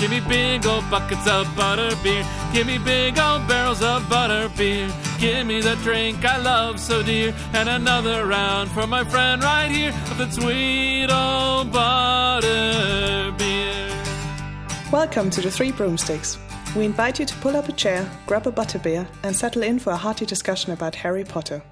Give me big old buckets of butterbeer. Give me big old barrels of butterbeer. Give me the drink I love so dear. And another round for my friend right here of the sweet old butterbeer. Welcome to the Three Broomsticks. We invite you to pull up a chair, grab a butterbeer, and settle in for a hearty discussion about Harry Potter.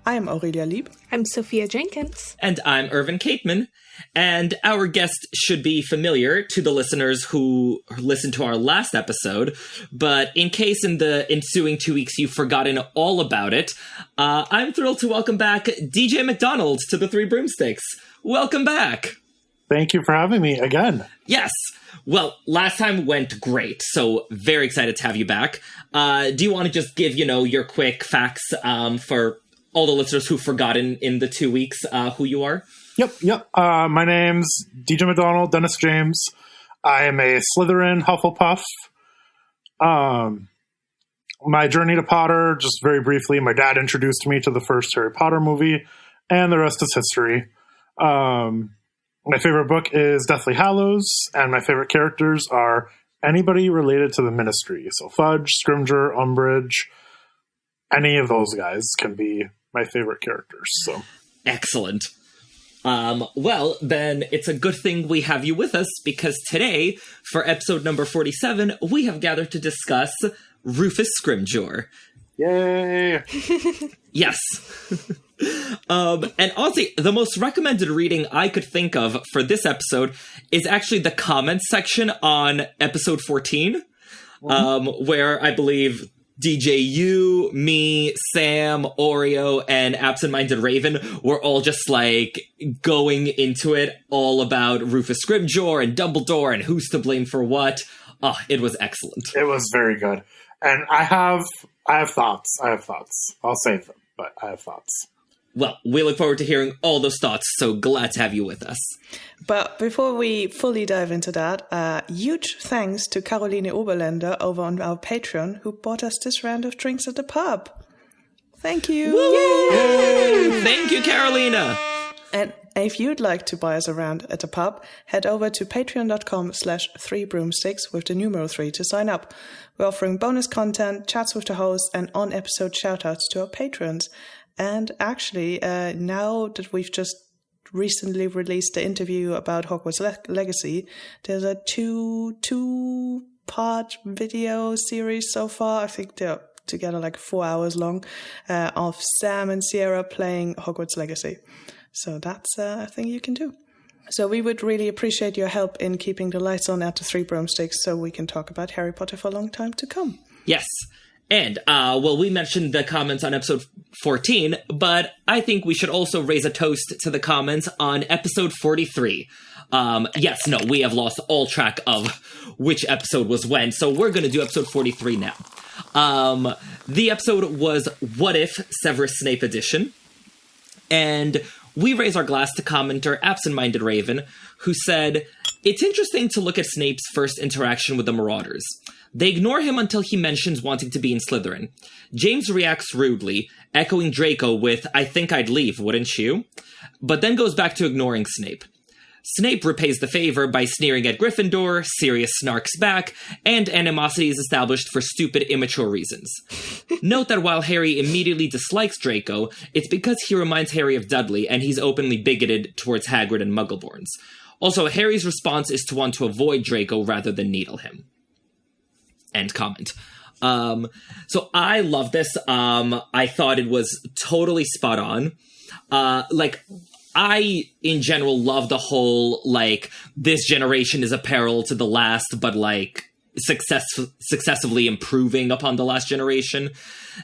I am Aurelia Lieb. I'm Sophia Jenkins. And I'm Irvin Cateman. And our guest should be familiar to the listeners who listened to our last episode. But in case in the ensuing 2 weeks you've forgotten all about it, I'm thrilled to welcome back DJ McDonald to the Three Broomsticks. Welcome back. Thank you for having me again. Yes. Well, last time went great, so very excited to have you back. Do you want to just give, your quick facts for all the listeners who've forgotten in the 2 weeks who you are? Yep. My name's DJ McDonald, Dennis James. I am a Slytherin Hufflepuff. My journey to Potter, just very briefly, my dad introduced me to the first Harry Potter movie, and the rest is history. My favorite book is Deathly Hallows, and my favorite characters are anybody related to the Ministry. So Fudge, Scrimgeour, Umbridge, any of those guys can be my favorite characters. So excellent. Well, then it's a good thing we have you with us, because today, for episode number 47, we have gathered to discuss Rufus Scrimgeour. Yay! Yes. And honestly, the most recommended reading I could think of for this episode is actually the comments section on episode 14, where I believe DJ, you, me, Sam, Oreo, and Absent-Minded Raven were all just, going into it all about Rufus Scrimgeour and Dumbledore and who's to blame for what. Oh, it was excellent. It was very good. And I have thoughts. I'll save them, but I have thoughts. Well, we look forward to hearing all those thoughts, so glad to have you with us. But before we fully dive into that, huge thanks to Caroline Oberländer over on our Patreon, who bought us this round of drinks at the pub. Thank you! Yay! Thank you, Carolina! And if you'd like to buy us a round at the pub, head over to patreon.com/3broomsticks with the numeral 3 to sign up. We're offering bonus content, chats with the hosts, and on-episode shoutouts to our patrons. And actually, now that we've just recently released the interview about Hogwarts Legacy, there's a two-part video series so far. I think they're together 4 hours long, of Sam and Sierra playing Hogwarts Legacy. So that's a thing you can do. So we would really appreciate your help in keeping the lights on at the Three Broomsticks so we can talk about Harry Potter for a long time to come. Yes. And, we mentioned the comments on episode 14, but I think we should also raise a toast to the comments on episode 43. We have lost all track of which episode was when, so we're going to do episode 43 now. The episode was What If Severus Snape Edition, and we raise our glass to commenter Absent-Minded Raven, who said, "It's interesting to look at Snape's first interaction with the Marauders. They ignore him until he mentions wanting to be in Slytherin. James reacts rudely, echoing Draco with, 'I think I'd leave, wouldn't you?' But then goes back to ignoring Snape. Snape repays the favor by sneering at Gryffindor, Sirius snarks back, and animosity is established for stupid, immature reasons. Note that while Harry immediately dislikes Draco, it's because he reminds Harry of Dudley, and he's openly bigoted towards Hagrid and Muggleborns. Also, Harry's response is to want to avoid Draco rather than needle him." End comment. So I love this. I thought it was totally spot on. I, in general, love the whole, this generation is a peril to the last, but, successively improving upon the last generation.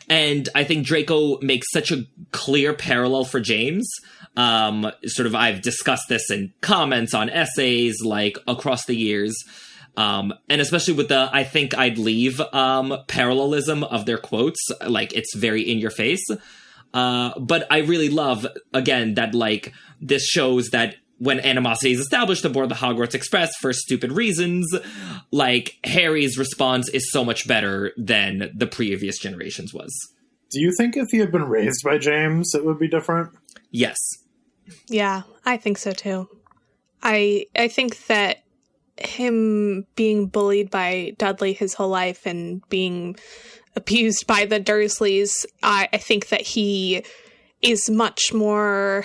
And I think Draco makes such a clear parallel for James. I've discussed this in comments on essays, across the years. And especially with the "I think I'd leave" parallelism of their quotes, it's very in your face. But I really love, again, that this shows that when animosity is established aboard the Hogwarts Express for stupid reasons, Harry's response is so much better than the previous generations was. Do you think if he had been raised by James, it would be different? Yes. Yeah, I think so too. I think that him being bullied by Dudley his whole life and being abused by the Dursleys, I think that he is much more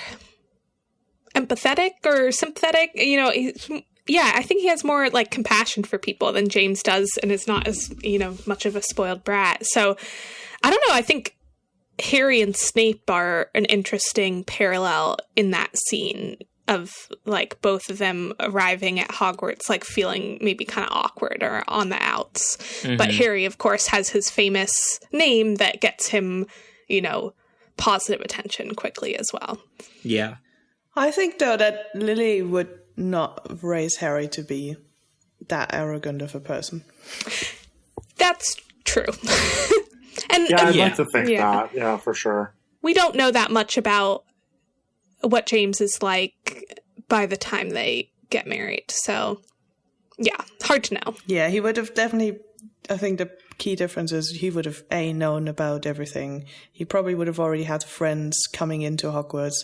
empathetic or sympathetic. You know, I think he has more like compassion for people than James does, and is not as, you know, much of a spoiled brat. So I don't know. I think Harry and Snape are an interesting parallel in that scene of like both of them arriving at Hogwarts, like feeling maybe kind of awkward or on the outs. Mm-hmm. But Harry, of course, has his famous name that gets him, you know, positive attention quickly as well. Yeah. I think, though, that Lily would not raise Harry to be that arrogant of a person. That's true. I'd like to think that. Yeah, for sure. We don't know that much about what James is like by the time they get married. So, yeah, hard to know. Yeah, he would have definitely, I think the key difference is he would have, known about everything. He probably would have already had friends coming into Hogwarts,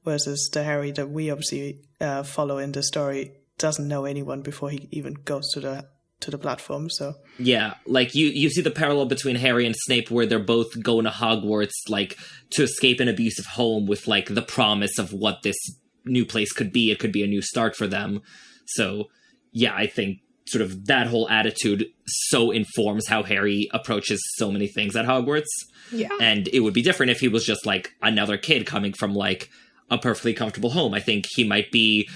versus the Harry that we obviously follow in the story doesn't know anyone before he even goes to the platform. So yeah, like you see the parallel between Harry and Snape, where they're both going to Hogwarts like to escape an abusive home with like the promise of what this new place could be. It could be a new start for them. So yeah, I think sort of that whole attitude so informs how Harry approaches so many things at Hogwarts. Yeah, and it would be different if he was just like another kid coming from like a perfectly comfortable home. I think he might be,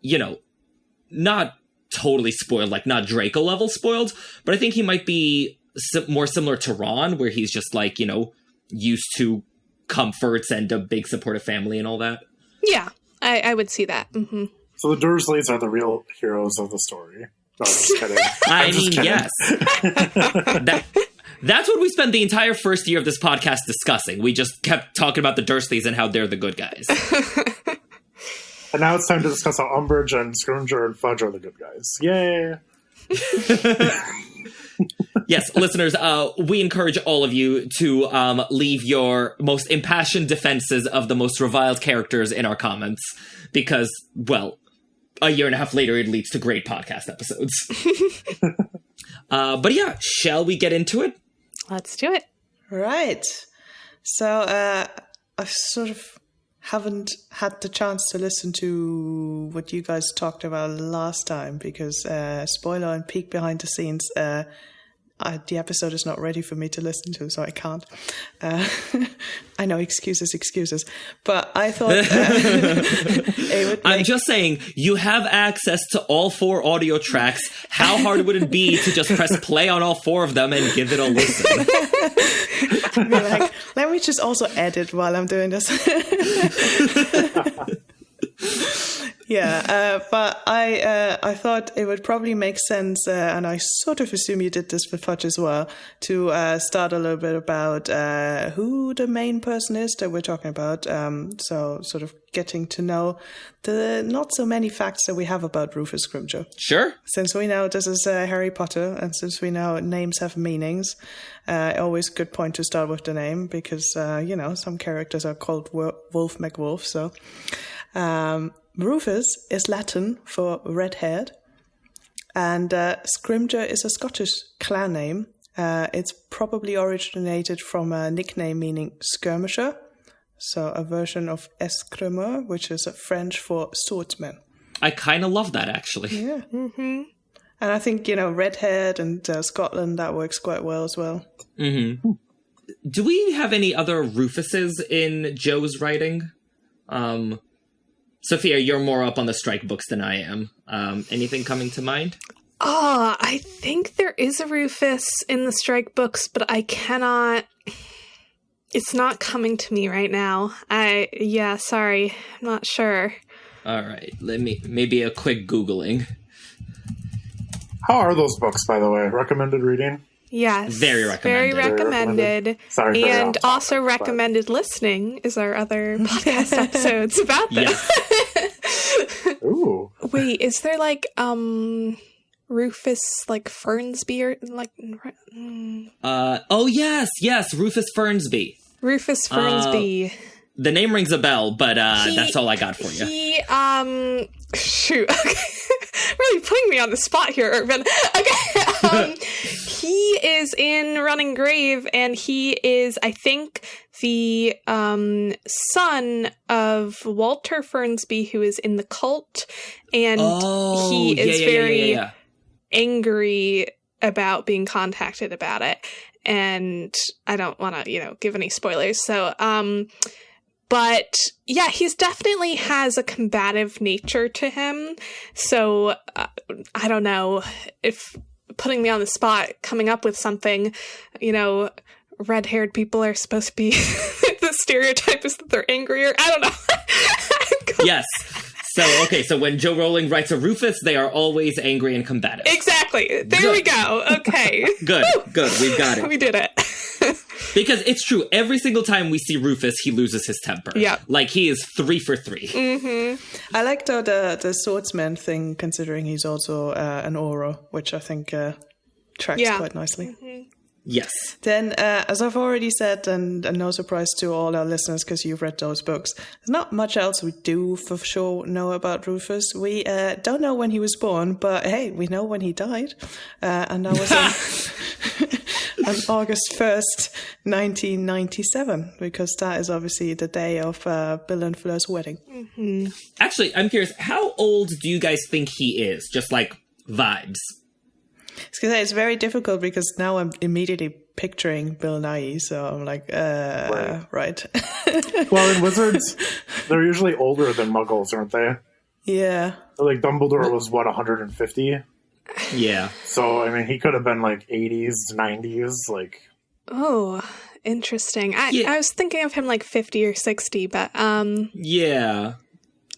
you know, not totally spoiled, like not Draco level spoiled, but I think he might be more similar to Ron, where he's just like, you know, used to comforts and a big supportive family and all that. Yeah, I would see that. Mm-hmm. So the Dursleys are the real heroes of the story. No, I'm just kidding. I mean, yes. That's what we spent the entire first year of this podcast discussing. We just kept talking about the Dursleys and how they're the good guys. And now it's time to discuss how Umbridge and Scrimgeour and Fudge are the good guys. Yay! Yes, listeners, we encourage all of you to leave your most impassioned defenses of the most reviled characters in our comments, because, well, a year and a half later, it leads to great podcast episodes. But yeah, shall we get into it? Let's do it. Right. So I sort of haven't had the chance to listen to what you guys talked about last time because, spoiler and peek behind the scenes, the episode is not ready for me to listen to, so I can't. I know, excuses. But I thought it would I'm just saying, you have access to all 4 audio tracks. How hard would it be to just press play on all 4 of them and give it a listen? Be like, let me just also edit while I'm doing this. Yeah, but I thought it would probably make sense, and I sort of assume you did this with Fudge as well, to start a little bit about who the main person is that we're talking about. So sort of getting to know the not so many facts that we have about Rufus Scrimgeour. Sure. Since we know this is Harry Potter, and since we know names have meanings, always a good point to start with the name, because, some characters are called Wolf McWolf, so... Rufus is Latin for red-haired, and Scrimgeour is a Scottish clan name. It's probably originated from a nickname meaning skirmisher, so a version of escrimeur, which is French for swordsman. I kind of love that, actually. Yeah. Mm-hmm. And I think, red-haired and Scotland, that works quite well as well. Mm-hmm. Do we have any other Rufuses in Joe's writing? Sophia, you're more up on the strike books than I am. Anything coming to mind? I think there is a Rufus in the strike books, but I cannot... It's not coming to me right now. Sorry. I'm not sure. All right. Maybe a quick Googling. How are those books, by the way? Recommended reading? Yes. Very recommended. Very recommended. Sorry, and also recommended listening is our other podcast episodes about this. Yeah. Ooh. Wait, is there like Rufus like Fernsby or like oh yes, Rufus Fernsby. Rufus Fernsby. The name rings a bell, but that's all I got for you. Shoot. Okay. really putting me on the spot here, Irvin. Okay. He is in Running Grave, and he is, I think, the son of Walter Fernsby, who is in the cult, and he is very angry about being contacted about it. And I don't want to, give any spoilers. So, but yeah, he's definitely has a combative nature to him. So I don't know if putting me on the spot, coming up with something, red-haired people are supposed to be the stereotype is that they're angrier. I don't know. Yes. So when Joe Rowling writes a Rufus, they are always angry and combative. Exactly. There we go. Okay. Good. We've got it. We did it. Because it's true. Every single time we see Rufus, he loses his temper. Yeah. Like, he is 3 for 3. Mm-hmm. I like the swordsman thing, considering he's also an aura, which I think tracks quite nicely. Mm-hmm. Yes. Then, as I've already said, and no surprise to all our listeners because you've read those books, there's not much else we do for sure know about Rufus. We don't know when he was born, but hey, we know when he died. And that was on August 1st, 1997, because that is obviously the day of Bill and Fleur's wedding. Mm-hmm. Actually, I'm curious, how old do you guys think he is? Just like vibes. It's very difficult because now I'm immediately picturing Bill Nighy, so I'm like, right. Well, in Wizards, they're usually older than Muggles, aren't they? Yeah. Like, Dumbledore was, 150? Yeah. So, I mean, he could have been, 80s, 90s, Oh, interesting. I was thinking of him 50 or 60, but... Yeah.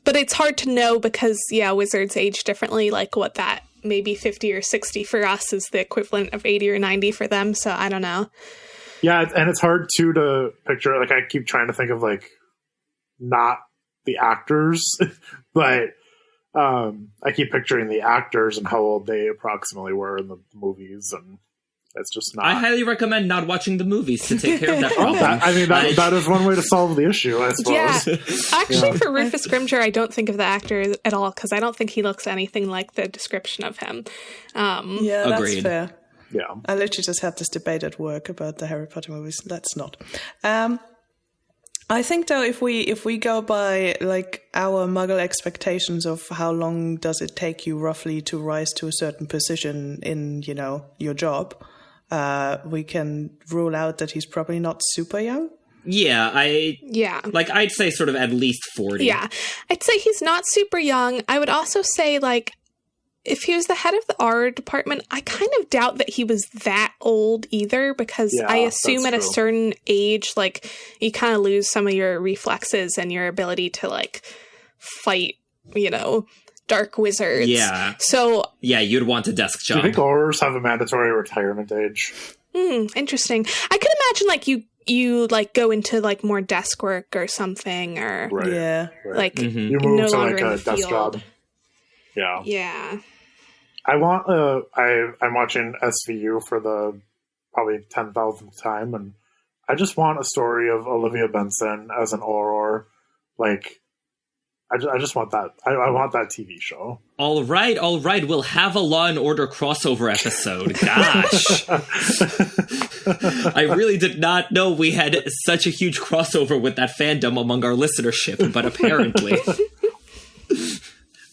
But it's hard to know because, Wizards age differently, what that... maybe 50 or 60 for us is the equivalent of 80 or 90 for them, so I don't know. Yeah, and it's hard, too, to picture, I keep trying to think of, not the actors, but I keep picturing the actors and how old they approximately were in the movies, and it's just not... I highly recommend not watching the movies to take care of that problem. That is one way to solve the issue, I suppose. Yeah. Actually, for Rufus Scrimgeour, I don't think of the actor at all, because I don't think he looks anything like the description of him. That's Agreed. fair. Yeah. I literally just had this debate at work about the Harry Potter movies. Let's not. I think, though, if we go by, our Muggle expectations of how long does it take you roughly to rise to a certain position in, your job... we can rule out that he's probably not super young. Yeah, I'd say sort of at least 40. Yeah, I'd say he's not super young. I would also say, if he was the head of the R department, I kind of doubt that he was that old either, because I assume at a certain age, you kind of lose some of your reflexes and your ability to, fight, dark wizards. Yeah. So... yeah, you'd want a desk job. Do you think Aurors have a mandatory retirement age? Interesting. I could imagine, you go into, more desk work or something, or... Right. Yeah. Right. You move no to, longer in a the desk field. job. Yeah. Yeah. I want... I'm watching SVU for the probably 10,000th time, and I just want a story of Olivia Benson as an Auror, I just want that. I want that TV show. All right. We'll have a Law and Order crossover episode. Gosh. I really did not know we had such a huge crossover with that fandom among our listenership, but apparently.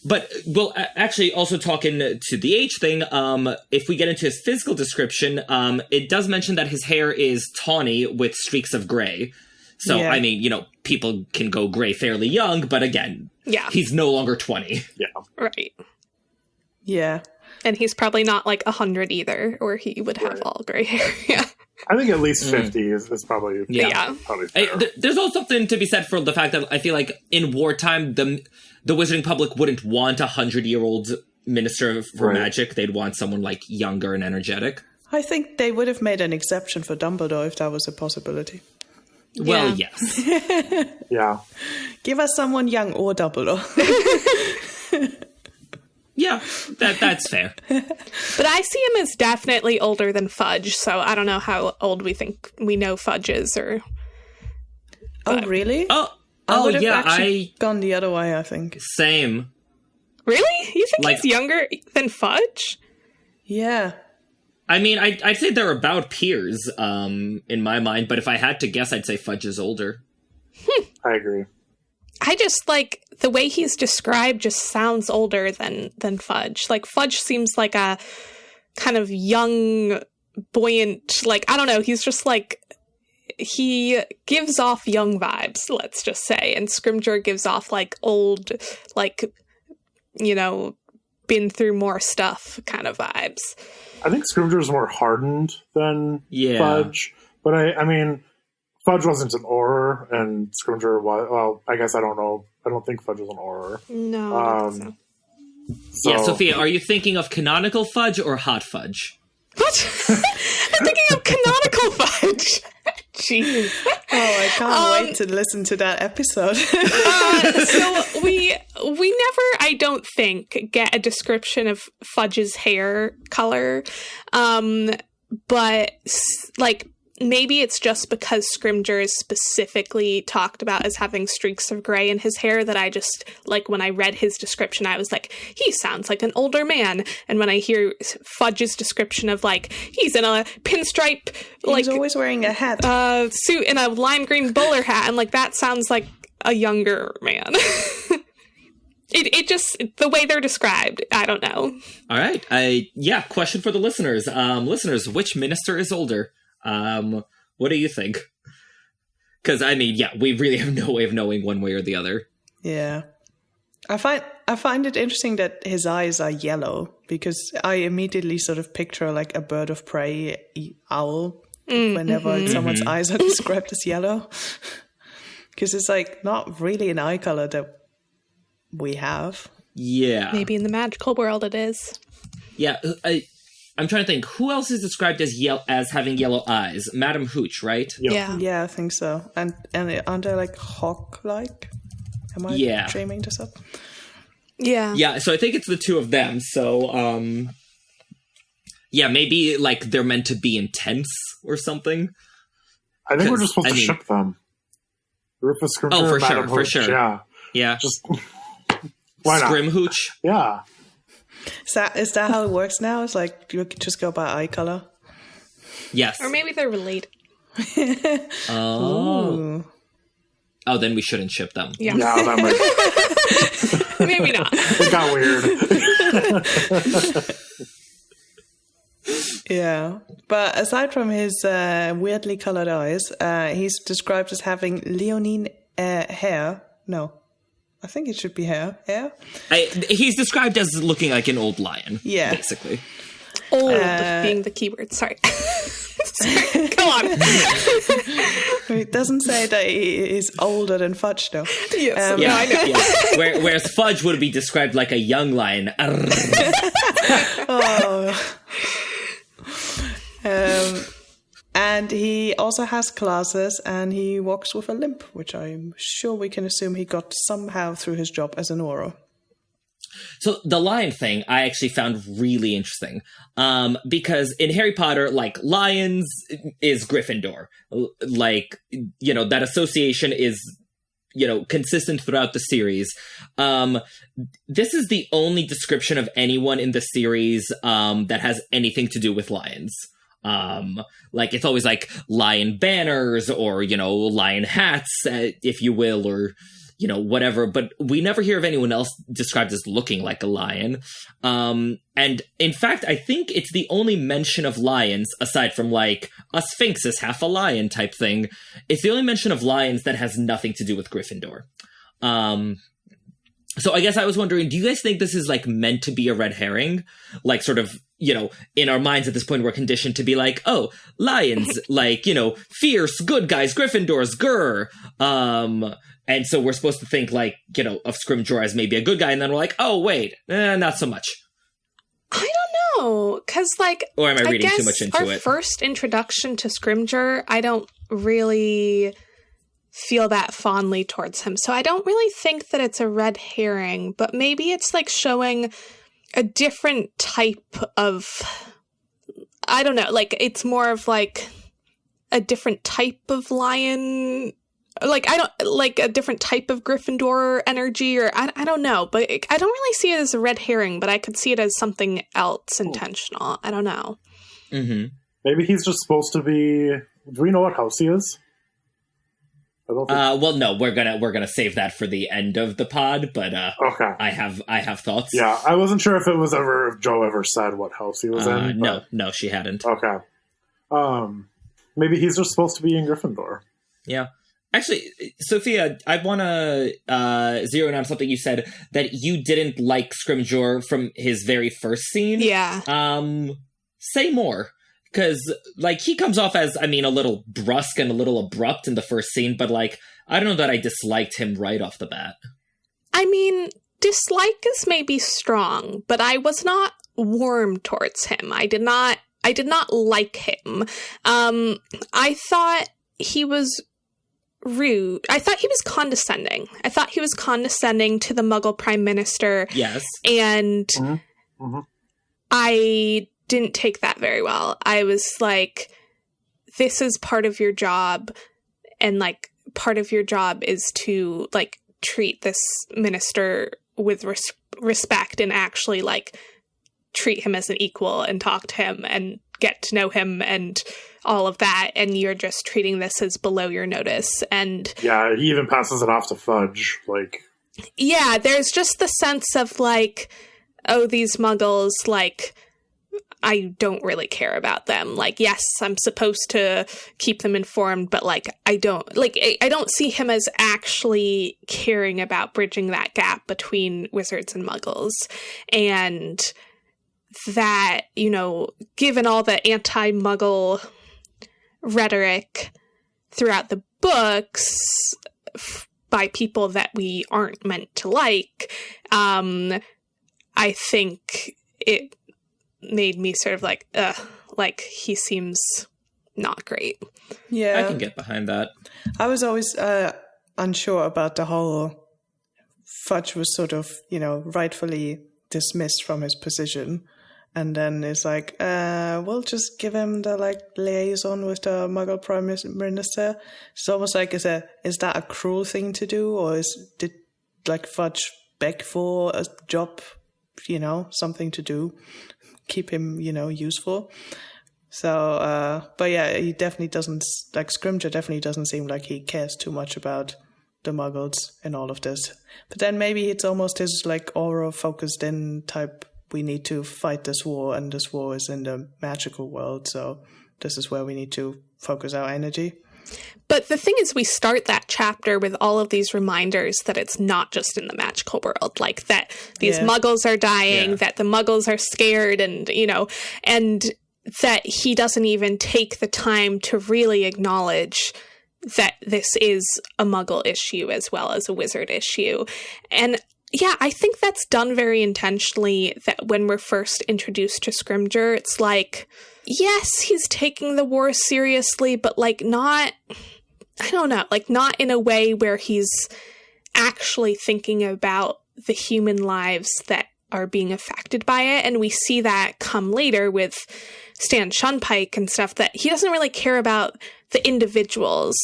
But, well, actually, also talking to the age thing, if we get into his physical description, it does mention that his hair is tawny with streaks of gray. So, I mean, people can go gray fairly young, but again, he's no longer 20. Yeah. Right. Yeah. And he's probably not 100 either, or he would have all gray hair. Yeah. I think at least 50 is probably, probably fair. There's also something to be said for the fact that I feel like in wartime, the wizarding public wouldn't want a 100-year-old minister for magic. They'd want someone younger and energetic. I think they would have made an exception for Dumbledore if that was a possibility. Well, yes. Yeah. Give us someone young or Dumbledore. Yeah, that's fair. But I see him as definitely older than Fudge, so I don't know how old we know Fudge is, or... Oh, really? Oh, I would have yeah, actually gone the other way, I think. Same. Really? You think Like- he's younger than Fudge? Yeah. I mean, I'd say they're about peers, in my mind, but if I had to guess, I'd say Fudge is older. I agree. I just, like, the way he's described just sounds older than Fudge. Like, Fudge seems like a kind of young, buoyant, like, I don't know, he's just, like, he gives off young vibes, let's just say, and Scrimgeour gives off, like, old, like, you know, been through more stuff kind of vibes. I think Scrimgeour is more hardened than Yeah. Fudge, but I mean, Fudge wasn't an Auror, and Scrimgeour was. Well, I guess I don't know. I don't think Fudge was an Auror. No, I don't think so. So, Yeah, Sophia, are you thinking of canonical Fudge or hot Fudge? What? I'm thinking of canonical Fudge. Jeez. Oh, I can't wait to listen to that episode. So we never, I don't think, get a description of Fudge's hair color. But like maybe it's just because Scrimgeour is specifically talked about as having streaks of gray in his hair that I just, like, when I read his description, I was like, he sounds like an older man. And when I hear Fudge's description of, like, he's in a pinstripe, like, He's always wearing a hat. suit and a lime green bowler hat, and, like, that sounds like a younger man. It just, the way they're described, I don't know. All right. Question for the listeners. Listeners, which minister is older? What do you think? Because, I mean, yeah, we really have no way of knowing one way or the other. Yeah. I find it interesting that his eyes are yellow, because I immediately sort of picture like a bird of prey owl whenever someone's eyes are described as yellow. Because it's like not really an eye color that we have. Yeah. Maybe in the magical world it is. Yeah, I'm trying to think. Who else is described as having yellow eyes? Madam Hooch, right? Yep. Yeah. Yeah, I think so. And aren't they like hawk-like? Am I Yeah. dreaming this up? Yeah. Yeah, so I think it's the two of them. So, yeah, maybe, like, they're meant to be intense or something. I think we're just 'Cause, supposed I to mean- ship them. Rufus Scrimgeour, Oh, for Madam sure, for Hooch, sure. Yeah, Yeah. just why not? Scrimhooch? Yeah, Is that how it works now? It's like you just go by eye color? Yes. Or maybe they're related. Oh. Ooh. Oh, then we shouldn't ship them. Yeah. yeah, that might. Maybe not. It got weird. Yeah. But aside from his weirdly colored eyes, he's described as having leonine hair. No. I think it should be hair. Hair? He's described as looking like an old lion. Yeah. Basically. Old being the keyword. Sorry. Sorry. Go on. It doesn't say that he is older than Fudge, though. Yes. Yeah, No, I know. yeah. Whereas Fudge would be described like a young lion. And he also has glasses, and he walks with a limp, which I'm sure we can assume he got somehow through his job as an Auror. So the lion thing I actually found really interesting, because in Harry Potter, like, lions is Gryffindor. Like, you know, that association is, you know, consistent throughout the series. This is the only description of anyone in the series that has anything to do with lions. Like, it's always like lion banners or, you know, lion hats, if you will, or, you know, whatever, but we never hear of anyone else described as looking like a lion. And in fact, I think it's the only mention of lions, aside from like a sphinx is half a lion type thing. It's the only mention of lions that has nothing to do with Gryffindor. So I guess I was wondering, do you guys think this is like meant to be a red herring? Like, sort of, you know, in our minds at this point, we're conditioned to be like, oh, lions, like, you know, fierce, good guys, Gryffindors, grr. And so we're supposed to think, like, you know, of Scrimgeour as maybe a good guy, and then we're like, oh, wait, not so much. I don't know, because, like, Or am I reading guess too much into our it? first introduction to Scrimgeour, I don't really feel that fondly towards him. So I don't really think that it's a red herring, but maybe it's, like, showing a different type of, I don't know, like, it's more of, like, a different type of lion like, I don't, like a different type of Gryffindor energy, or I don't know, but I don't really see it as a red herring, but I could see it as something else intentional. I don't know. Mm-hmm. Maybe he's just supposed to be... Do we know what house he is? I don't think... Well, no, we're gonna save that for the end of the pod, but okay. I have thoughts. Yeah, I wasn't sure if Joe ever said what house he was in. No, she hadn't. Okay. Maybe he's just supposed to be in Gryffindor. Yeah. Actually, Sophia, I want to zero in on something you said, that you didn't like Scrimgeour from his very first scene. Yeah. Say more. Because, like, he comes off as, I mean, a little brusque and a little abrupt in the first scene, but, like, I don't know that I disliked him right off the bat. I mean, dislike is maybe strong, but I was not warm towards him. I did not like him. I thought he was rude. I thought he was condescending. I thought he was condescending to the Muggle Prime Minister. Yes. And I didn't take that very well. I was like, this is part of your job, and like part of your job is to like treat this minister with respect and actually like treat him as an equal and talk to him and get to know him and all of that, and you're just treating this as below your notice. And yeah, he even passes it off to Fudge. Like, yeah, there's just the sense of like, oh, these Muggles, like, I don't really care about them. Like, yes, I'm supposed to keep them informed, but like, I don't see him as actually caring about bridging that gap between wizards and Muggles. And that, you know, given all the anti-Muggle rhetoric throughout the books by people that we aren't meant to like, I think it made me sort of like, like he seems not great. Yeah. I can get behind that. I was always unsure about the whole Fudge was sort of, you know, rightfully dismissed from his position. And then it's like, we'll just give him the like liaison with the Muggle Prime Minister. It's almost like, is that a cruel thing to do, or did like Fudge beg for a job, you know, something to do, keep him, you know, useful? So, but yeah, he definitely doesn't, like Scrimgeour definitely doesn't seem like he cares too much about the Muggles in all of this. But then maybe it's almost his like aura focused in type. We need to fight this war, and this war is in the magical world, so this is where we need to focus our energy. But the thing is, we start that chapter with all of these reminders that it's not just in the magical world, like that these Muggles are dying, that the Muggles are scared, and, you know, and that he doesn't even take the time to really acknowledge that this is a Muggle issue as well as a wizard issue. And yeah, I think that's done very intentionally, that when we're first introduced to Scrimgeour, it's like, yes, he's taking the war seriously, but like not, I don't know, like not in a way where he's actually thinking about the human lives that are being affected by it. And we see that come later with Stan Shunpike and stuff, that he doesn't really care about the individuals,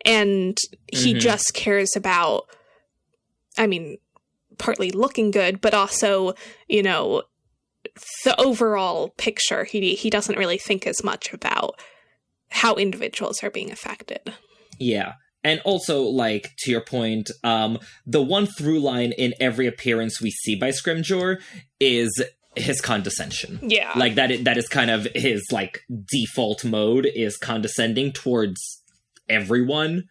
and he just cares about, I mean, partly looking good, but also, you know, the overall picture. He doesn't really think as much about how individuals are being affected. Yeah. And also, like, to your point, the one through line in every appearance we see by Scrimgeour is his condescension. Yeah. Like, that is kind of his, like, default mode, is condescending towards everyone.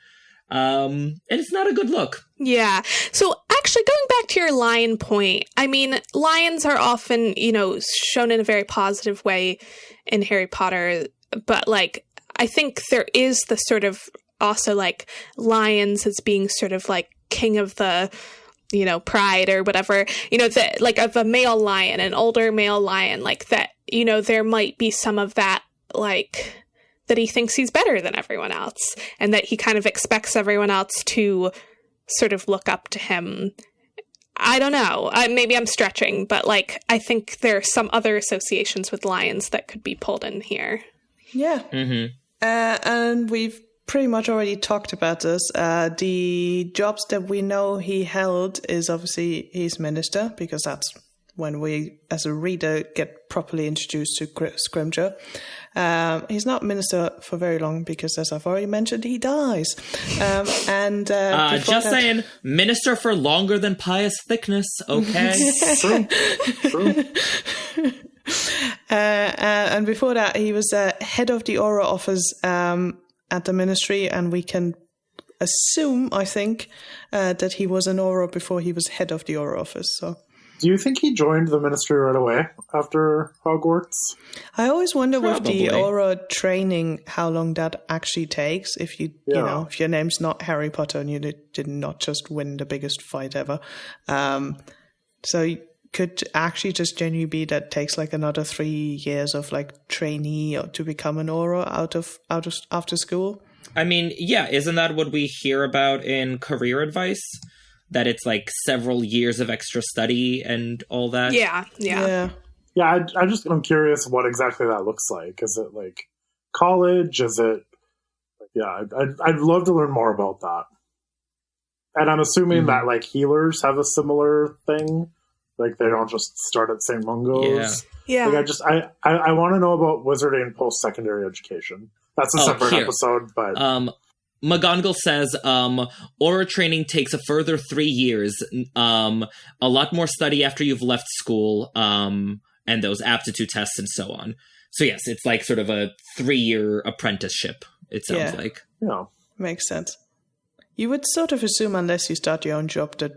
And it's not a good look. Yeah. So actually, going back to your lion point, I mean, lions are often, you know, shown in a very positive way in Harry Potter, but like, I think there is the sort of also like lions as being sort of like king of the, you know, pride or whatever, you know, that like of a male lion, an older male lion, like that, you know, there might be some of that, like, that he thinks he's better than everyone else, and that he kind of expects everyone else to sort of look up to him. I don't know. Maybe I'm stretching, but like, I think there are some other associations with lions that could be pulled in here. Yeah. And we've pretty much already talked about this. The jobs that we know he held is obviously he's minister, because that's when we, as a reader, get properly introduced to Scrimgeour. He's not minister for very long because, as I've already mentioned, he dies. Just saying, minister for longer than Pious Thickness, okay? True. And before that, he was head of the Aura office at the ministry, and we can assume, I think, that he was an Aura before he was head of the Aura office. So, do you think he joined the ministry right away after Hogwarts? I always wonder with Probably. the Aura training how long that actually takes. If you know, if your name's not Harry Potter and you did not just win the biggest fight ever, so you could actually just genuinely be that it takes like another 3 years of like trainee to become an Aura out of after school. I mean, yeah, isn't that what we hear about in career advice? That it's like several years of extra study and all that? Yeah. I'm curious what exactly that looks like. Is it like college? Is it... Yeah, I'd love to learn more about that. And I'm assuming that like healers have a similar thing. Like they don't just start at St. Mungo's. Yeah. Like I want to know about wizarding post-secondary education. That's a separate episode, but... McGonagall says, Aura training takes a further 3 years, a lot more study after you've left school, and those aptitude tests and so on. So yes, it's like sort of a 3-year apprenticeship, it sounds like. Yeah. Makes sense. You would sort of assume, unless you start your own job, that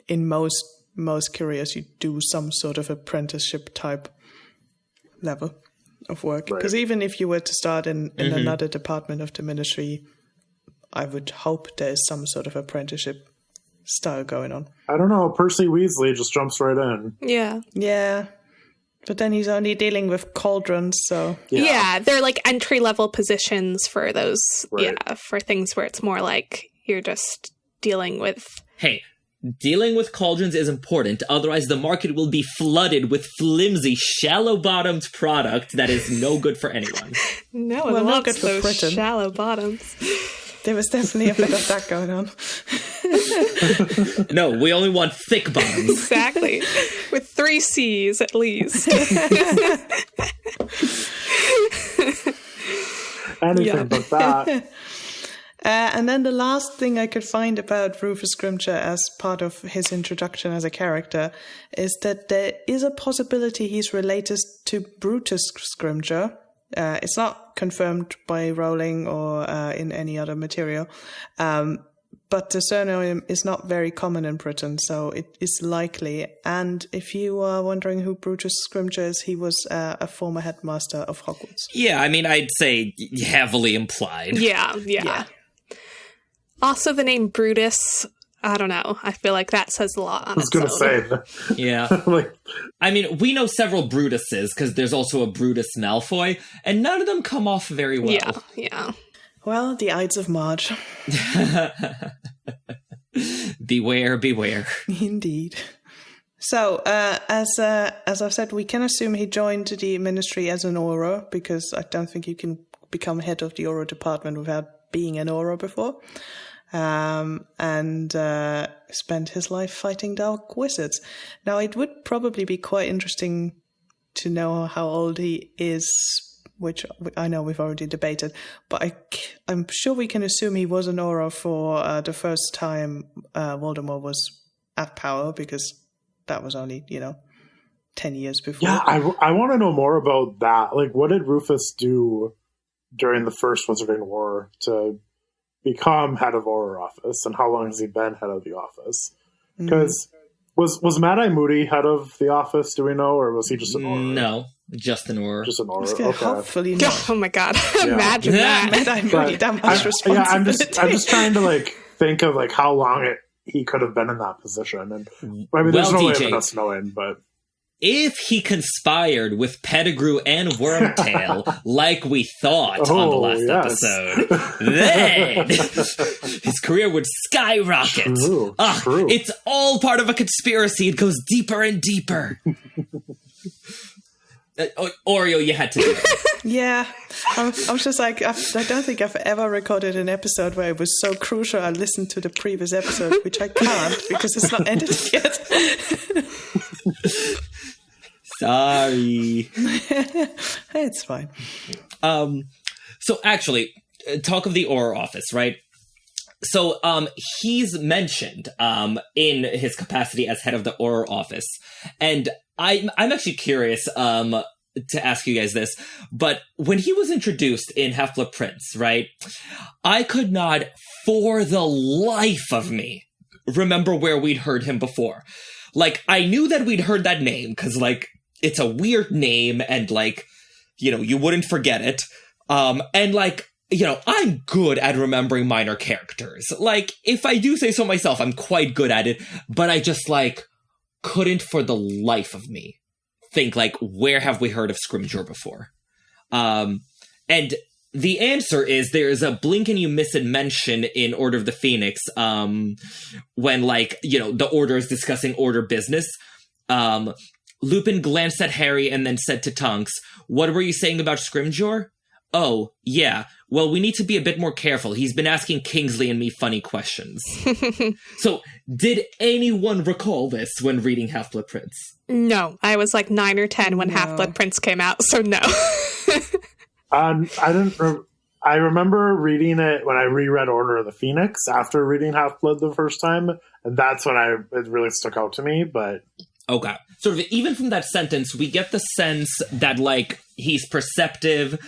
in most careers you do some sort of apprenticeship type level of work. Because even if you were to start in another department of the ministry, I would hope there's some sort of apprenticeship style going on. I don't know. Percy Weasley just jumps right in. Yeah. But then he's only dealing with cauldrons, so... Yeah, they're like entry-level positions for those, for things where it's more like you're just dealing with... Hey, dealing with cauldrons is important, otherwise the market will be flooded with flimsy, shallow-bottomed product that is no good for anyone. No, well, not good for for Britain. Shallow bottoms. There was definitely a bit of that going on. No, we only want thick bottoms. Exactly. With 3 C's at least. Anything but that. And then the last thing I could find about Rufus Scrimgeour as part of his introduction as a character is that there is a possibility he's related to Brutus Scrimgeour. It's not confirmed by Rowling or in any other material, but the surname is not very common in Britain, so it is likely. And if you are wondering who Brutus Scrimgeour is, he was a former headmaster of Hogwarts. Yeah, I mean, I'd say heavily implied. Yeah. Also, the name Brutus, I don't know. I feel like that says a lot on its own. I was going to say. Yeah. I mean, we know several Brutuses, because there's also a Brutus Malfoy, and none of them come off very well. Yeah. Well, the Ides of March. Beware. Indeed. So, as I've said, we can assume he joined the ministry as an Aura, because I don't think you can become head of the Aura department without being an Aura before. And spent his life fighting dark wizards. Now, it would probably be quite interesting to know how old he is, which I know we've already debated, but I'm sure we can assume he was an Aura for the first time Voldemort was at power, because that was only, 10 years before. Yeah, I want to know more about that. Like, what did Rufus do during the first Wizarding War to become head of Aura office, and how long has he been head of the office? Because was Mad-Eye Moody head of the office, do we know, or was he just an Aura? No, just an Aura. Just an Aura, Okay. Hopefully not. Oh my god, imagine that. Mad-Eye Moody, that much responsibility. I'm just trying to think of how long he could have been in that position, and I mean, there's no way of us knowing, but if he conspired with Pettigrew and Wormtail like we thought on the last episode, then his career would skyrocket. True. It's all part of a conspiracy. It goes deeper and deeper. Oreo, you had to do it. Yeah, I was just like, I don't think I've ever recorded an episode where it was so crucial I listened to the previous episode, which I can't because it's not ended yet. Sorry. It's fine. So actually, talk of the Auror office, right? So he's mentioned in his capacity as head of the Auror office. And I'm actually curious to ask you guys this, but when he was introduced in Half-Blood Prince, right, I could not for the life of me remember where we'd heard him before. Like, I knew that we'd heard that name because, like, it's a weird name and, like, you know, you wouldn't forget it. And, like, you know, I'm good at remembering minor characters. Like, if I do say so myself, I'm quite good at it, but I just, like, couldn't for the life of me think, like, where have we heard of Scrimgeour before? And the answer is there's a blink and you miss it mention in Order of the Phoenix when, like, you know, the Order is discussing Order business. Lupin glanced at Harry and then said to Tonks, "What were you saying about Scrimgeour?" "Oh, yeah. Well, we need to be a bit more careful. He's been asking Kingsley and me funny questions." So, did anyone recall this when reading Half-Blood Prince? No, I was like 9 or 10 when Half-Blood Prince came out, so no. I didn't. I remember reading it when I reread Order of the Phoenix after reading Half-Blood the first time, and that's when it really stuck out to me. But okay, sort of even from that sentence, we get the sense that, like, he's perceptive.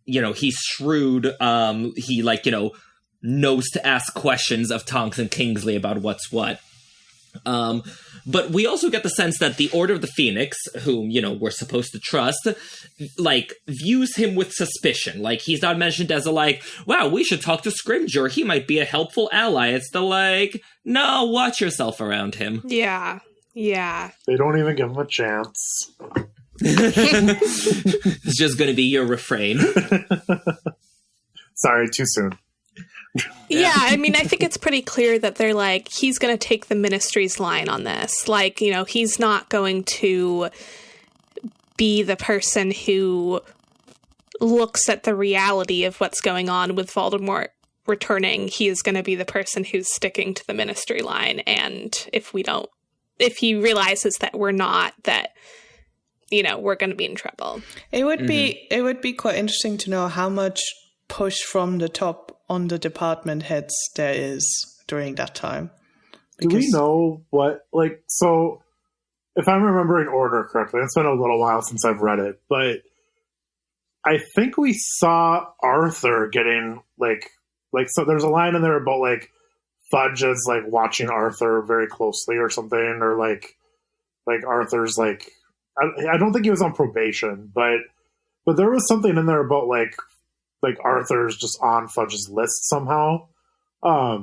You know, he's shrewd. He, like, you know, knows to ask questions of Tonks and Kingsley about what's what. But we also get the sense that the Order of the Phoenix, whom, you know, we're supposed to trust, like, views him with suspicion. Like, he's not mentioned as a, like, wow, we should talk to Scrimgeour. He might be a helpful ally. It's the, like, no, watch yourself around him. Yeah. Yeah. They don't even give him a chance. It's just going to be your refrain. Sorry, too soon. Yeah, I mean, I think it's pretty clear that they're like, he's going to take the Ministry's line on this. Like, you know, he's not going to be the person who looks at the reality of what's going on with Voldemort returning. He is going to be the person who's sticking to the Ministry line. And if he realizes that we're not, that, you know, we're going to be in trouble. It would be quite interesting to know how much push from the top on the department heads there is during that time. Do we know what, like, so if I'm remembering Order correctly, it's been a little while since I've read it, but I think we saw Arthur getting, like, so there's a line in there about, like, Fudge is, like, watching Arthur very closely or something, or, like Arthur's, like, I don't think he was on probation, but there was something in there about, like Arthur's just on Fudge's list somehow. I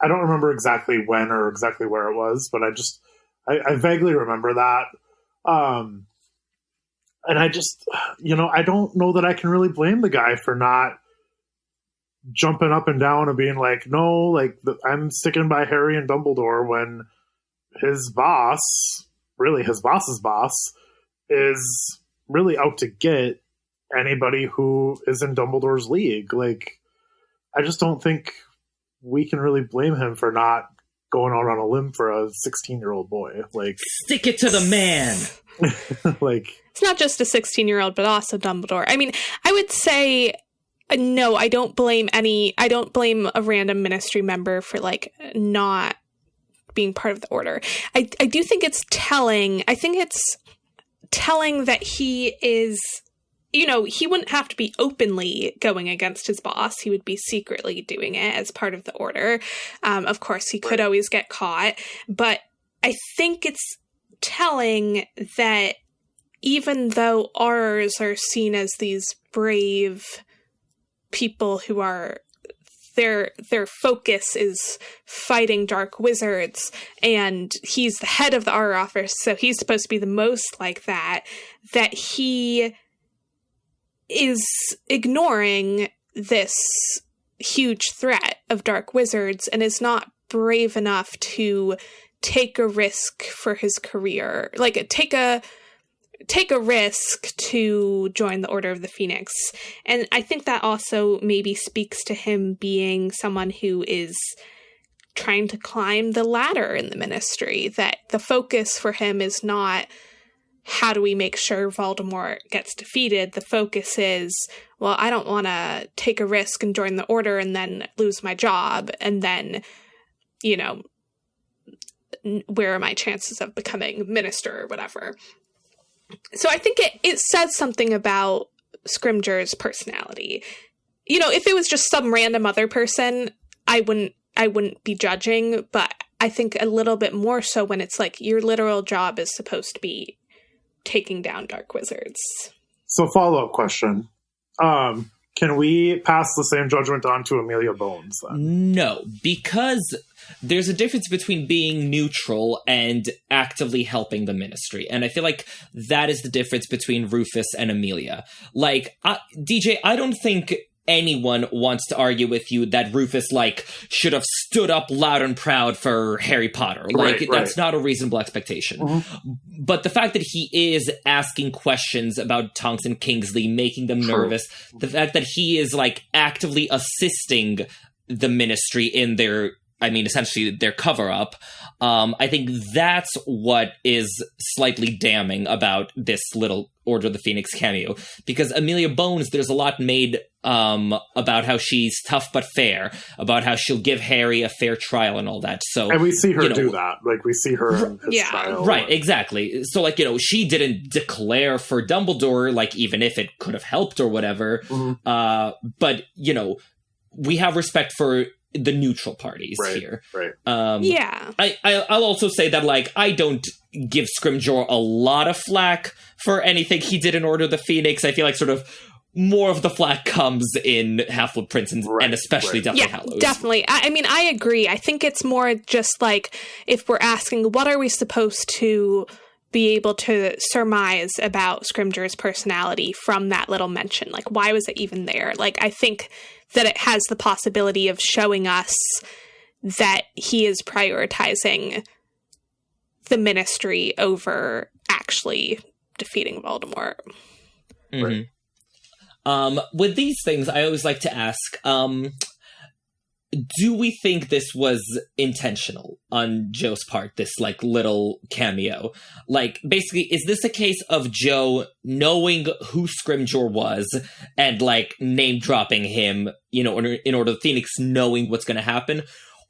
don't remember exactly when or exactly where it was, but I vaguely remember that. And I just, you know, I don't know that I can really blame the guy for not jumping up and down and being like, no, like, I'm sticking by Harry and Dumbledore when his boss, really his boss's boss, is really out to get anybody who is in Dumbledore's league. Like, I just don't think we can really blame him for not going out on a limb for a 16-year-old boy. Like, stick it to the man. Like, it's not just a 16-year-old, but also Dumbledore. I mean, I would say, no, I don't blame a random Ministry member for, like, not being part of the Order. I do think it's telling. I think it's telling that he is, you know, he wouldn't have to be openly going against his boss. He would be secretly doing it as part of the Order. Of course, he could always get caught. But I think it's telling that even though Aurors are seen as these brave people who are, their focus is fighting dark wizards, and he's the head of the Auror office, so he's supposed to be the most like that he is ignoring this huge threat of dark wizards and is not brave enough to take a risk for his career. Like, take a take a risk to join the Order of the Phoenix. And I think that also maybe speaks to him being someone who is trying to climb the ladder in the ministry, that the focus for him is not how do we make sure Voldemort gets defeated. The focus is, well, I don't want to take a risk and join the Order and then lose my job. And then, you know, where are my chances of becoming minister or whatever? So I think it says something about Scrimgeour's personality. You know, if it was just some random other person, I wouldn't be judging, but I think a little bit more so when it's like your literal job is supposed to be taking down dark wizards. So follow-up question. Can we pass the same judgment on to Amelia Bones then? No, because there's a difference between being neutral and actively helping the ministry. And I feel like that is the difference between Rufus and Amelia. Like, DJ, I don't think anyone wants to argue with you that Rufus, like, should have stood up loud and proud for Harry Potter. Like, Right. that's not a reasonable expectation. Mm-hmm. But the fact that he is asking questions about Tonks and Kingsley, making them nervous, the fact that he is, like, actively assisting the ministry in their, I mean, essentially their cover-up, I think that's what is slightly damning about this little Order of the Phoenix cameo. Because Amelia Bones, there's a lot made about how she's tough but fair, about how she'll give Harry a fair trial and all that. So, And we see her you know, do that. Like, we see her in his trial. Right, exactly. So, like, you know, she didn't declare for Dumbledore, like, even if it could have helped or whatever. Mm-hmm. But, you know, we have respect for the neutral parties here. Right. Yeah. I'll also say that, like, I don't give Scrimgeour a lot of flack for anything he did in Order of the Phoenix. I feel like sort of more of the flack comes in Half-Blood Prince and especially Deathly Hallows. Definitely. I mean, I agree. I think it's more just like if we're asking, what are we supposed to be able to surmise about Scrimgeour's personality from that little mention? Like, why was it even there? Like, I think that it has the possibility of showing us that he is prioritizing the ministry over actually defeating Voldemort. Mm-hmm. Right. With these things, I always like to ask, do we think this was intentional on Joe's part, this, like, little cameo? Like, basically, is this a case of Joe knowing who Scrimgeour was and, like, name-dropping him, you know, in Order of the Phoenix, knowing what's going to happen?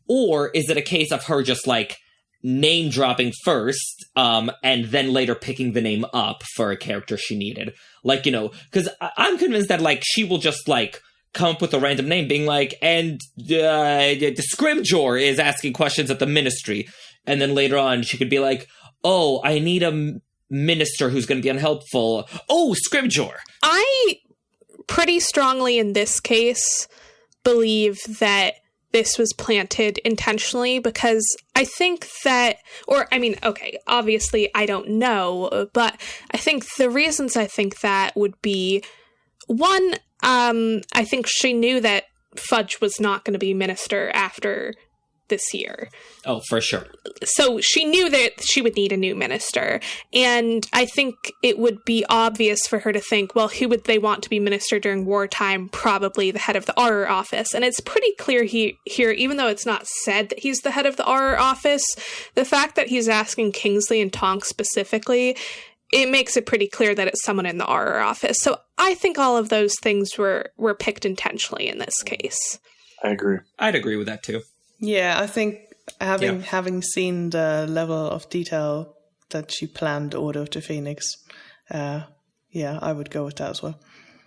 Or is it a case of her just, like, name-dropping first, and then later picking the name up for a character she needed? Like, you know, because I'm convinced that, like, she will just, like, come up with a random name, being like, and the Scrimgeour is asking questions at the ministry. And then later on, she could be like, oh, I need a minister who's going to be unhelpful. Oh, Scrimgeour! I pretty strongly in this case believe that this was planted intentionally, because I think that, or I mean, okay, obviously I don't know, but I think the reasons I think that would be, one, I think she knew that Fudge was not going to be minister after this year. Oh, for sure. So she knew that she would need a new minister. And I think it would be obvious for her to think, well, who would they want to be minister during wartime? Probably the head of the Auror office. And it's pretty clear here, even though it's not said that he's the head of the Auror office, the fact that he's asking Kingsley and Tonks specifically, it makes it pretty clear that it's someone in the Auror office. So I think all of those things were picked intentionally in this case. I agree. I'd agree with that too. Yeah, I think having seen the level of detail that she planned Order of the Phoenix, I would go with that as well.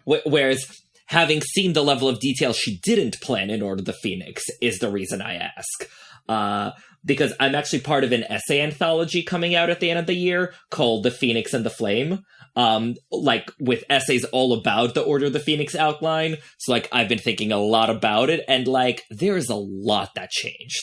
Whereas having seen the level of detail she didn't plan in Order of the Phoenix is the reason I ask. Because I'm actually part of an essay anthology coming out at the end of the year called The Phoenix and the Flame. Like, with essays all about the Order of the Phoenix outline. So, like, I've been thinking a lot about it, and, like, there's a lot that changed.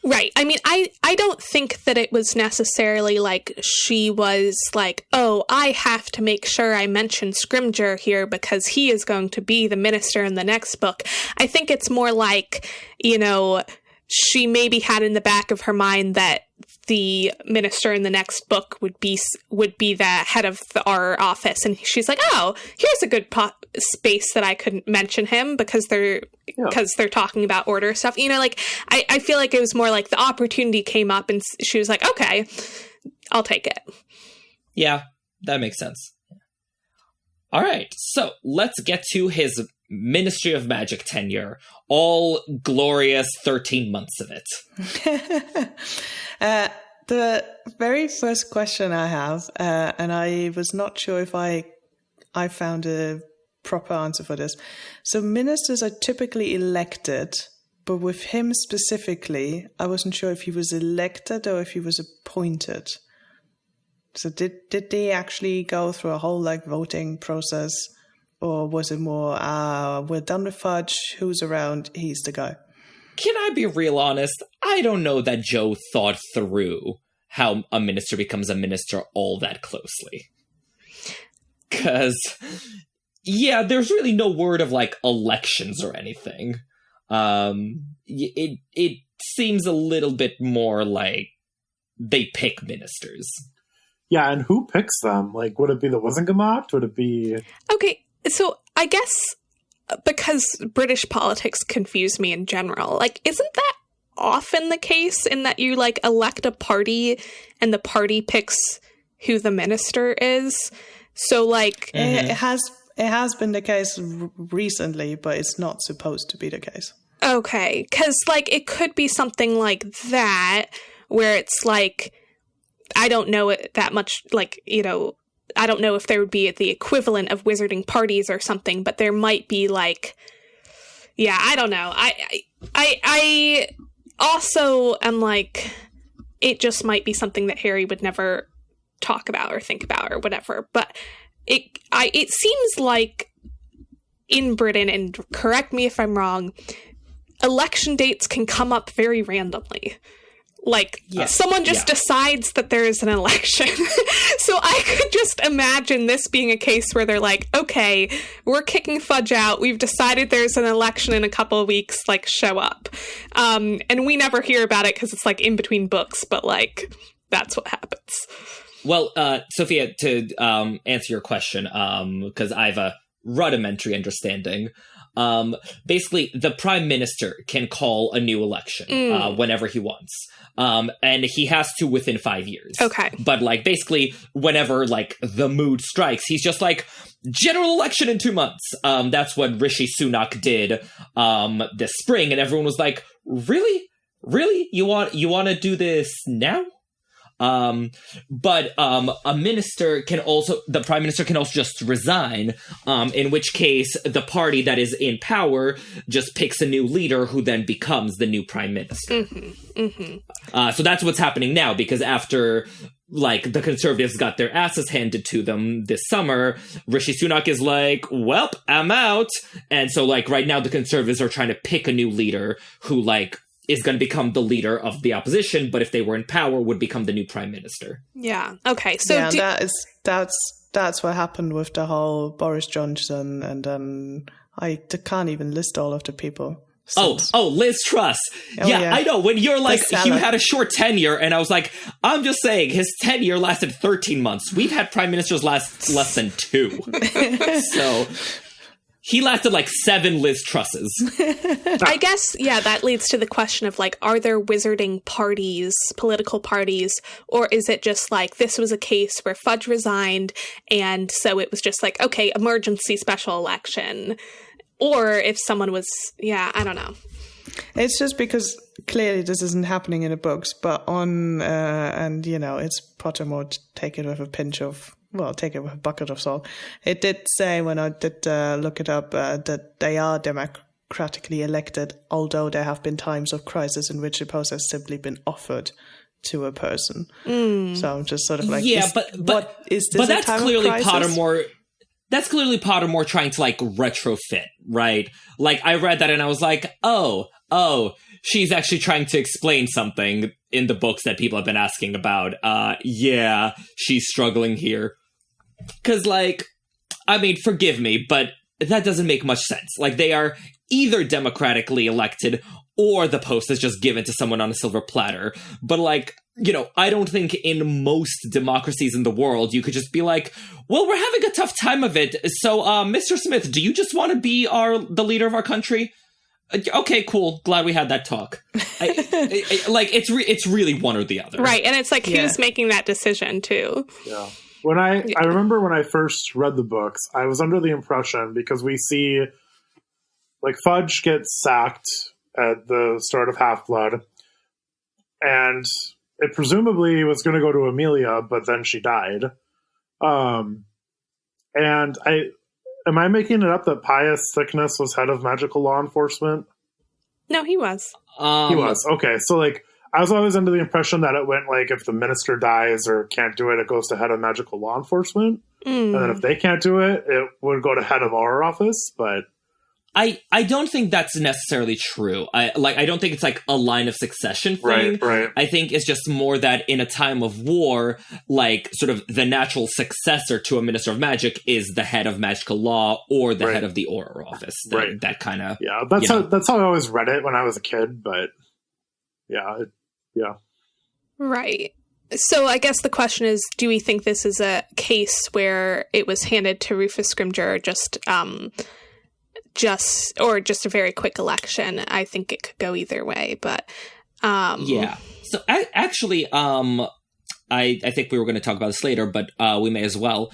Right. I mean, I don't think that it was necessarily like she was like, oh, I have to make sure I mention Scrimgeour here because he is going to be the minister in the next book. I think it's more like, you know, she maybe had in the back of her mind that the minister in the next book would be the head of our office, and she's like, oh, here's a good space that I could mention him because they're talking about order stuff. You know, like I feel like it was more like the opportunity came up and she was like, okay, I'll take it. Yeah, that makes sense. All right, so let's get to his Ministry of Magic tenure. All glorious 13 months of it. The very first question I have, and I was not sure if I found a proper answer for this. So ministers are typically elected, but with him specifically, I wasn't sure if he was elected or if he was appointed. So did they actually go through a whole like voting process, or was it more, we're done with Fudge, who's around, he's the guy? Can I be real honest? I don't know that Joe thought through how a minister becomes a minister all that closely. Because, yeah, there's really no word of like elections or anything. It seems a little bit more like they pick ministers. Yeah, and who picks them? Like, would it be the Wizengamot? Would it be... Okay, so I guess because British politics confuse me in general, like, isn't that often the case in that you, like, elect a party and the party picks who the minister is? So, like... It has been the case recently, but it's not supposed to be the case. Okay, because, like, it could be something like that, where it's, like... I don't know it that much, like, you know, I don't know if there would be the equivalent of wizarding parties or something, but there might be, like, yeah, I don't know. I also am like, it just might be something that Harry would never talk about or think about or whatever. But it seems like in Britain, and correct me if I'm wrong, election dates can come up very randomly. Like, someone just decides that there is an election. So I could just imagine this being a case where they're like, okay, we're kicking Fudge out. We've decided there's an election in a couple of weeks, like, show up. And we never hear about it because it's, like, in between books, but, like, that's what happens. Well, Sophia, to answer your question, because I have a rudimentary understanding, basically, the Prime Minister can call a new election whenever he wants. And he has to within 5 years. Okay. But, like, basically, whenever, like, the mood strikes, he's just like, general election in 2 months. That's what Rishi Sunak did this spring, and everyone was like, really? Really? You want to do this now? But a minister can also, the prime minister can also just resign, in which case the party that is in power just picks a new leader who then becomes the new prime minister. So that's what's happening now, because after, like, the Conservatives got their asses handed to them this summer, Rishi Sunak is like, welp, I'm out. And so, like, right now the Conservatives are trying to pick a new leader who, like, is going to become the leader of the opposition, but if they were in power, would become the new prime minister. Yeah. Okay. So yeah, that's what happened with the whole Boris Johnson, and I can't even list all of the people. Since. Oh, Liz Truss. Yeah, I know. When you're like, he had a short tenure, and I was like, I'm just saying, his tenure lasted 13 months. We've had prime ministers last less than 2. So... he lasted like 7 Liz Trusses. I guess, yeah, that leads to the question of, like, are there wizarding parties, political parties, or is it just like this was a case where Fudge resigned, and so it was just like, okay, emergency special election? Or if someone was, yeah, I don't know. It's just because clearly this isn't happening in the books, but and, you know, it's Pottermore, take it with a pinch of... well, take it with a bucket of salt. It did say when I did look it up that they are democratically elected, although there have been times of crisis in which the post has simply been offered to a person. So I'm just sort of like, yeah, what is this? But that's clearly Pottermore. That's clearly Pottermore trying to, like, retrofit, right? Like, I read that and I was like, oh, she's actually trying to explain something in the books that people have been asking about. Yeah, she's struggling here. Because, like, I mean, forgive me, but that doesn't make much sense. Like, they are either democratically elected or the post is just given to someone on a silver platter. But, like, you know, I don't think in most democracies in the world you could just be like, well, we're having a tough time of it. So, Mr. Smith, do you just want to be the leader of our country? Okay, cool. Glad we had that talk. Like, it's really one or the other. Right, and it's like, who's making that decision, too? Yeah. I remember when I first read the books, I was under the impression, because we see, like, Fudge gets sacked at the start of Half-Blood, and it presumably was going to go to Amelia, but then she died. And am I making it up that Pius Thickness was head of magical law enforcement? No, he was. He was. Okay, so, like, I was always under the impression that it went, like, if the minister dies or can't do it, it goes to head of magical law enforcement. And then if they can't do it, it would go to head of our office, but... I don't think that's necessarily true. I don't think it's like a line of succession thing. Right. I think it's just more that in a time of war, like, sort of the natural successor to a Minister of Magic is the head of magical law or the head of the Auror office. That kind of... Yeah, that's how I always read it when I was a kid, but yeah. Right. So I guess the question is, do we think this is a case where it was handed to Rufus Scrimgeour just a very quick election? I think it could go either way, but yeah. So actually, I think we were going to talk about this later, but we may as well.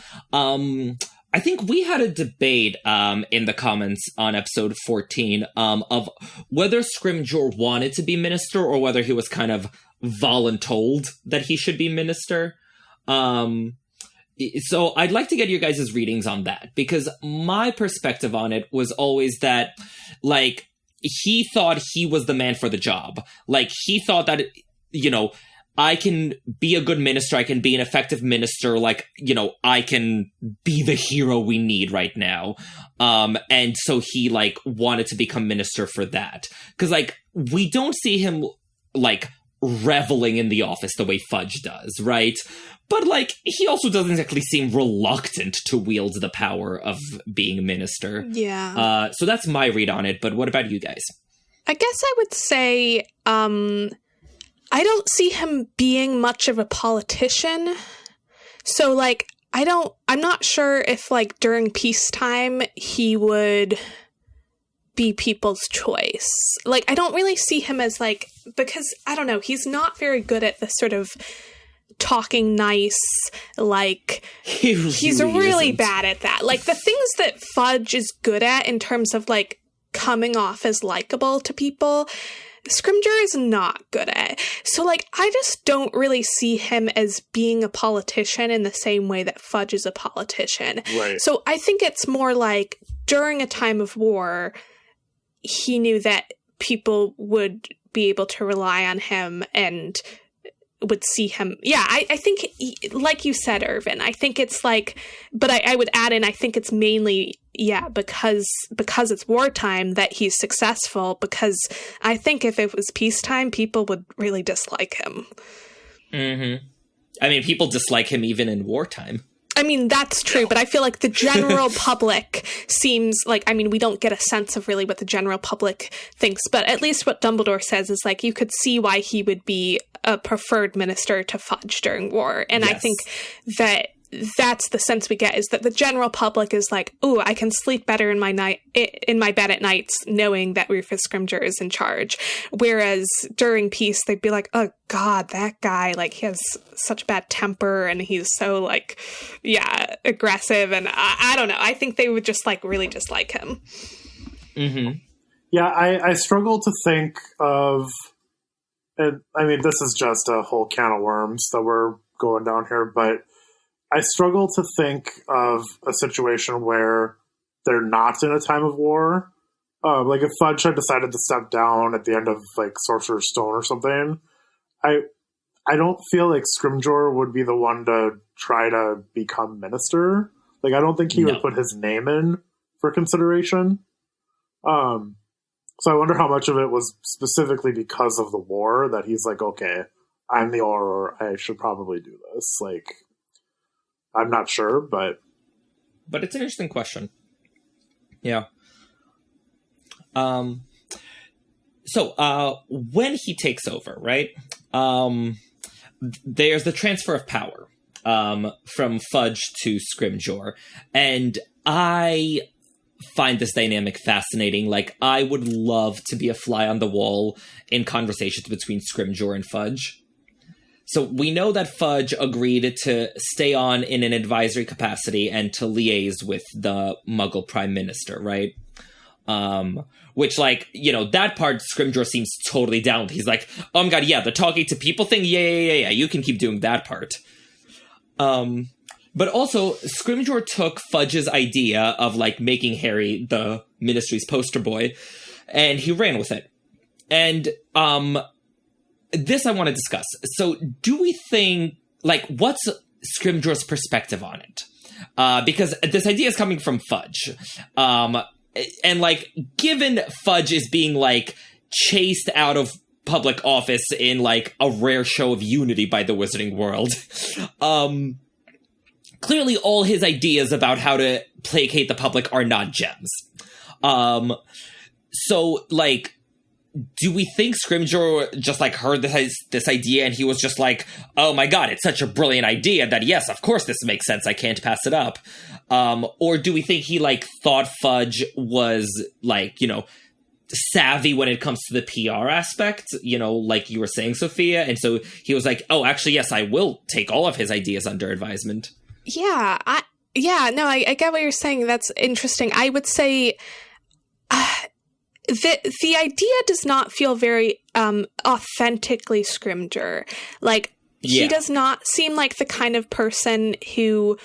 I think we had a debate in the comments on episode 14 of whether Scrimgeour wanted to be minister or whether he was kind of voluntold that he should be minister. So I'd like to get your guys' readings on that, because my perspective on it was always that, like, he thought he was the man for the job. Like, he thought that, you know, I can be a good minister, I can be an effective minister, like, you know, I can be the hero we need right now. And so he, like, wanted to become minister for that. Because, like, we don't see him, like, reveling in the office the way Fudge does, right? But, like, he also doesn't exactly seem reluctant to wield the power of being minister. Yeah. So that's my read on it, but what about you guys? I guess I would say, I don't see him being much of a politician. So, like, I'm not sure if, like, during peacetime he would be people's choice. Like, I don't really see him as, like, because, I don't know, he's not very good at the sort of talking nice, like, he's really bad at that. Like, the things that Fudge is good at in terms of, like, coming off as likable to people, Scrimgeour is not good at. So, like, I just don't really see him as being a politician in the same way that Fudge is a politician. Right. So I think it's more like, during a time of war, he knew that people would be able to rely on him and would see him. Yeah, I think, like you said, Irvin, I think it's like, but I would add in, I think it's mainly, because it's wartime that he's successful, because I think if it was peacetime, people would really dislike him. Mm-hmm. I mean, people dislike him even in wartime. I mean, that's true, but I feel like the general public seems like, I mean, we don't get a sense of really what the general public thinks, but at least what Dumbledore says is, like, you could see why he would be a preferred minister to Fudge during war. And yes. I think that that's the sense we get, is that the general public is like, ooh, I can sleep better in my bed at nights knowing that Rufus Scrimgeour is in charge. Whereas during peace, they'd be like, oh God, that guy, like, he has such bad temper and he's so, like, aggressive. And I don't know. I think they would just, like, really dislike him. Mm-hmm. Yeah, I struggle to think of, and I mean, this is just a whole can of worms that we're going down here, but I struggle to think of a situation where they're not in a time of war. Like, if Fudge had decided to step down at the end of, like, Sorcerer's Stone or something, I don't feel like Scrimgeour would be the one to try to become minister. Like, I don't think he would put his name in for consideration. So I wonder how much of it was specifically because of the war that he's like, okay, I'm the Auror, I should probably do this. Like, I'm not sure, but it's an interesting question. Yeah. So when he takes over, right? There's the transfer of power from Fudge to Scrimgeour, and I find this dynamic fascinating. Like, I would love to be a fly on the wall in conversations between Scrimgeour and Fudge. So we know that Fudge agreed to stay on in an advisory capacity and to liaise with the Muggle Prime Minister, right? Which, like, you know, that part Scrimgeour seems totally down with. He's like, oh my god, yeah, the talking to people thing, yeah, you can keep doing that part. But also, Scrimgeour took Fudge's idea of, like, making Harry the Ministry's poster boy, and he ran with it. And, this I want to discuss. So, do we think, like, what's Scrimgeour's perspective on it? Because this idea is coming from Fudge. And, like, given Fudge is being, like, chased out of public office in, like, a rare show of unity by the Wizarding World, clearly all his ideas about how to placate the public are not gems. So, like, do we think Scrimgeour just, like, heard this idea and he was just like, oh my god, it's such a brilliant idea that, yes, of course this makes sense, I can't pass it up? Or do we think he, like, thought Fudge was, like, you know, savvy when it comes to the PR aspect, you know, like you were saying, Sophia, and so he was like, oh, actually, yes, I will take all of his ideas under advisement? Yeah, I get what you're saying. That's interesting. I would say the idea does not feel very authentically Scrimgeour. Like, he does not seem like the kind of person who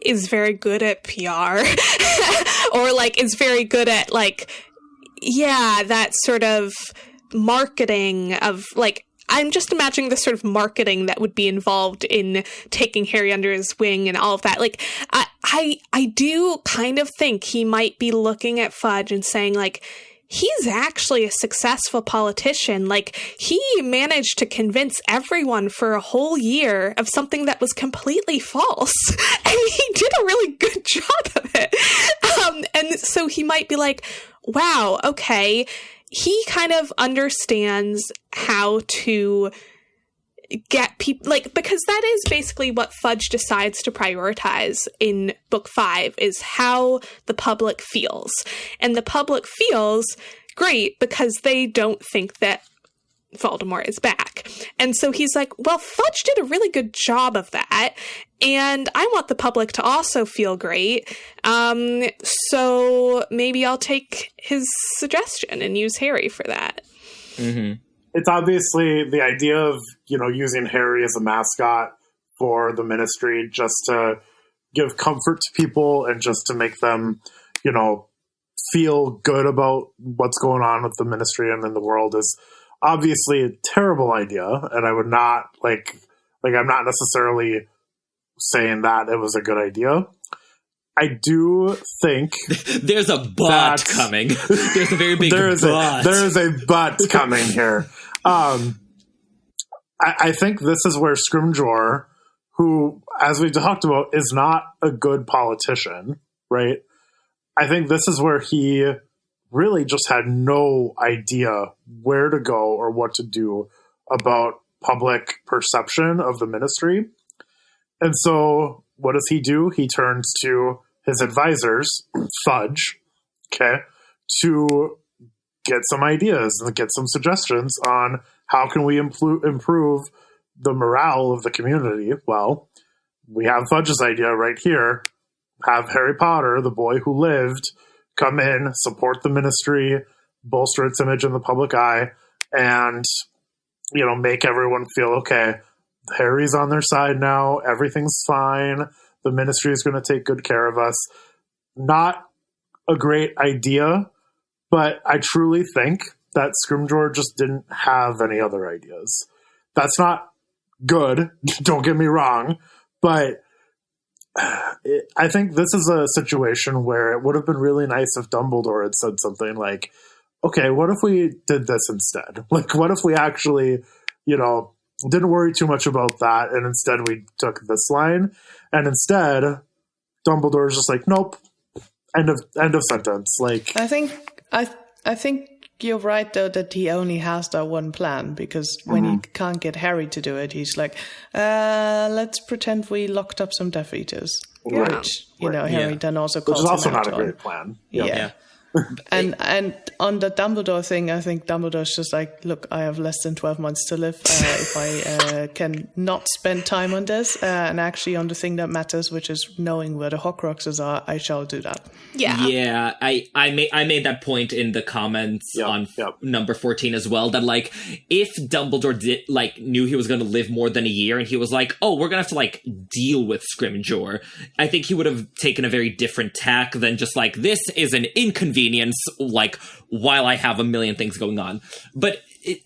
is very good at PR or, like, is very good at, like, that sort of marketing of, like, I'm just imagining the sort of marketing that would be involved in taking Harry under his wing and all of that. Like, I do kind of think he might be looking at Fudge and saying, like, he's actually a successful politician. Like, he managed to convince everyone for a whole year of something that was completely false. And he did a really good job of it. And so he might be like, wow, okay, he kind of understands how to get people, like, because that is basically what Fudge decides to prioritize in book 5, is how the public feels. And the public feels great because they don't think that Voldemort is back. And so he's like, well, Fudge did a really good job of that, and I want the public to also feel great. So maybe I'll take his suggestion and use Harry for that. Mm-hmm. It's obviously the idea of, you know, using Harry as a mascot for the Ministry just to give comfort to people and just to make them, you know, feel good about what's going on with the Ministry and in the world is obviously a terrible idea. And I would not, like I'm not necessarily saying that it was a good idea. I do think there's a but coming. There's a very big but. There is a but coming here. I think this is where Scrimgeour, who, as we've talked about, is not a good politician, right? I think this is where he really just had no idea where to go or what to do about public perception of the Ministry. And so what does he do? He turns to his advisors, Fudge, to get some ideas and get some suggestions on how can we improve the morale of the community. Well, we have Fudge's idea right here. Have Harry Potter, the boy who lived, come in, support the Ministry, bolster its image in the public eye, and, you know, make everyone feel okay. Harry's on their side now. Everything's fine. The Ministry is going to take good care of us. Not a great idea, but I truly think that Scrimgeour just didn't have any other ideas. That's not good, don't get me wrong, but I think this is a situation where it would have been really nice if Dumbledore had said something like, okay, what if we did this instead? Like, what if we actually, you know, didn't worry too much about that, and instead we took this line, and instead Dumbledore's just like, nope, End of sentence. Like, I think you're right though that he only has that one plan, because when he can't get Harry to do it, he's like, let's pretend we locked up some Death Eaters. Right. Which, Harry then also calls which is also him out not a on. great plan. Yeah. And on the Dumbledore thing, I think Dumbledore's just like, look, I have less than 12 months to live. If I can not spend time on this and actually on the thing that matters, which is knowing where the Horcruxes are, I shall do that. Yeah, I made that point in the comments on number 14 as well, that like if Dumbledore knew he was going to live more than a year and he was like, oh, we're going to have to like deal with Scrimgeour, I think he would have taken a very different tack than just like, this is an inconvenience, like, while I have a million things going on. But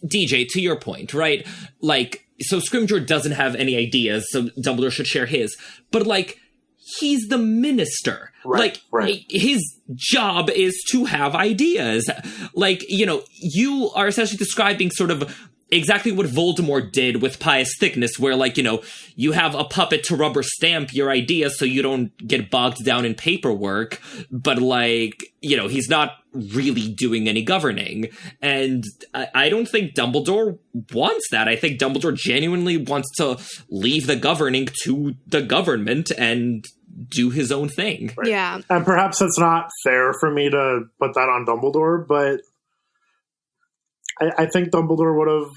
DJ, to your point, right? Like, so Scrimgeour doesn't have any ideas, so Dumbledore should share his. But like, he's the minister. Right, his job is to have ideas. Like, you are essentially describing sort of exactly what Voldemort did with Pious Thickness, where, like, you have a puppet to rubber stamp your ideas so you don't get bogged down in paperwork, but, like, he's not really doing any governing. And I don't think Dumbledore wants that. I think Dumbledore genuinely wants to leave the governing to the government and do his own thing. Right. Yeah. And perhaps it's not fair for me to put that on Dumbledore, but I think Dumbledore would have...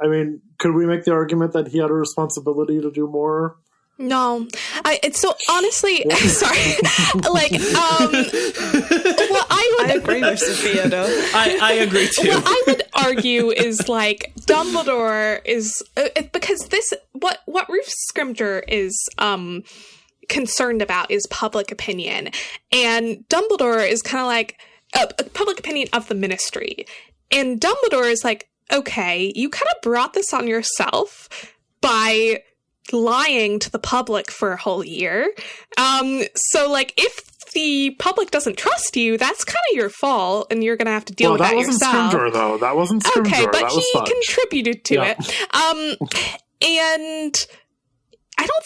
I mean, could we make the argument that he had a responsibility to do more? No. So honestly, sorry. Like, I agree with Sophia, though. I agree too. What I would argue is, like, Dumbledore is... because what Rufus Scrimgeour is... concerned about is public opinion, and Dumbledore is kind of like public opinion of the Ministry, and Dumbledore is like, okay, you kind of brought this on yourself by lying to the public for a whole year. So like, if the public doesn't trust you, that's kind of your fault, and you're gonna have to deal with that yourself. That wasn't Scrimgeour, though. That wasn't Scrimgeour. Okay, but that was he Fudge. contributed to it. And I don't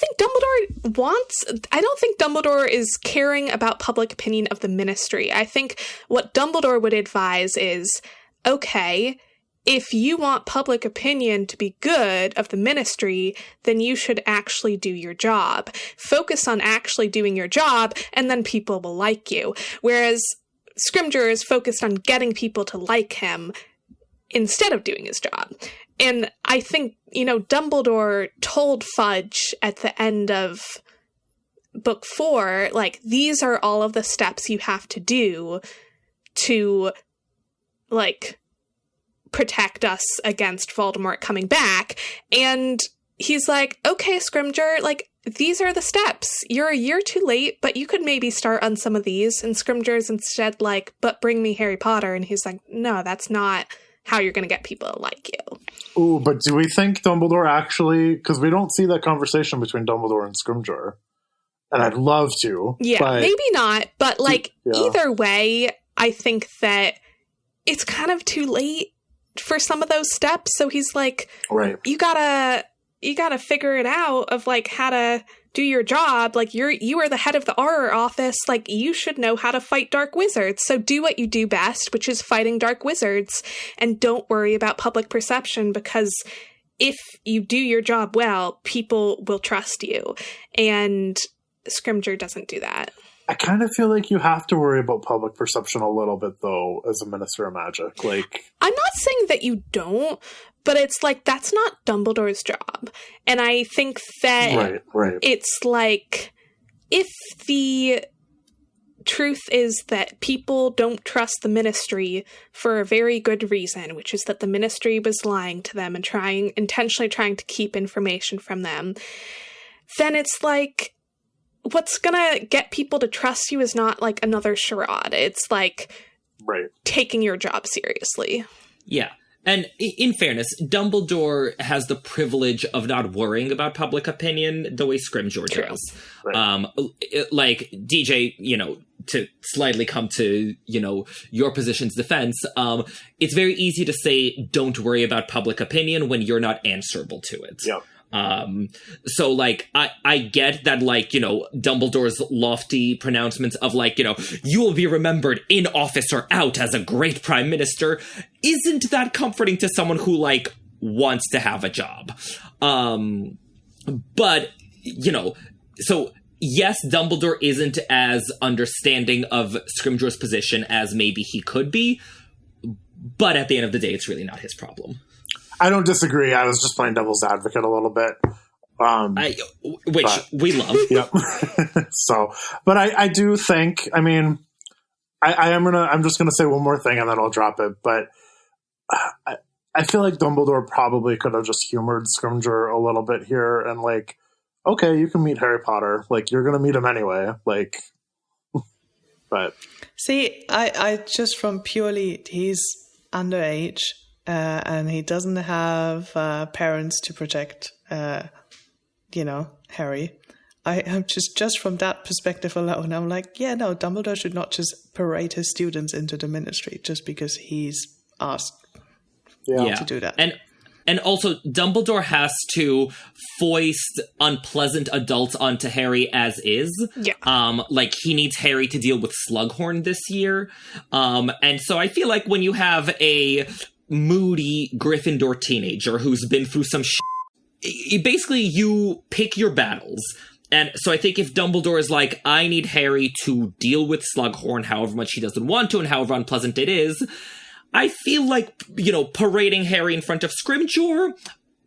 think Dumbledore is caring about public opinion of the Ministry. I think what Dumbledore would advise is, okay, if you want public opinion to be good of the Ministry, then you should actually do your job. Focus on actually doing your job, and then people will like you. Whereas Scrimgeour is focused on getting people to like him instead of doing his job. And I think, Dumbledore told Fudge at the end of book 4, like, these are all of the steps you have to do to, like, protect us against Voldemort coming back. And he's like, okay, Scrimgeour, like, these are the steps. You're a year too late, but you could maybe start on some of these. And Scrimgeour's instead like, but bring me Harry Potter. And he's like, no, that's not how you're going to get people to like you. Ooh, but do we think Dumbledore actually... Because we don't see that conversation between Dumbledore and Scrimgeour. And I'd love to. Yeah, but maybe not. But, like, either way, I think that it's kind of too late for some of those steps. So he's like, right. You gotta figure it out of, like, how to do your job. Like, you are the head of the Auror office. Like, you should know how to fight dark wizards. So do what you do best, which is fighting dark wizards. And don't worry about public perception, because if you do your job well, people will trust you. And Scrimgeour doesn't do that. I kind of feel like you have to worry about public perception a little bit, though, as a Minister of Magic. Like, I'm not saying that you don't, but it's like, that's not Dumbledore's job. And I think that it's like, if the truth is that people don't trust the Ministry for a very good reason, which is that the Ministry was lying to them and intentionally trying to keep information from them, then it's like, what's gonna get people to trust you is not like another charade. It's like taking your job seriously. Yeah. And in fairness, Dumbledore has the privilege of not worrying about public opinion the way Scrimgeour does. Like, DJ, to slightly come to, your position's defense, it's very easy to say, don't worry about public opinion when you're not answerable to it. Yeah. So, like, I get that, like, you know, Dumbledore's lofty pronouncements of, like, you know, you will be remembered in office or out as a great prime minister isn't that comforting to someone who, like, wants to have a job. But, you know, so yes, Dumbledore isn't as understanding of Scrimgeour's position as maybe he could be, but at the end of the day, it's really not his problem. I don't disagree. I was just playing devil's advocate a little bit. We love. Yep. So, but I do think, I mean, I'm just gonna say one more thing and then I'll drop it. But I feel like Dumbledore probably could have just humored Scrimgeour a little bit here and like, okay, you can meet Harry Potter. Like, you're gonna meet him anyway. Like, but see, I just from purely he's underage and he doesn't have parents to protect, you know, Harry. I'm just from that perspective alone, I'm like, yeah, no, Dumbledore should not just parade his students into the ministry just because he's asked to do that. And also, Dumbledore has to foist unpleasant adults onto Harry as is. Yeah. Like, he needs Harry to deal with Slughorn this year. And so I feel like when you have a moody Gryffindor teenager who's been through some basically, you pick your battles. And so I think if Dumbledore is like, I need Harry to deal with Slughorn however much he doesn't want to and however unpleasant it is, I feel like, you know, parading Harry in front of Scrimgeour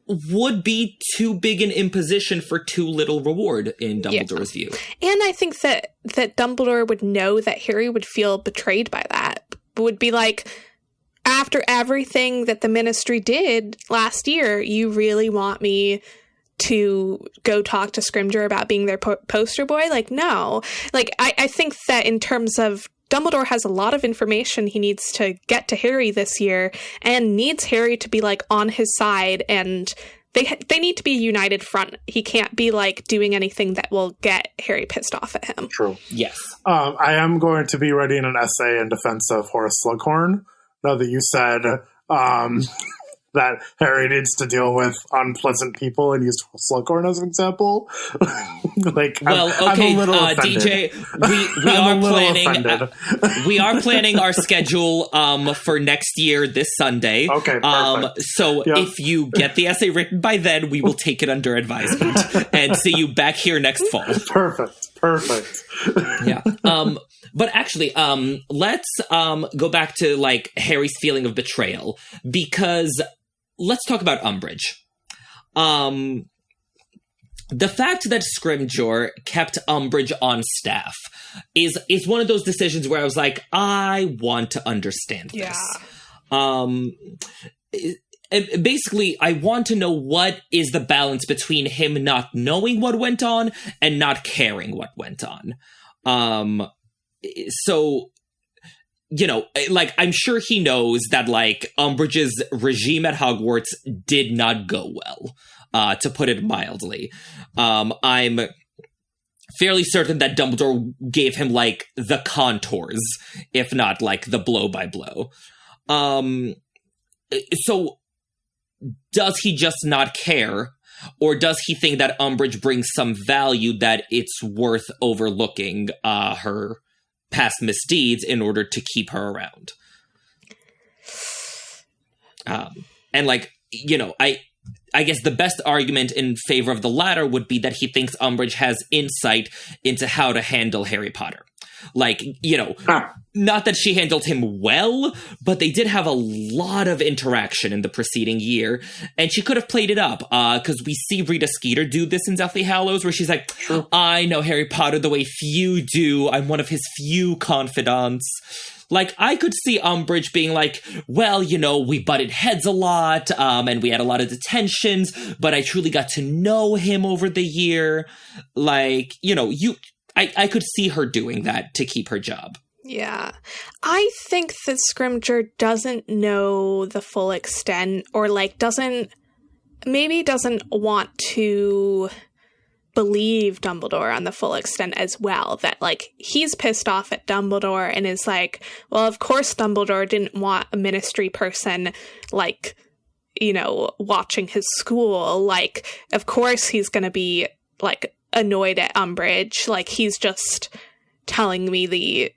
would be too big an imposition for too little reward in Dumbledore's view. And I think that Dumbledore would know that Harry would feel betrayed by that. Would be like, after everything that the ministry did last year, you really want me to go talk to Scrimgeour about being their poster boy? Like, no. Like, I think that in terms of Dumbledore has a lot of information he needs to get to Harry this year and needs Harry to be, like, on his side, and they need to be a united front. He can't be, like, doing anything that will get Harry pissed off at him. True. Yes. I am going to be writing an essay in defense of Horace Slughorn, now that you said that Harry needs to deal with unpleasant people and use Slughorn as an example. Like, well, I'm okay, a little offended. DJ, we are planning our schedule for next year this Sunday. Okay, perfect. So if you get the essay written by then, we will take it under advisement and see you back here next fall. Perfect. Yeah. But actually, let's go back to, like, Harry's feeling of betrayal, because let's talk about Umbridge. The fact that Scrimgeour kept Umbridge on staff is one of those decisions where I was like, I want to understand this. Basically, I want to know what is the balance between him not knowing what went on and not caring what went on. So, you know, like, I'm sure he knows that, like, Umbridge's regime at Hogwarts did not go well, to put it mildly. I'm fairly certain that Dumbledore gave him, like, the contours, if not, like, the blow-by-blow. So, does he just not care? Or does he think that Umbridge brings some value that it's worth overlooking her past misdeeds in order to keep her around? And, like, you know, I guess the best argument in favor of the latter would be that he thinks Umbridge has insight into how to handle Harry Potter. Like, you know, not that she handled him well, but they did have a lot of interaction in the preceding year, and she could have played it up, because we see Rita Skeeter do this in Deathly Hallows, where she's like, I know Harry Potter the way few do, I'm one of his few confidants. Like, I could see Umbridge being like, well, you know, we butted heads a lot, and we had a lot of detentions, but I truly got to know him over the year. Like, you know, I could see her doing that to keep her job. Yeah. I think that Scrimgeour doesn't know the full extent, or, like, doesn't want to believe Dumbledore on the full extent as well. That, like, he's pissed off at Dumbledore and is like, well, of course Dumbledore didn't want a ministry person, like, watching his school. Like, of course he's going to be, like, annoyed at Umbridge. Like, he's just telling me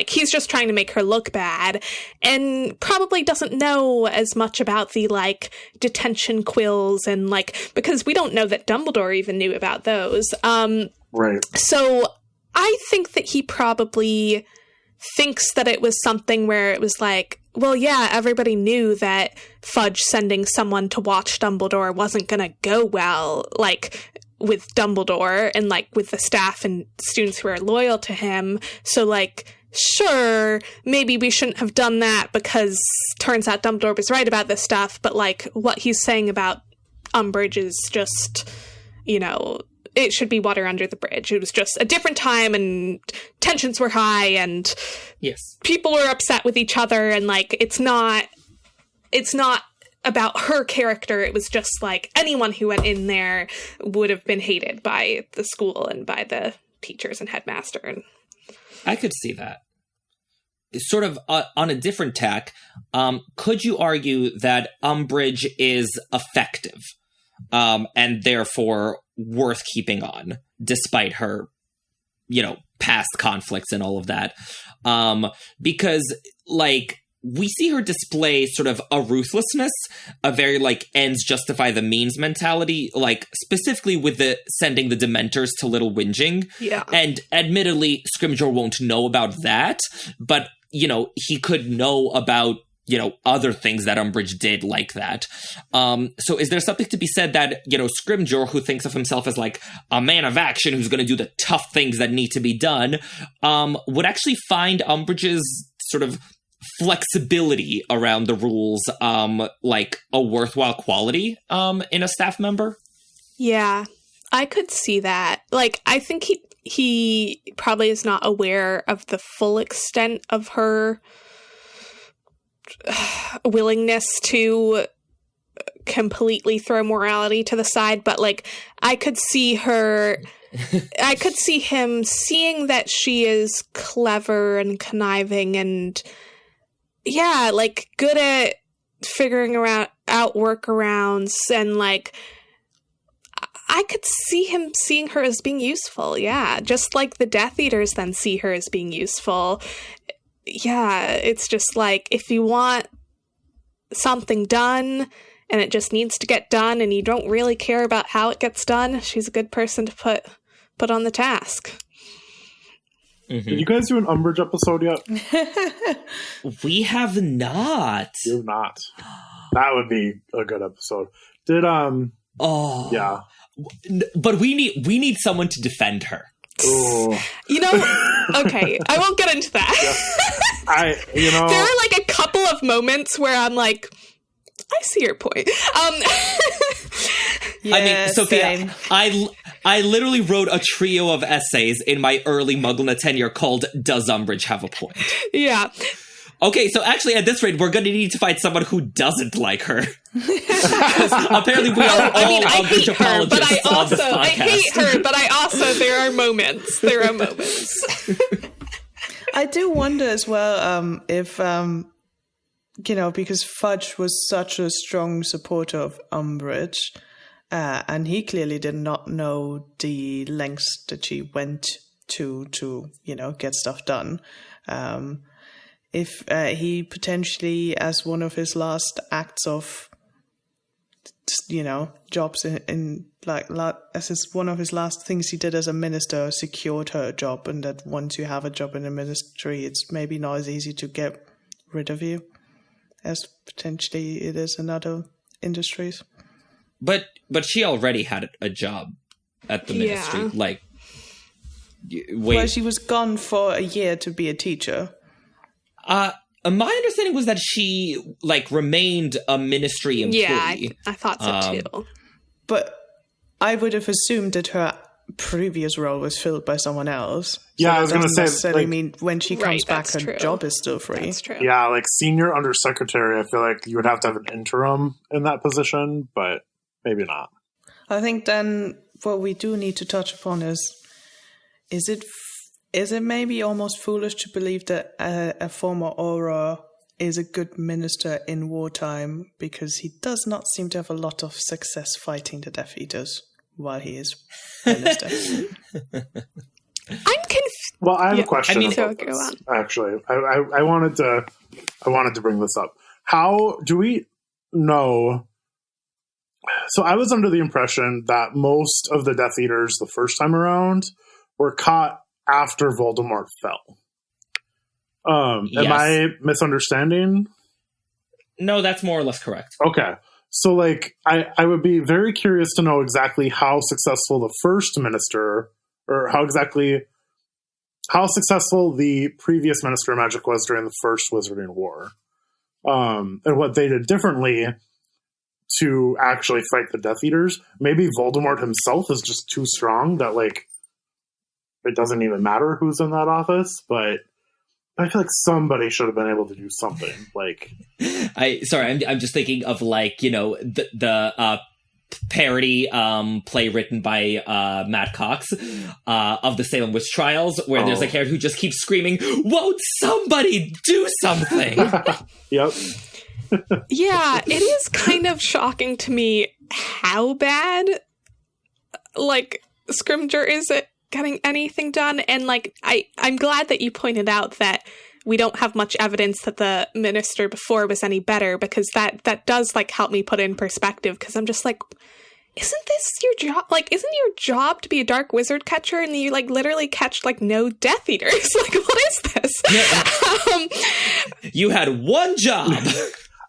he's just trying to make her look bad, and probably doesn't know as much about the, like, detention quills and, like, because we don't know that Dumbledore even knew about those. Right. So I think that he probably thinks that it was something where it was like, well, yeah, everybody knew that Fudge sending someone to watch Dumbledore wasn't going to go well, like, with Dumbledore and, like, with the staff and students who are loyal to him. So, like, sure, maybe we shouldn't have done that because turns out Dumbledore was right about this stuff, but, like, what he's saying about Umbridge is just, it should be water under the bridge. It was just a different time and tensions were high and yes, people were upset with each other, and, like, it's not about her character. It was just like anyone who went in there would have been hated by the school and by the teachers and headmaster. And I could see that. Sort of on a different tack, could you argue that Umbridge is effective and therefore worth keeping on, despite her, past conflicts and all of that? Because, like, we see her display sort of a ruthlessness, a very, like, ends justify the means mentality, like, specifically with the sending the Dementors to Little Whinging. Yeah. And admittedly, Scrimgeour won't know about that, but, he could know about, other things that Umbridge did like that. So is there something to be said that, Scrimgeour, who thinks of himself as, like, a man of action who's going to do the tough things that need to be done, would actually find Umbridge's sort of flexibility around the rules, like, a worthwhile quality in a staff member? Yeah, I could see that. Like, I think he probably is not aware of the full extent of her willingness to completely throw morality to the side, but, like, I could see him seeing that she is clever and conniving and, yeah, like, good at figuring out workarounds, and, like, I could see him seeing her as being useful, yeah, just like the Death Eaters then see her as being useful. Yeah, it's just like, if you want something done and it just needs to get done and you don't really care about how it gets done, she's a good person to put on the task. Mm-hmm. Did you guys do an Umbridge episode yet? We have not. You have not. That would be a good episode. Oh. Yeah. But we need someone to defend her. Ooh. Okay, I won't get into that. Yeah. There are, like, a couple of moments where I'm like, I see your point. Yeah, I mean, Sophia, same. I literally wrote a trio of essays in my early Muggle tenure called "Does Umbridge Have a Point?" Yeah. Okay, so actually, at this rate, we're going to need to find someone who doesn't like her. Because apparently we are all Umbridge apologists on this podcast. I hate her, but I also, there are moments. I do wonder as well if, because Fudge was such a strong supporter of Umbridge, and he clearly did not know the lengths that she went to get stuff done. If he potentially, as one of his last acts of, jobs one of his last things he did as a minister, secured her a job, and that once you have a job in the ministry, it's maybe not as easy to get rid of you as potentially it is in other industries. But she already had a job at the ministry. Like, wait. Well, she was gone for a year to be a teacher. My understanding was that she, like, remained a ministry employee. Yeah, I thought so too. But I would have assumed that her previous role was filled by someone else. So yeah, I was going to say, necessarily mean when she comes back, her true. job is still free. That's true. Yeah, like senior undersecretary, I feel like you would have to have an interim in that position, but maybe not. I think then what we do need to touch upon is it maybe almost foolish to believe that a former Auror is a good minister in wartime, because he does not seem to have a lot of success fighting the Death Eaters while he is minister. I'm confused. Well, I have a question about so this, go on. actually. I wanted to bring this up. How do we know? So I was under the impression that most of the Death Eaters the first time around were caught after Voldemort fell. Yes. Am I misunderstanding? No, that's more or less correct. Okay. So, like, I would be very curious to know exactly how successful the first minister, or how successful the previous Minister of Magic was during the first Wizarding War. And what they did differently to actually fight the Death Eaters. Maybe Voldemort himself is just too strong that, like, it doesn't even matter who's in that office, but I feel like somebody should have been able to do something. Like, I'm just thinking of, like, you know, the parody play written by Matt Cox of the Salem Witch Trials, where there's a character who just keeps screaming, "Won't somebody do something?" Yep. Yeah, it is kind of shocking to me how bad, like, Scrimgeour is at getting anything done. And, like, I'm glad that you pointed out that we don't have much evidence that the minister before was any better, because that does, like, help me put it in perspective, because I'm just like, isn't this your job? Like, isn't your job to be a dark wizard catcher, and you, like, literally catch, like, no Death Eaters? Like, what is this? Yeah. You had one job.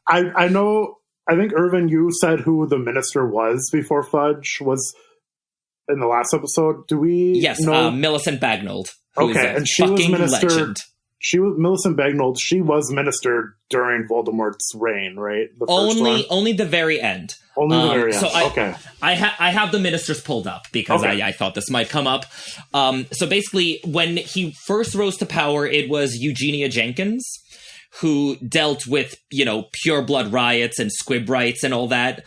I know, I think, Irvin, you said who the minister was before Fudge was in the last episode. Do we know? Millicent Bagnold. Okay, and she was minister. Legend. She was Millicent Bagnold. She was minister during Voldemort's reign, right? Only the very end. Only the very end. So okay. I have the ministers pulled up because I thought this might come up. So basically, when he first rose to power, it was Eugenia Jenkins who dealt with, you know, pure blood riots and squib rights and all that,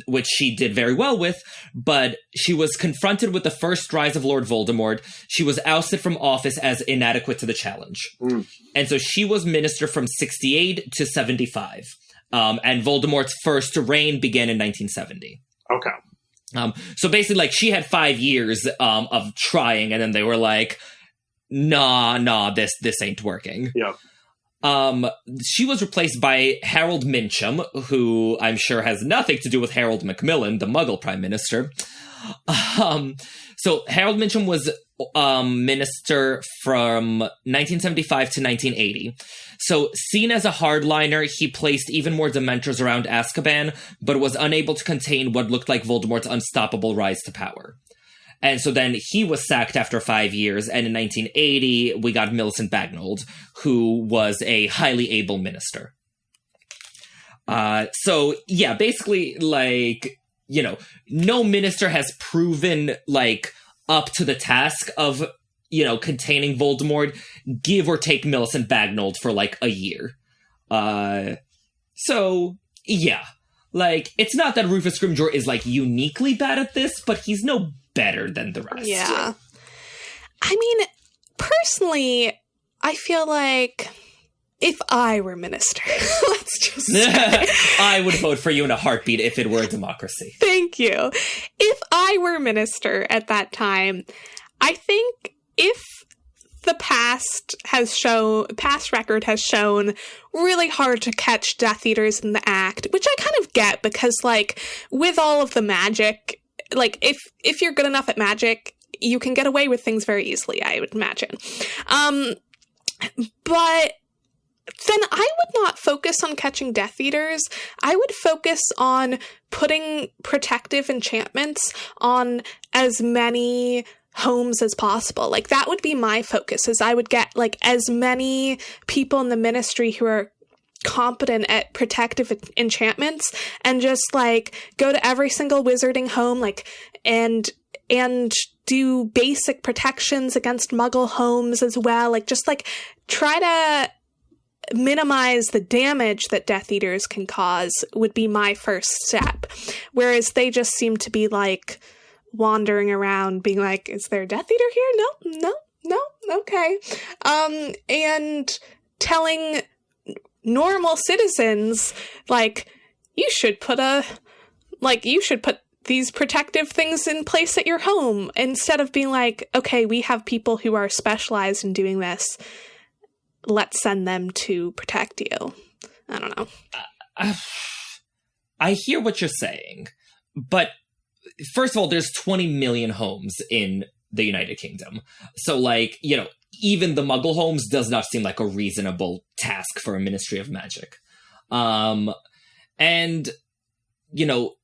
which she did very well with. But she was confronted with the first rise of Lord Voldemort. She was ousted from office as inadequate to the challenge. And so she was minister from 68 to 75. And Voldemort's first reign began in 1970. Okay. So basically, like, she had 5 years of trying, and then they were like, nah, this ain't working. Yeah. She was replaced by Harold Mincham, who I'm sure has nothing to do with Harold Macmillan, the Muggle Prime Minister. So Harold Mincham was minister from 1975 to 1980. So seen as a hardliner, he placed even more Dementors around Azkaban, but was unable to contain what looked like Voldemort's unstoppable rise to power. And so then he was sacked after 5 years, and in 1980, we got Millicent Bagnold, who was a highly able minister. So, yeah, basically, like, you know, no minister has proven, like, up to the task of, you know, containing Voldemort, give or take Millicent Bagnold for, like, a year. So, yeah. Like, it's not that Rufus Scrimgeour is, like, uniquely bad at this, but he's no better than the rest. Yeah. I mean, personally, I feel like if I were minister, let's just say. I would vote for you in a heartbeat if it were a democracy. Thank you. If I were minister at that time, I think if the past record has shown really hard to catch Death Eaters in the act, which I kind of get, because, like, with all of the magic, like, if you're good enough at magic, you can get away with things very easily, I would imagine. But then I would not focus on catching Death Eaters. I would focus on putting protective enchantments on as many homes as possible. Like, that would be my focus, is I would get, like, as many people in the ministry who are competent at protective enchantments, and just, like, go to every single wizarding home, like, and do basic protections against Muggle homes as well. Like, just, like, try to minimize the damage that Death Eaters can cause would be my first step. Whereas they just seem to be, like, wandering around being like, is there a Death Eater here? No, okay. And telling normal citizens, like, you should put these protective things in place at your home, instead of being like, okay, we have people who are specialized in doing this. Let's send them to protect you. I don't know. I hear what you're saying, but first of all, there's 20 million homes in the United Kingdom. So, like, you know, even the Muggle homes does not seem like a reasonable task for a Ministry of Magic. And, you know,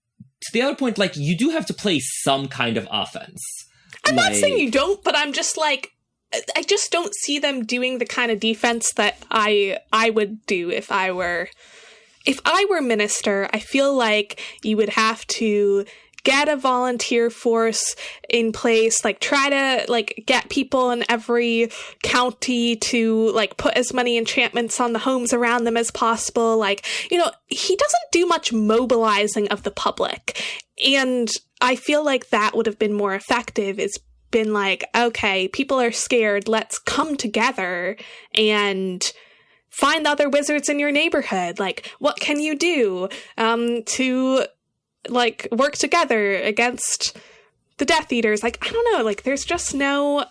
to the other point, like, you do have to play some kind of offense. I'm not saying you don't, but I'm just like, I just don't see them doing the kind of defense that I would do if I were minister. I feel like you would have to get a volunteer force in place, like, try to, like, get people in every county to, like, put as many enchantments on the homes around them as possible. Like, you know, he doesn't do much mobilizing of the public. And I feel like that would have been more effective. It's been like, okay, people are scared. Let's come together and find other wizards in your neighborhood. Like, what can you do to, like, work together against the Death Eaters? Like, I don't know. Like, there's just nothing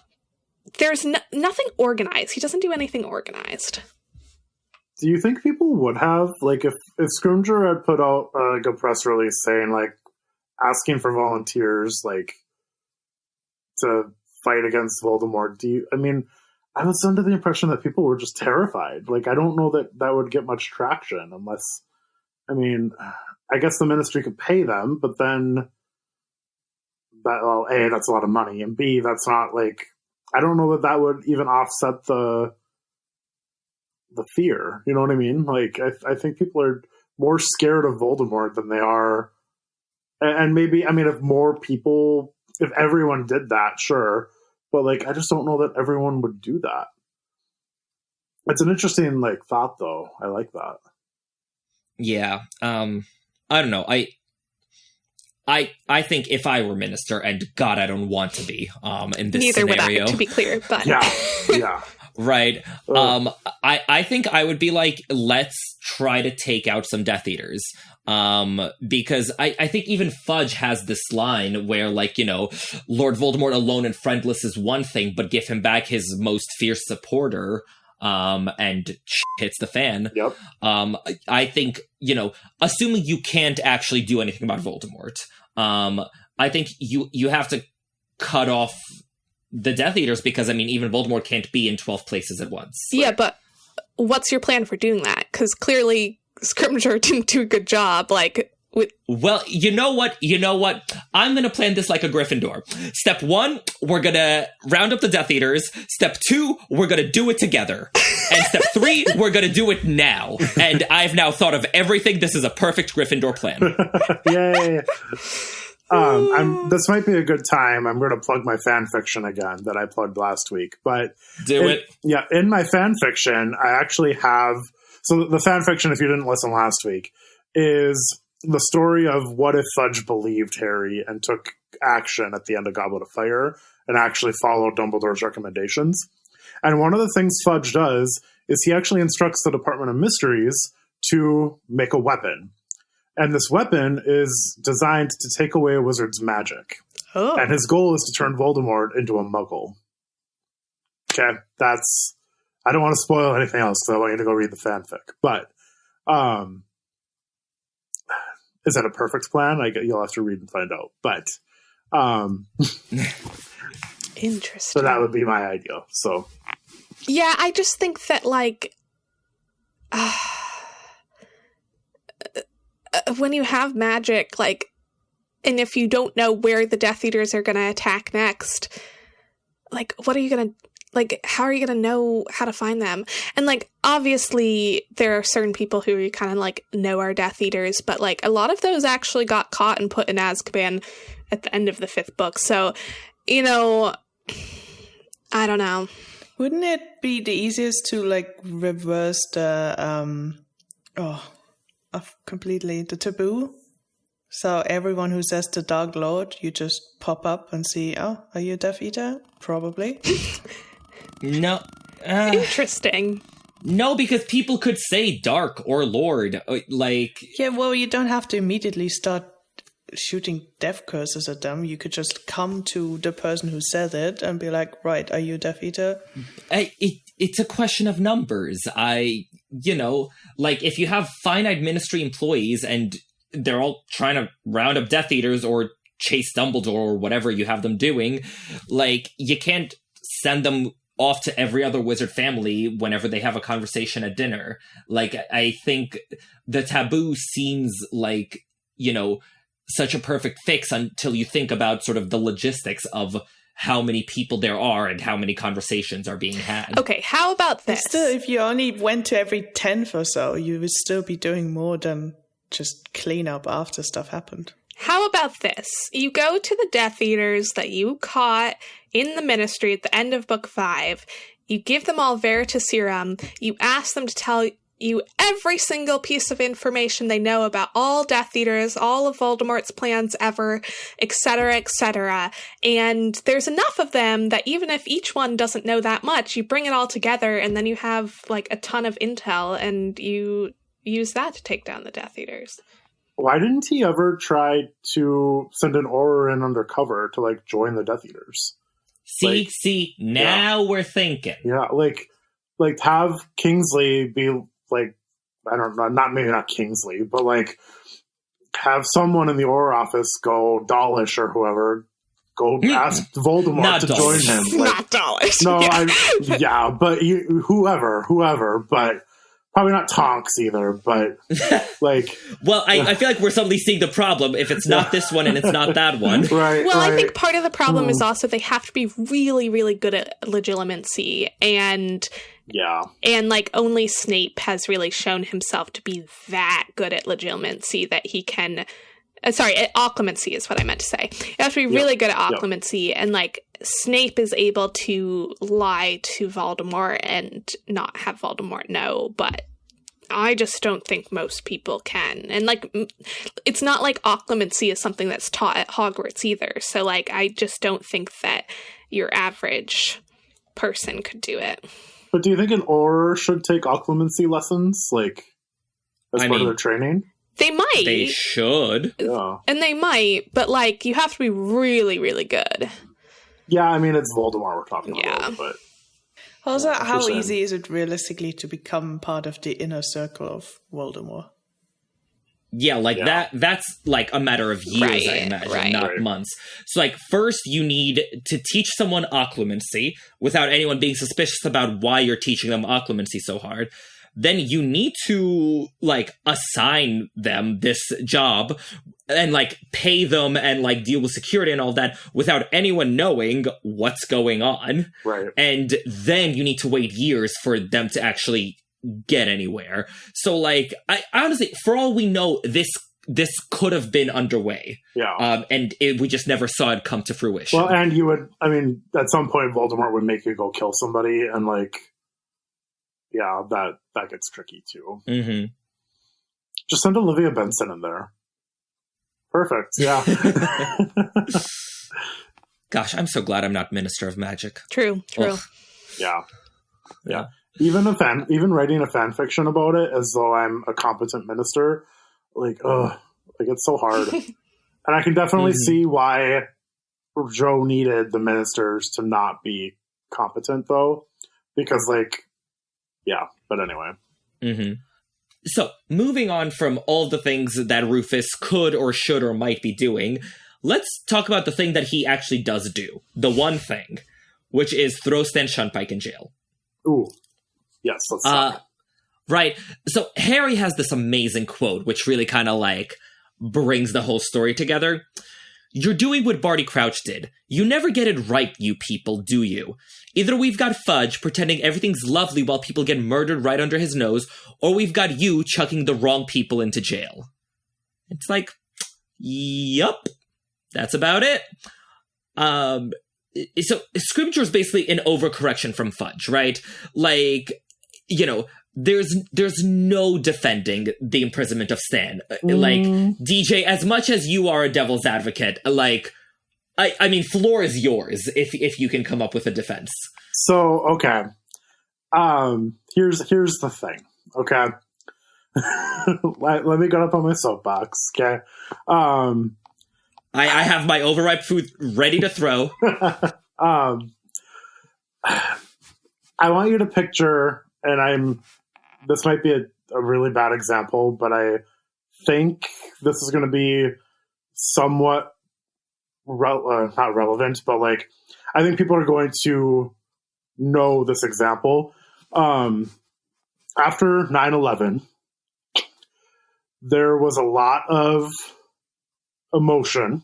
organized. He doesn't do anything organized. Do you think people would have, like, if Scrimgeour had put out like a press release saying, like, asking for volunteers, like, to fight against Voldemort? I was under the impression that people were just terrified. Like, I don't know that would get much traction unless, I guess the Ministry could pay them, but then A, that's a lot of money, and B, that's not, like, I don't know that would even offset the fear. You know what I mean? Like, I think people are more scared of Voldemort than they are. And maybe, if everyone did that, sure. But, like, I just don't know that everyone would do that. It's an interesting, like, thought, though. I like that. Yeah. I don't know. I think if I were minister, and God, I don't want to be in this Neither scenario. Would I, to be clear, but yeah. Right. I think I would be like, let's try to take out some Death Eaters. Because I think even Fudge has this line where, like, you know, Lord Voldemort alone and friendless is one thing, but give him back his most fierce supporter, and hits the fan. Yep. I think, you know, assuming you can't actually do anything about Voldemort, I think you have to cut off the Death Eaters, because, even Voldemort can't be in 12 places at once. Yeah, but what's your plan for doing that? Because clearly Scrimgeour didn't do a good job, like... Well, you know what? I'm going to plan this like a Gryffindor. Step 1, we're going to round up the Death Eaters. Step 2, we're going to do it together. And step 3, we're going to do it now. And I've now thought of everything. This is a perfect Gryffindor plan. Yay. This might be a good time. I'm going to plug my fan fiction again that I plugged last week. But do it. Yeah, in my fan fiction, I actually have... So the fan fiction, if you didn't listen last week, is the story of what if Fudge believed Harry and took action at the end of Goblet of Fire and actually followed Dumbledore's recommendations. And one of the things Fudge does is he actually instructs the Department of Mysteries to make a weapon. And this weapon is designed to take away a wizard's magic. Oh. And his goal is to turn Voldemort into a muggle. Okay, I don't want to spoil anything else because I want you to go read the fanfic. But is that a perfect plan? You'll have to read and find out. But interesting. So that would be my idea. So yeah, I just think that, like, when you have magic, like, and if you don't know where the Death Eaters are going to attack next, like, what are you going to... Like, how are you going to know how to find them? And, like, obviously there are certain people who you kind of, like, know are Death Eaters, but, like, a lot of those actually got caught and put in Azkaban at the end of the 5th book. So, you know, I don't know. Wouldn't it be the easiest to, like, reverse the, completely the taboo? So everyone who says the Dark Lord, you just pop up and see, are you a Death Eater? Probably. No. Interesting. No, because people could say dark or lord. Like, Yeah, well, you don't have to immediately start shooting death curses at them. You could just come to the person who said it and be like, right, are you a Death Eater? it's a question of numbers. Like, if you have finite ministry employees and they're all trying to round up Death Eaters or chase Dumbledore or whatever you have them doing, like, you can't send them off to every other wizard family whenever they have a conversation at dinner. Like, I think the taboo seems like, such a perfect fix until you think about sort of the logistics of how many people there are and how many conversations are being had. Okay, how about this? Still, if you only went to every 10th or so, you would still be doing more than just clean up after stuff happened. How about this? You go to the Death Eaters that you caught in the Ministry at the end of Book 5. You give them all Veritaserum. You ask them to tell you every single piece of information they know about all Death Eaters, all of Voldemort's plans ever, etc., etc. And there's enough of them that even if each one doesn't know that much, you bring it all together and then you have like a ton of intel and you use that to take down the Death Eaters. Why didn't he ever try to send an Auror in undercover to like join the Death Eaters? Now we're thinking. Yeah, like have Kingsley be like, I don't know, not Kingsley, but like have someone in the Auror office go, Dawlish or whoever, go ask Voldemort to join him. Like, not Dawlish. No, but whoever, but probably not Tonks either, but like... Well, I feel like we're suddenly seeing the problem if it's not this one and it's not that one. Right. Well, I think part of the problem is also they have to be really, really good at legilimency, and like only Snape has really shown himself to be that good at legilimency that he can... at occlumency is what I meant to say. You have to be really good at occlumency, and like Snape is able to lie to Voldemort and not have Voldemort know, but I just don't think most people can. And like, it's not like occlumency is something that's taught at Hogwarts either. So like, I just don't think that your average person could do it. But do you think an Auror should take occlumency lessons, like, as part of their training? They might. They should. Yeah. And they might, but like, you have to be really, really good. Yeah, I mean, it's Voldemort we're talking about, but... Also, how easy is it realistically to become part of the inner circle of Voldemort? Yeah, that's like a matter of years, I imagine, not months. So like, first you need to teach someone occlumency without anyone being suspicious about why you're teaching them occlumency so hard. Then you need to like assign them this job and like pay them and like deal with security and all that without anyone knowing what's going on. Right. And then you need to wait years for them to actually get anywhere. So like, I honestly, for all we know, this could have been underway. Yeah. And we just never saw it come to fruition. Well, and at some point Voldemort would make you go kill somebody, and like, yeah, that gets tricky too. Mm-hmm. Just send Olivia Benson in there. Perfect. Yeah. Gosh, I'm so glad I'm not Minister of Magic. True. Ugh. Yeah. Even writing a fan fiction about it as though I'm a competent minister, like it's so hard. And I can definitely see why Joe needed the ministers to not be competent, though, because but anyway. Mm-hmm. So, moving on from all the things that Rufus could or should or might be doing, let's talk about the thing that he actually does do. The one thing, which is throw Stan Shunpike in jail. Ooh. Yes, let's talk. Right. So, Harry has this amazing quote, which really kind of like brings the whole story together. You're doing what Barty Crouch did. You never get it right, you people, do you? Either we've got Fudge pretending everything's lovely while people get murdered right under his nose, or we've got you chucking the wrong people into jail. It's like, yup, that's about it. So Scrimgeour's basically an overcorrection from Fudge, right? Like, there's no defending the imprisonment of Stan. Like, DJ, as much as you are a devil's advocate, like, I mean, floor is yours if you can come up with a defense. So, okay. Here's the thing, okay? Let me get up on my soapbox, okay? I have my overripe food ready to throw. I want you to picture, and this might be a really bad example, but I think this is going to be somewhat not relevant, but like, I think people are going to know this example. After 9/11, there was a lot of emotion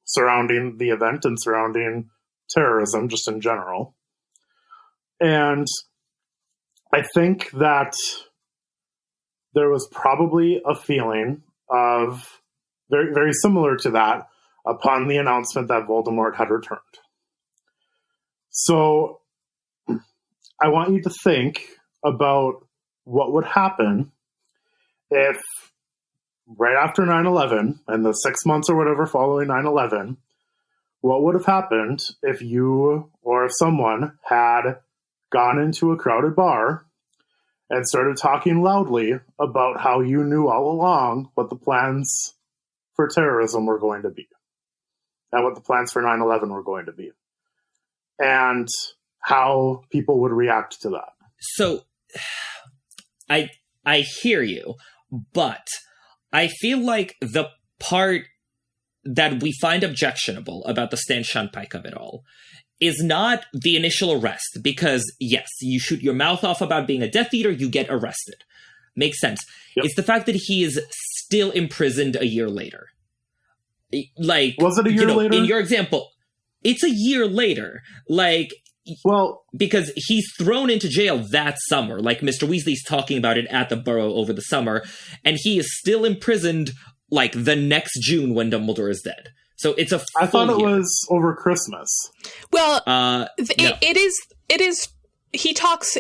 surrounding the event and surrounding terrorism just in general. And I think that there was probably a feeling of very, very similar to that upon the announcement that Voldemort had returned. So I want you to think about what would happen if right after 9/11 and the 6 months or whatever following 9/11, what would have happened if you or if someone had gone into a crowded bar and started talking loudly about how you knew all along what the plans for terrorism were going to be and what the plans for 9/11 were going to be and how people would react to that. So I hear you, but I feel like the part that we find objectionable about the Stan Shunpike of it all is not the initial arrest, because yes, you shoot your mouth off about being a Death Eater, you get arrested. Makes sense. Yep. It's the fact that he is still imprisoned a year later. Like, was it a year later? In your example, it's a year later. Like, well, because he's thrown into jail that summer. Like, Mr. Weasley's talking about it at the Burrow over the summer, and he is still imprisoned like the next June when Dumbledore is dead. So it's a full I thought it year. was over Christmas. Well, no. it is.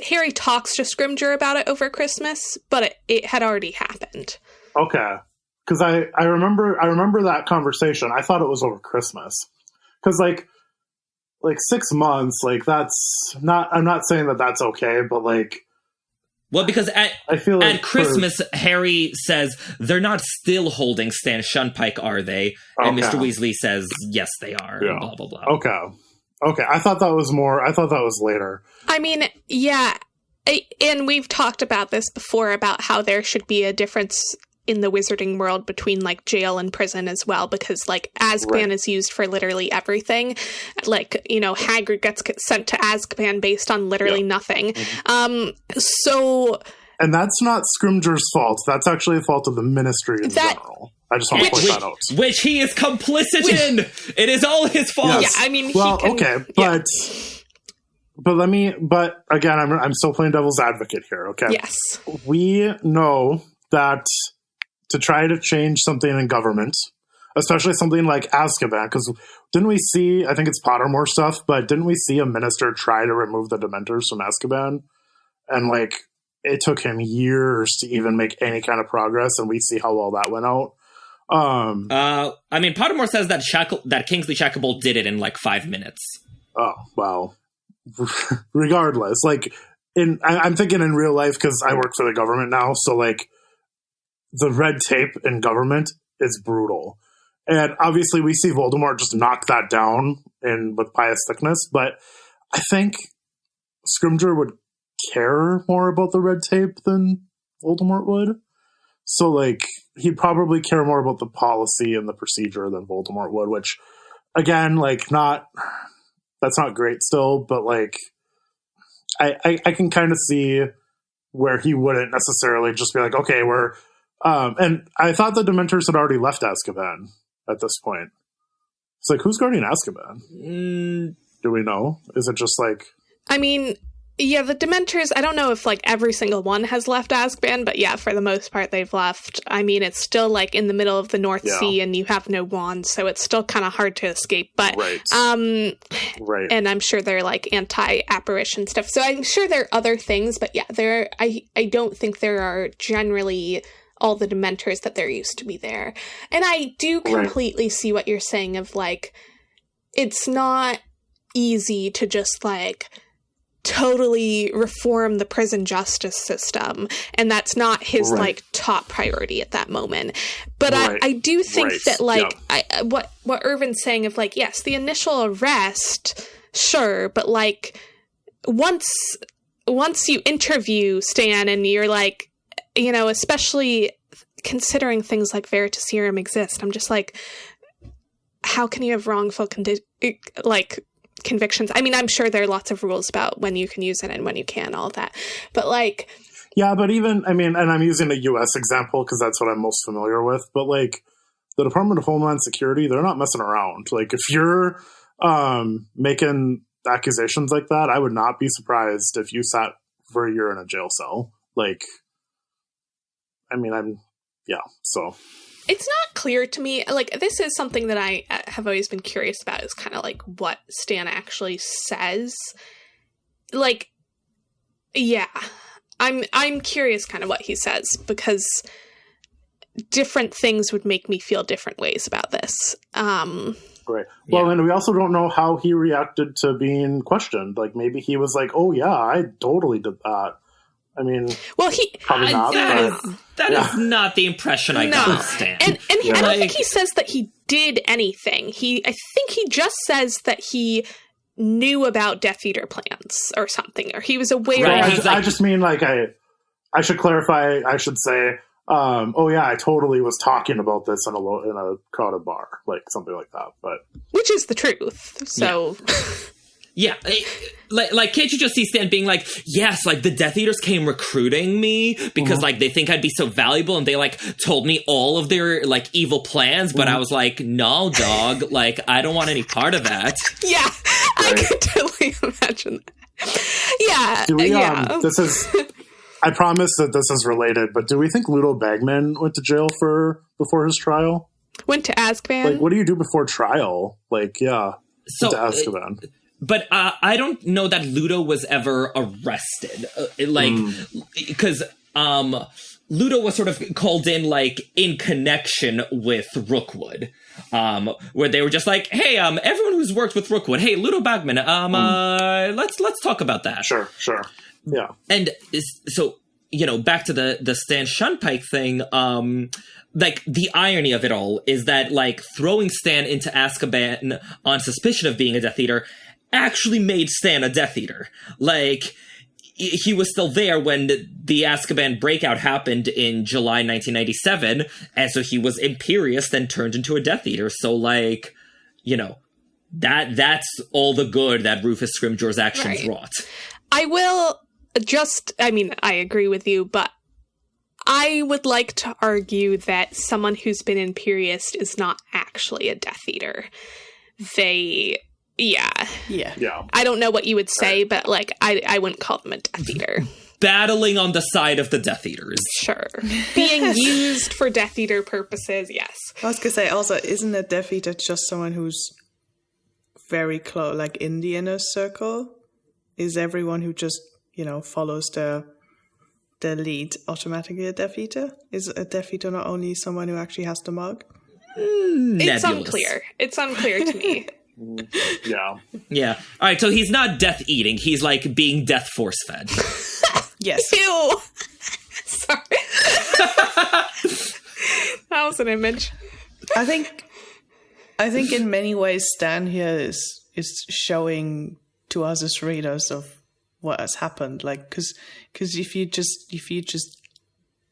Harry talks to Scrimgeour about it over Christmas, but it had already happened. Okay. Because I remember that conversation. I thought it was over Christmas. Because like 6 months, like that's not, I'm not saying that that's okay, but like, well, because I feel like at Christmas, Harry says, they're not still holding Stan Shunpike, are they? And Mr. Weasley says, yes, they are, and blah, blah, blah. Okay. I thought that was later. I mean, yeah. And we've talked about this before, about how there should be a difference in the wizarding world between like jail and prison as well, because like Azkaban is used for literally everything. Like, you know, Hagrid gets sent to Azkaban based on literally nothing. So, and that's not Scrimgeour's fault. That's actually the fault of the Ministry in general. I just want to point that out. Which he is complicit in. It is all his fault. Yes. Yeah, I mean, but again, I'm still playing devil's advocate here. Okay. Yes. We know that to try to change something in government, especially something like Azkaban, because didn't we see, I think it's Pottermore stuff, but didn't we see a minister try to remove the Dementors from Azkaban? And like, it took him years to even make any kind of progress, and we see how well that went out. I mean, Pottermore says that Kingsley Shacklebolt did it in like 5 minutes. Oh, well, regardless, like, I'm thinking in real life, because I work for the government now, so like, the red tape in government is brutal. And obviously we see Voldemort just knock that down with pious thickness, but I think Scrimgeour would care more about the red tape than Voldemort would. So like, he'd probably care more about the policy and the procedure than Voldemort would, which again, like that's not great still, but like, I can kind of see where he wouldn't necessarily just be like, okay, and I thought the Dementors had already left Azkaban at this point. It's like, who's guarding Azkaban? Do we know? Is it just like... I mean, yeah, the Dementors, I don't know if like every single one has left Azkaban, but yeah, for the most part they've left. I mean, it's still like in the middle of the North Sea and you have no wands, so it's still kind of hard to escape. But, and I'm sure they're like anti-apparition stuff. So I'm sure there are other things, but yeah, I don't think there are generally all the Dementors that there used to be there. And I do completely see what you're saying of like, it's not easy to just like totally reform the prison justice system, and that's not his like top priority at that moment. But I do think that like what Irvin's saying of like, yes, the initial arrest, sure, but like once you interview Stan and you're like, you know, especially considering things like Veritaserum exist, I'm just like, how can you have wrongful convictions? I mean, I'm sure there are lots of rules about when you can use it and when you can't, all that. But like... Yeah, but even, I mean, and I'm using a U.S. example because that's what I'm most familiar with, but like the Department of Homeland Security, they're not messing around. Like if you're making accusations like that, I would not be surprised if you sat for a year in a jail cell. Like, I mean, so... It's not clear to me, like, this is something that I have always been curious about, is kind of, like, what Stan actually says. Like, yeah, I'm curious kind of what he says, because different things would make me feel different ways about this. Right. Well, and we also don't know how he reacted to being questioned. Like, maybe he was like, oh, yeah, I totally did that. I mean, well, probably not. That is not the impression I got of Stan. And I don't think he says that he did anything. I think he just says that he knew about Death Eater plans or something, or he was aware. Right. I just mean, like, I should clarify. I should say, oh yeah, I totally was talking about this in a crowded bar, like something like that. But which is the truth. So. Yeah, like can't you just see Stan being like, yes, like the Death Eaters came recruiting me because like they think I'd be so valuable, and they like told me all of their like evil plans, but I was like, no, dog, like I don't want any part of that. Yeah, right. I could totally imagine that. Yeah, do we, this is. I promise that this is related, but do we think Ludo Bagman went to jail before his trial? Went to Azkaban? Like, what do you do before trial? Like, yeah, so to Azkaban. But I don't know that Ludo was ever arrested. Because Ludo was sort of called in, like, in connection with Rookwood. Where they were just like, hey, everyone who's worked with Rookwood, hey, Ludo Bagman, let's talk about that. Sure. Yeah. And so, you know, back to the Stan Shunpike thing, like, the irony of it all is that, like, throwing Stan into Azkaban on suspicion of being a Death Eater actually made Stan a Death Eater. Like, he was still there when the Azkaban breakout happened in July 1997, and so he was Imperious, then turned into a Death Eater. So, like, you know, that's all the good that Rufus Scrimgeour's actions wrought. I will I mean, I agree with you, but I would like to argue that someone who's been Imperious is not actually a Death Eater. Yeah. I don't know what you would say, but, like, I wouldn't call them a Death Eater. Battling on the side of the Death Eaters. Sure. Being used for Death Eater purposes, yes. I was going to say, also, isn't a Death Eater just someone who's very close, like, in the inner circle? Is everyone who just, you know, follows the lead automatically a Death Eater? Is a Death Eater not only someone who actually has the mug? It's unclear. It's unclear to me. Yeah. All right, so he's not death eating. He's like being death force fed. Yes. Ew. Sorry. That was an image. I think in many ways Stan here is showing to us as readers of what has happened. Like, because if you just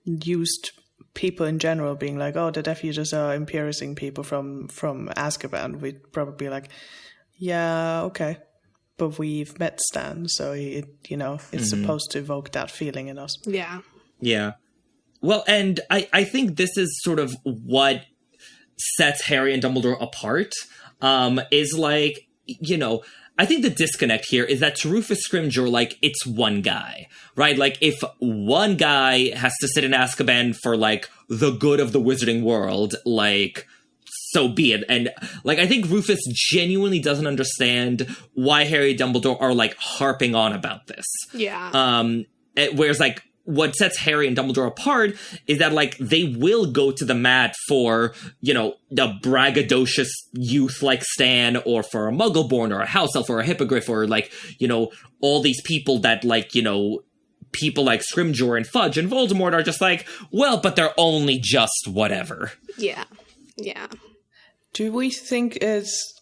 used people in general being like, oh, the Death Eaters are Imperiusing people from Azkaban, we'd probably be like, yeah, okay. But we've met Stan, so it's supposed to evoke that feeling in us. Yeah. Yeah. Well, and I think this is sort of what sets Harry and Dumbledore apart, is like, you know, I think the disconnect here is that to Rufus Scrimgeour, like, it's one guy, right? Like, if one guy has to sit in Azkaban for, like, the good of the wizarding world, like, so be it. And, like, I think Rufus genuinely doesn't understand why Harry and Dumbledore are, like, harping on about this. Yeah. Whereas, like, what sets Harry and Dumbledore apart is that, like, they will go to the mat for, you know, a braggadocious youth like Stan, or for a Muggleborn, or a house elf, or a hippogriff, or, like, you know, all these people that, like, you know, people like Scrimgeour and Fudge and Voldemort are just like, well, but they're only just whatever. Yeah. Yeah. Do we think is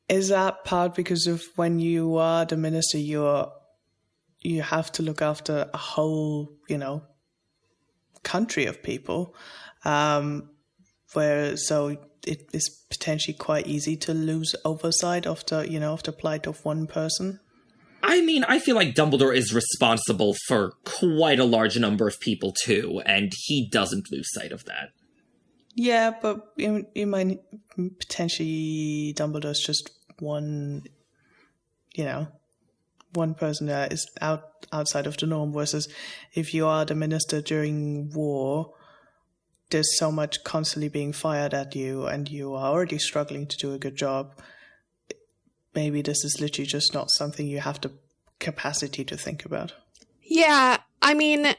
that part because of when you are the minister, you have to look after a whole, you know, country of people, where so it is potentially quite easy to lose oversight of the plight of one person? I mean, I feel like Dumbledore is responsible for quite a large number of people too, and he doesn't lose sight of that. Yeah, but you might potentially Dumbledore's just one, you know, one person that is outside of the norm, versus if you are the minister during war, there's so much constantly being fired at you and you are already struggling to do a good job. Maybe this is literally just not something you have the capacity to think about. Yeah, I mean,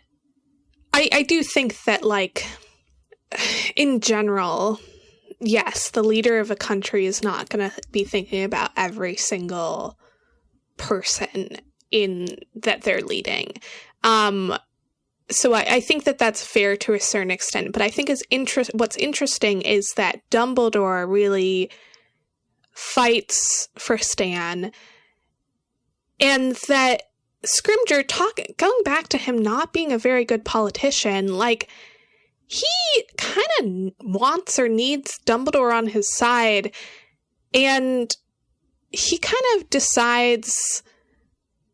I do think that, like, in general, yes, the leader of a country is not going to be thinking about every single person that they're leading. So I think that that's fair to a certain extent, but I think what's interesting is that Dumbledore really fights for Stan, and that Scrimgeour, going back to him not being a very good politician, like, he kind of wants or needs Dumbledore on his side, and he kind of decides,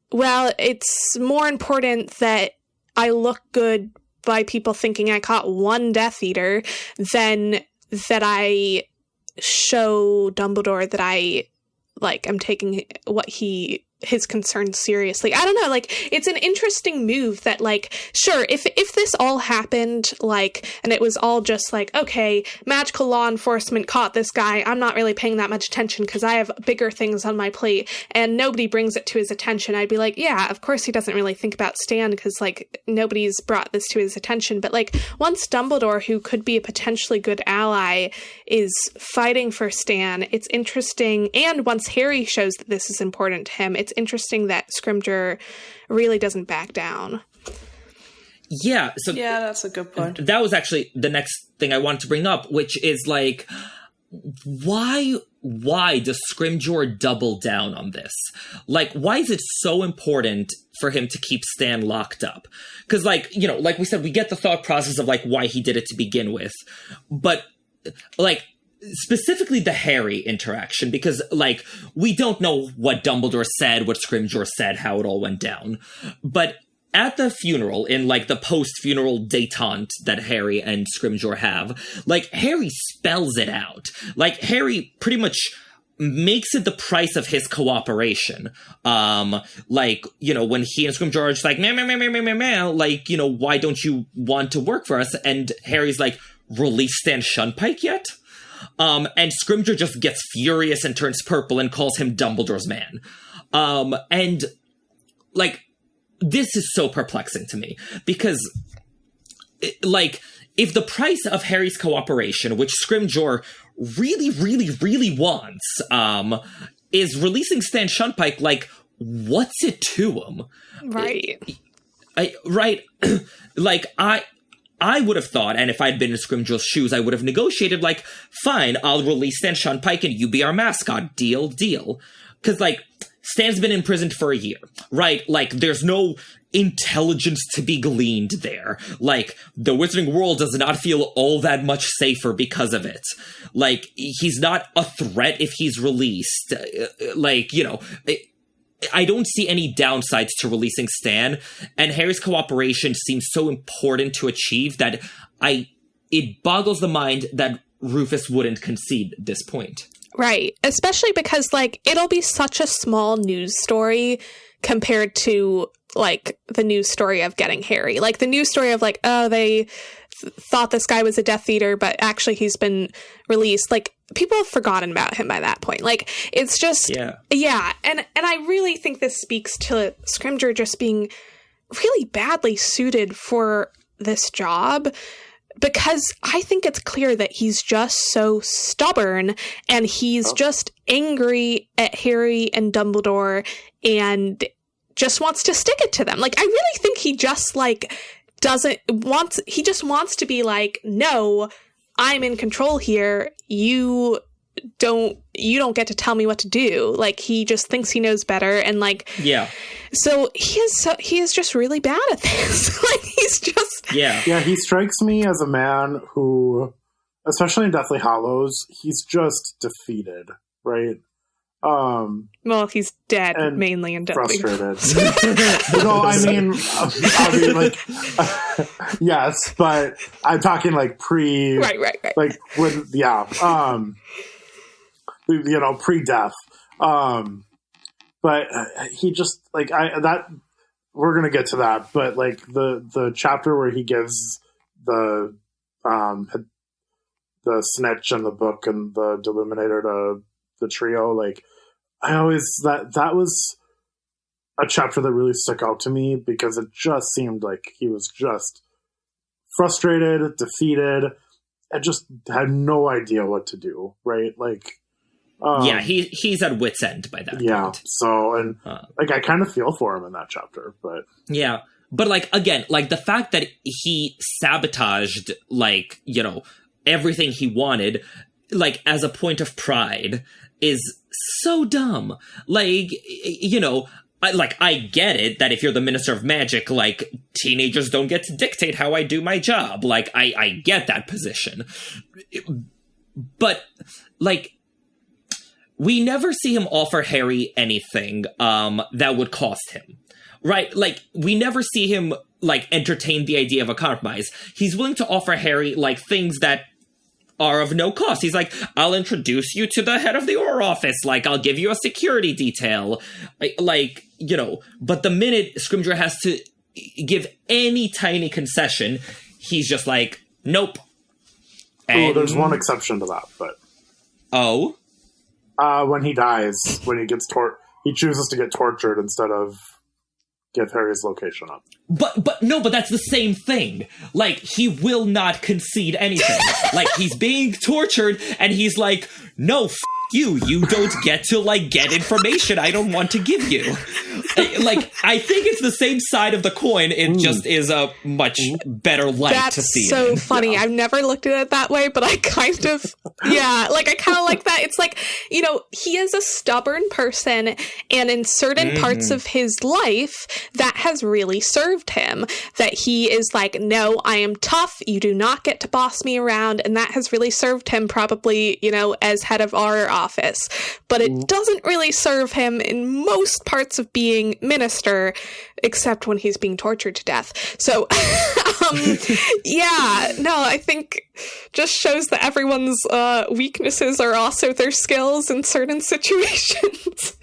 well, it's more important that I look good by people thinking I caught one Death Eater than that I show Dumbledore that I, like, I'm taking his concerns seriously. I don't know, like, it's an interesting move that, like, sure, if this all happened, like, and it was all just like, okay, magical law enforcement caught this guy, I'm not really paying that much attention because I have bigger things on my plate, and nobody brings it to his attention, I'd be like, yeah, of course he doesn't really think about Stan because, like, nobody's brought this to his attention. But, like, once Dumbledore, who could be a potentially good ally, is fighting for Stan, it's interesting, and once Harry shows that this is important to him, it's interesting that Scrimgeour really doesn't back down. Yeah, yeah, that's a good point. That was actually the next thing I wanted to bring up, which is, like, why does Scrimgeour double down on this? Like, why is it so important for him to keep Stan locked up? Because, like, you know, like we said, we get the thought process of, like, why he did it to begin with, but, like, specifically the Harry interaction, because, like, we don't know what Dumbledore said, what Scrimgeour said, how it all went down. But at the funeral, in, like, the post-funeral détente that Harry and Scrimgeour have, like, Harry spells it out. Like, Harry pretty much makes it the price of his cooperation. Like, you know, when he and Scrimgeour are just like, meh, like, you know, why don't you want to work for us? And Harry's like, release Stan Shunpike yet? And Scrimgeour just gets furious and turns purple and calls him Dumbledore's man. And, like, this is so perplexing to me, because, like, if the price of Harry's cooperation, which Scrimgeour really, really, really wants, is releasing Stan Shunpike, like, what's it to him? Right. Like, I would have thought, and if I'd been in Scrimgeour's shoes, I would have negotiated, like, fine, I'll release Stan Shunpike and you be our mascot. Deal. Because, like, Stan's been imprisoned for a year, right? Like, there's no intelligence to be gleaned there. Like, the Wizarding World does not feel all that much safer because of it. Like, he's not a threat if he's released. Like, you know, I don't see any downsides to releasing Stan, and Harry's cooperation seems so important to achieve that it boggles the mind that Rufus wouldn't concede this point. Right. Especially because, like, it'll be such a small news story compared to, like, the news story of getting Harry. Like, the news story of, like, oh, they thought this guy was a Death Eater, but actually he's been released. Like, people have forgotten about him by that point. Like, it's just, yeah. And I really think this speaks to Scrimgeour just being really badly suited for this job, because I think it's clear that he's just so stubborn, and he's just angry at Harry and Dumbledore and just wants to stick it to them. Like, I really think he just, like, he just wants to be like, no, I'm in control here. You don't get to tell me what to do. Like, he just thinks he knows better, and like, yeah. So he is just really bad at this. Like, he's just yeah. He strikes me as a man who, especially in Deathly Hallows, he's just defeated, right? Well, he's dead mainly in Deathly. Frustrated. I mean, like, yes, but I'm talking like right. Like when, pre-death. But he just, like, we're gonna get to that, but like the chapter where he gives the snitch and the book and the deluminator to the trio, like, that was a chapter that really stuck out to me, because it just seemed like he was just frustrated, defeated, and just had no idea what to do, right? Like, he's at wit's end by that point. So, and like, I kind of feel for him in that chapter, but but like, again, like, the fact that he sabotaged, like, everything he wanted, like, as a point of pride is so dumb. Like, I get it that if you're the Minister of Magic, like, teenagers don't get to dictate how I do my job. Like, I get that position. But, like, we never see him offer Harry anything that would cost him, right? Like, we never see him, like, entertain the idea of a compromise. He's willing to offer Harry, like, things that are of no cost. He's like, I'll introduce you to the head of the Auror office. Like, I'll give you a security detail. Like, but the minute Scrimgeour has to give any tiny concession, he's just like, nope. And there's one exception to that, but... Oh? When he dies, when he gets he chooses to get tortured instead of give Harry's location up. But that's the same thing. Like, he will not concede anything. Like, he's being tortured, and he's like, no, you don't get to, like, get information I don't want to give you. Like, I think it's the same side of the coin. It just is a much better light to see. That's so funny. I've never looked at it that way, but I kind of, I kind of like that. It's like, he is a stubborn person, and in certain parts of his life, that has really served him. That he is like, no, I am tough. You do not get to boss me around. And that has really served him, probably, as head of our office. But it doesn't really serve him in most parts of being minister, except when he's being tortured to death. So, I think just shows that everyone's weaknesses are also their skills in certain situations.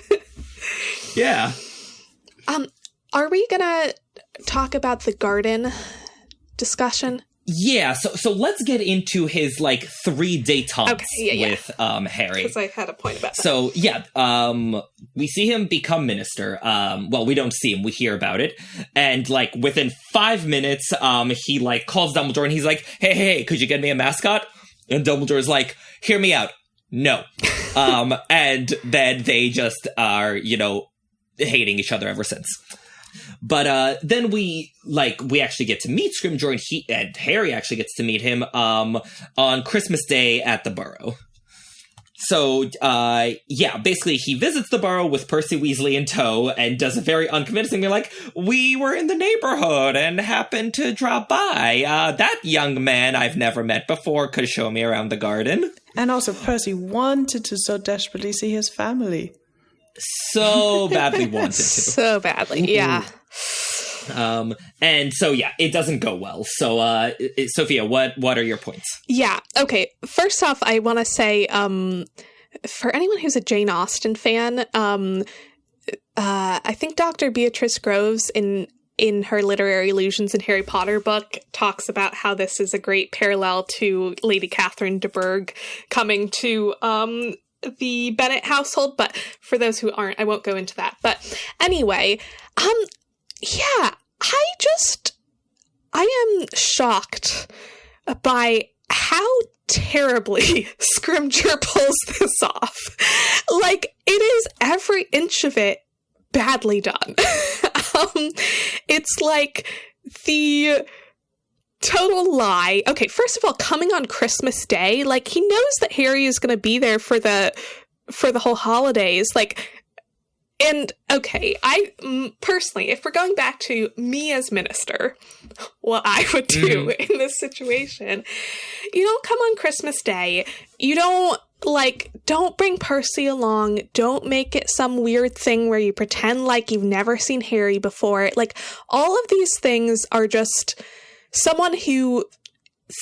Yeah. Are we gonna talk about the garden discussion? Yeah, so let's get into his, like, 3 détentes with Harry. Because I had a point about that. So, we see him become minister. Well, we don't see him, we hear about it. And, like, within 5 minutes, he, like, calls Dumbledore and he's like, hey, could you get me a mascot? And Dumbledore's like, hear me out. No. And then they just are, hating each other ever since. But then we actually get to meet Scrimgeour, and Harry actually gets to meet him on Christmas Day at the Burrow. So, basically he visits the Burrow with Percy Weasley in tow and does a very unconvincing, like, we were in the neighborhood and happened to drop by. That young man I've never met before could show me around the garden. And also Percy wanted to so desperately see his family. So badly wanted to. So badly, yeah. And so, it doesn't go well. So, Sophia, what are your points? Yeah, okay. First off, I want to say, for anyone who's a Jane Austen fan, I think Dr. Beatrice Groves in her Literary Illusions in Harry Potter book talks about how this is a great parallel to Lady Catherine de Bourgh coming to the Bennet household, but for those who aren't, I won't go into that. But anyway, I am shocked by how terribly Scrimgeour pulls this off. Like, it is every inch of it badly done. It's like the total lie. Okay, first of all, coming on Christmas Day, like, he knows that Harry is going to be there for the whole holidays. Like, and okay, I personally, if we're going back to me as minister, what I would do in this situation, you don't come on Christmas Day. You don't bring Percy along. Don't make it some weird thing where you pretend like you've never seen Harry before. Like, all of these things are just someone who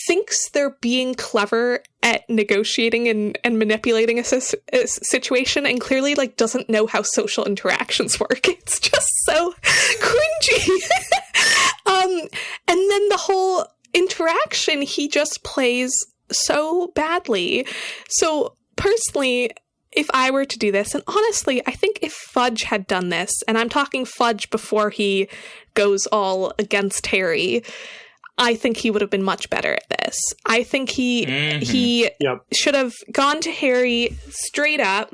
thinks they're being clever at negotiating and manipulating a situation, and clearly like doesn't know how social interactions work. It's just so cringy. And then the whole interaction he just plays so badly. So personally, if I were to do this, and honestly, I think if Fudge had done this, and I'm talking Fudge before he goes all against Harry, I think he would have been much better at this. I think he should have gone to Harry straight up,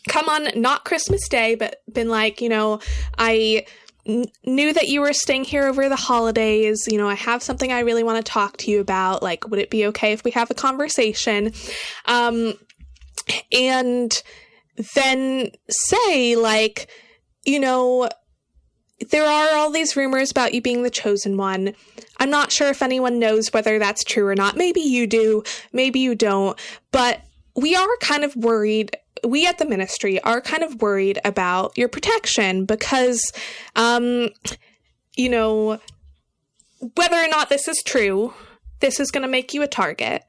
come on, not Christmas Day, but been like, I knew that you were staying here over the holidays. I have something I really want to talk to you about. Like, would it be okay if we have a conversation? And then say, like, there are all these rumors about you being the chosen one. I'm not sure if anyone knows whether that's true or not. Maybe you do, maybe you don't. But we are kind of worried. We at the ministry are kind of worried about your protection because, whether or not this is true, this is going to make you a target.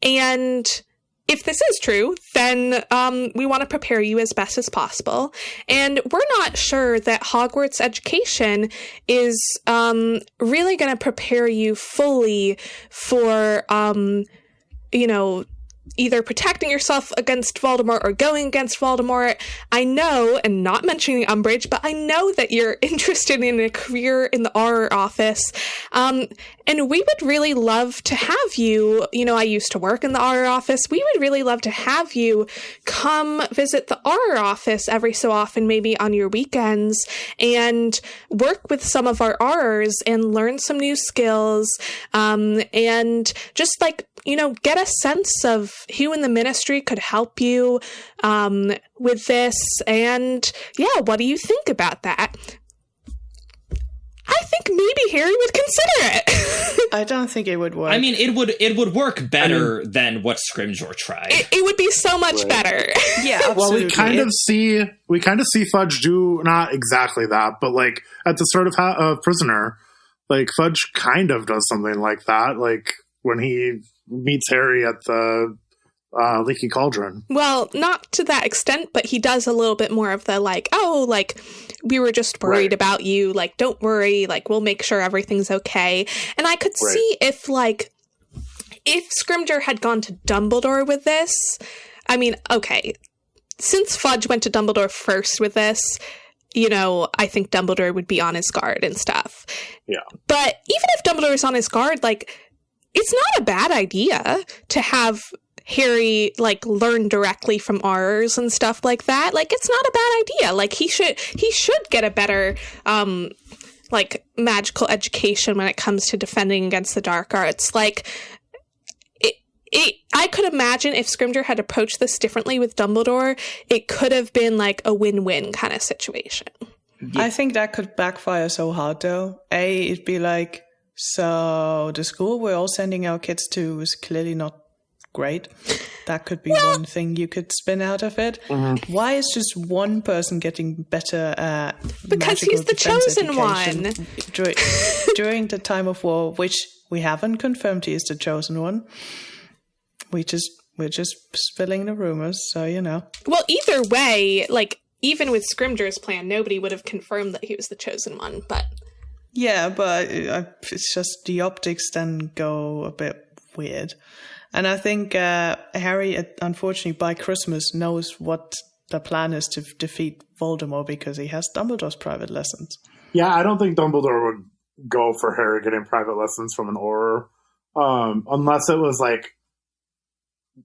And if this is true, then we want to prepare you as best as possible. And we're not sure that Hogwarts education is really going to prepare you fully for, either protecting yourself against Voldemort or going against Voldemort. I know, and not mentioning Umbridge, but I know that you're interested in a career in the Auror office. And we would really love to have you, I used to work in the Auror office. We would really love to have you come visit the Auror office every so often, maybe on your weekends, and work with some of our Aurors and learn some new skills, and just get a sense of who in the ministry could help you with this. And yeah, what do you think about that? I think maybe Harry would consider it. I don't think it would work. I mean, it would work better than what Scrimgeour tried. It would be so much better. Yeah, absolutely. Well, we kind of see Fudge do not exactly that, but like at the start of Prisoner, like Fudge kind of does something like that, like when he meets Harry at the Leaky Cauldron. Well, not to that extent, but he does a little bit more of the we were just worried about you. Like, don't worry. Like, we'll make sure everything's okay. And I could see if Scrimgeour had gone to Dumbledore with this. I mean, okay, since Fudge went to Dumbledore first with this, I think Dumbledore would be on his guard and stuff. Yeah. But even if Dumbledore is on his guard, it's not a bad idea to have Harry learn directly from Aurors and stuff like that. It's not a bad idea. He should get a better magical education when it comes to defending against the dark arts. I could imagine if Scrimgeour had approached this differently with Dumbledore, it could have been a win-win kind of situation. Yeah. I think that could backfire so hard though. It'd be so the school we're all sending our kids to is clearly not great. That could be one thing you could spin out of it. Mm-hmm. Why is just one person getting better because he's the chosen one during the time of war, which we haven't confirmed he is the chosen one. We're just spilling the rumors, so Well, either way, even with Scrimgeour's plan, nobody would have confirmed that he was the chosen one, but yeah, but it's just the optics then go a bit weird. And I think Harry, unfortunately, by Christmas knows what the plan is to defeat Voldemort because he has Dumbledore's private lessons. Yeah, I don't think Dumbledore would go for Harry getting private lessons from an Auror, unless it was like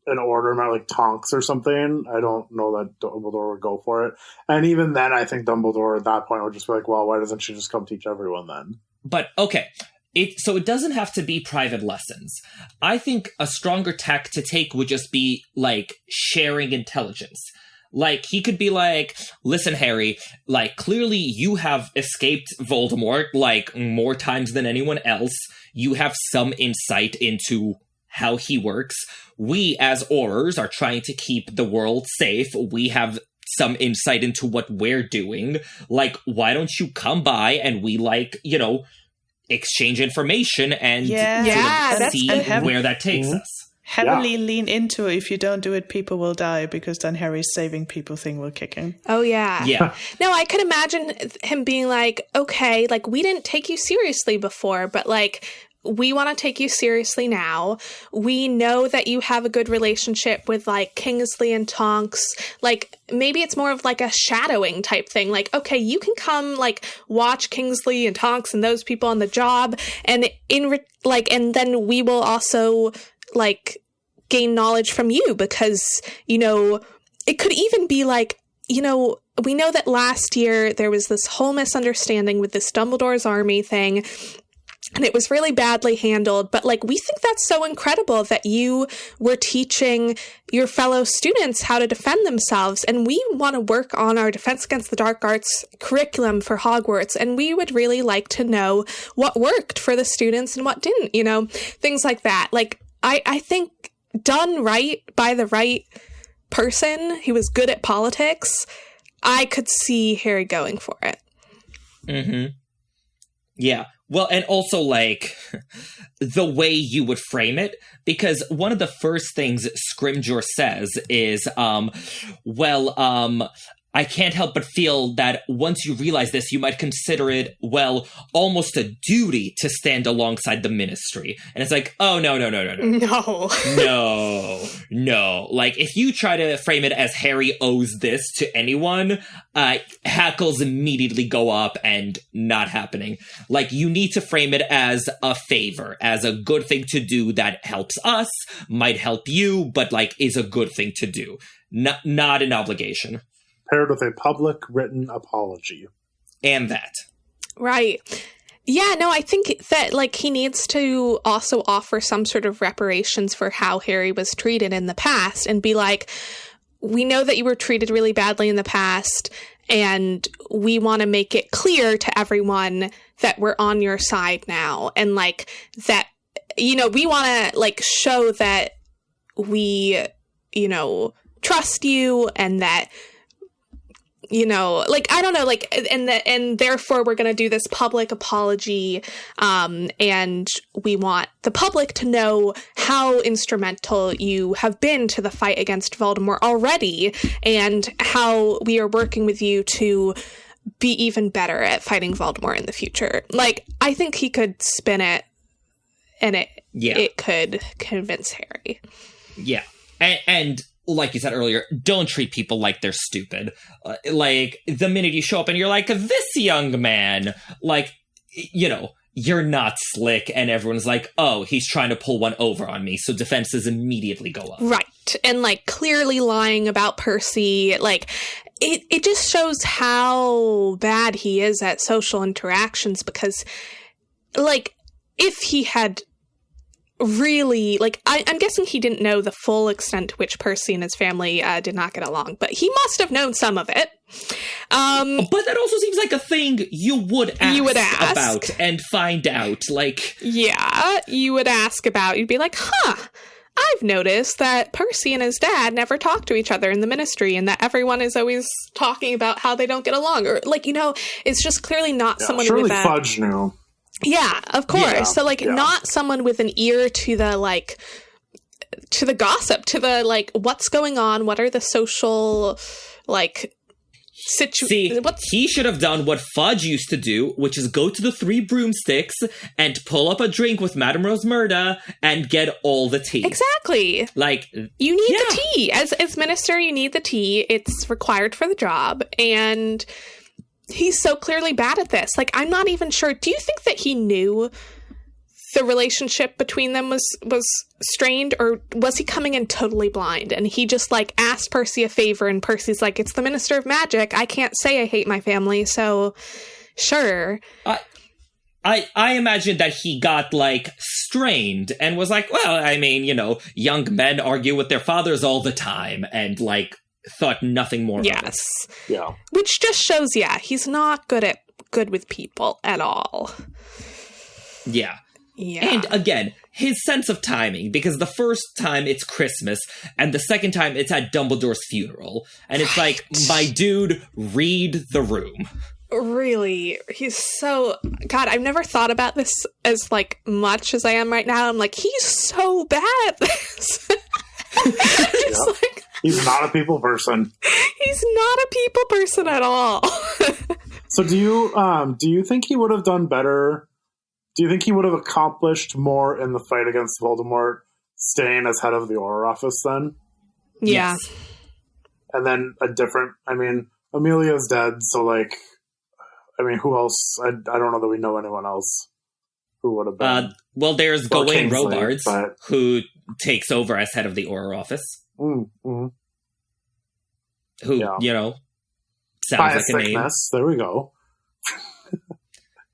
an order meant like Tonks or something. I don't know that Dumbledore would go for it. And even then, I think Dumbledore at that point would just be like, well, why doesn't she just come teach everyone then? But, okay. So it doesn't have to be private lessons. I think a stronger tack to take would just be, like, sharing intelligence. Like, he could be like, listen, Harry, like, clearly you have escaped Voldemort, like, more times than anyone else. You have some insight into how he works. We, as Aurors, are trying to keep the world safe. We have some insight into what we're doing. Like, why don't you come by and we, like, you know, exchange information and sort of see where that takes us. Heavily lean into it. If you don't do it, people will die, because then Harry's saving people thing will kick in. Oh, yeah. Yeah. No, I could imagine him being like, okay, like, we didn't take you seriously before, but, like, we want to take you seriously now. We know that you have a good relationship with, like, Kingsley and Tonks. Like, maybe it's more of, like, a shadowing type thing. Like, okay, you can come, like, watch Kingsley and Tonks and those people on the job, and and then we will also, like, gain knowledge from you, because, you know, it could even be like, you know, we know that last year there was this whole misunderstanding with this Dumbledore's army thing, and it was really badly handled, but, like, we think that's so incredible that you were teaching your fellow students how to defend themselves, and we want to work on our Defense Against the Dark Arts curriculum for Hogwarts, and we would really like to know what worked for the students and what didn't, you know, things like that. Like, I think done right by the right person who was good at politics, I could see Harry going for it. Mm-hmm. Yeah. Well, and also, like, the way you would frame it, because one of the first things Scrimgeour says is, I can't help but feel that once you realize this, you might consider it, well, almost a duty to stand alongside the Ministry. And it's like, oh, no. No. Like, if you try to frame it as Harry owes this to anyone, hackles immediately go up and not happening. Like, you need to frame it as a favor, as a good thing to do that helps us, might help you, but, like, is a good thing to do. Not an obligation. Paired with a public written apology. And that. Right. Yeah, no, I think that, like, he needs to also offer some sort of reparations for how Harry was treated in the past, and be like, we know that you were treated really badly in the past, and we want to make it clear to everyone that we're on your side now. And, like, that, you know, we want to, like, show that we, you know, trust you, and that, you know, like, I don't know, like, and therefore we're going to do this public apology, and we want the public to know how instrumental you have been to the fight against Voldemort already, and how we are working with you to be even better at fighting Voldemort in the future. Like, I think he could spin it, and it could convince Harry. Yeah, and like you said earlier, don't treat people like they're stupid. Like, the minute you show up and you're like, this young man, like, you know, you're not slick, and everyone's like, oh, he's trying to pull one over on me, so defenses immediately go up. Right. And, like, clearly lying about Percy, like, it just shows how bad he is at social interactions, because, like, if he had really, like, I'm guessing he didn't know the full extent to which Percy and his family did not get along, but he must have known some of it. But that also seems like a thing you would ask about and find out, like... Yeah, you would ask about, you'd be like, I've noticed that Percy and his dad never talk to each other in the Ministry, and that everyone is always talking about how they don't get along, or, like, you know, it's just clearly not someone surely with a... Fudge knew. Yeah, of course. Yeah, so, like, not someone with an ear to the, like, to the gossip, to the, like, what's going on, what are the social, like, he should have done what Fudge used to do, which is go to the Three Broomsticks and pull up a drink with Madame Rosmerta and get all the tea. Exactly. Like, you need the tea. As minister, you need the tea. It's required for the job. And he's so clearly bad at this. Like, I'm not even sure. Do you think that he knew the relationship between them was strained, or was he coming in totally blind and he just like asked Percy a favor and Percy's like, it's the Minister of Magic, I can't say I hate my family, so sure. I imagine that he got like strained and was like, well, I mean, you know, young men argue with their fathers all the time, and like thought nothing more of it. Yeah. Which just shows, he's not good with people at all. Yeah. Yeah. And again, his sense of timing, because the first time it's Christmas and the second time it's at Dumbledore's funeral. And it's like, my dude, read the room. Really, he's so... God, I've never thought about this as like much as I am right now. I'm like, he's so bad at this. Like, he's not a people person. He's not a people person at all. So do you think he would have done better? Do you think he would have accomplished more in the fight against Voldemort staying as head of the Auror office then? Yeah. Yes. And then Amelia's dead, so like, I mean, who else? I don't know that we know anyone else who would have been. Well, there's Gawain Kingsley, Robards, but... who takes over as head of the Auror office. Mm-hmm. Who, you know, sounds like a name. There we go.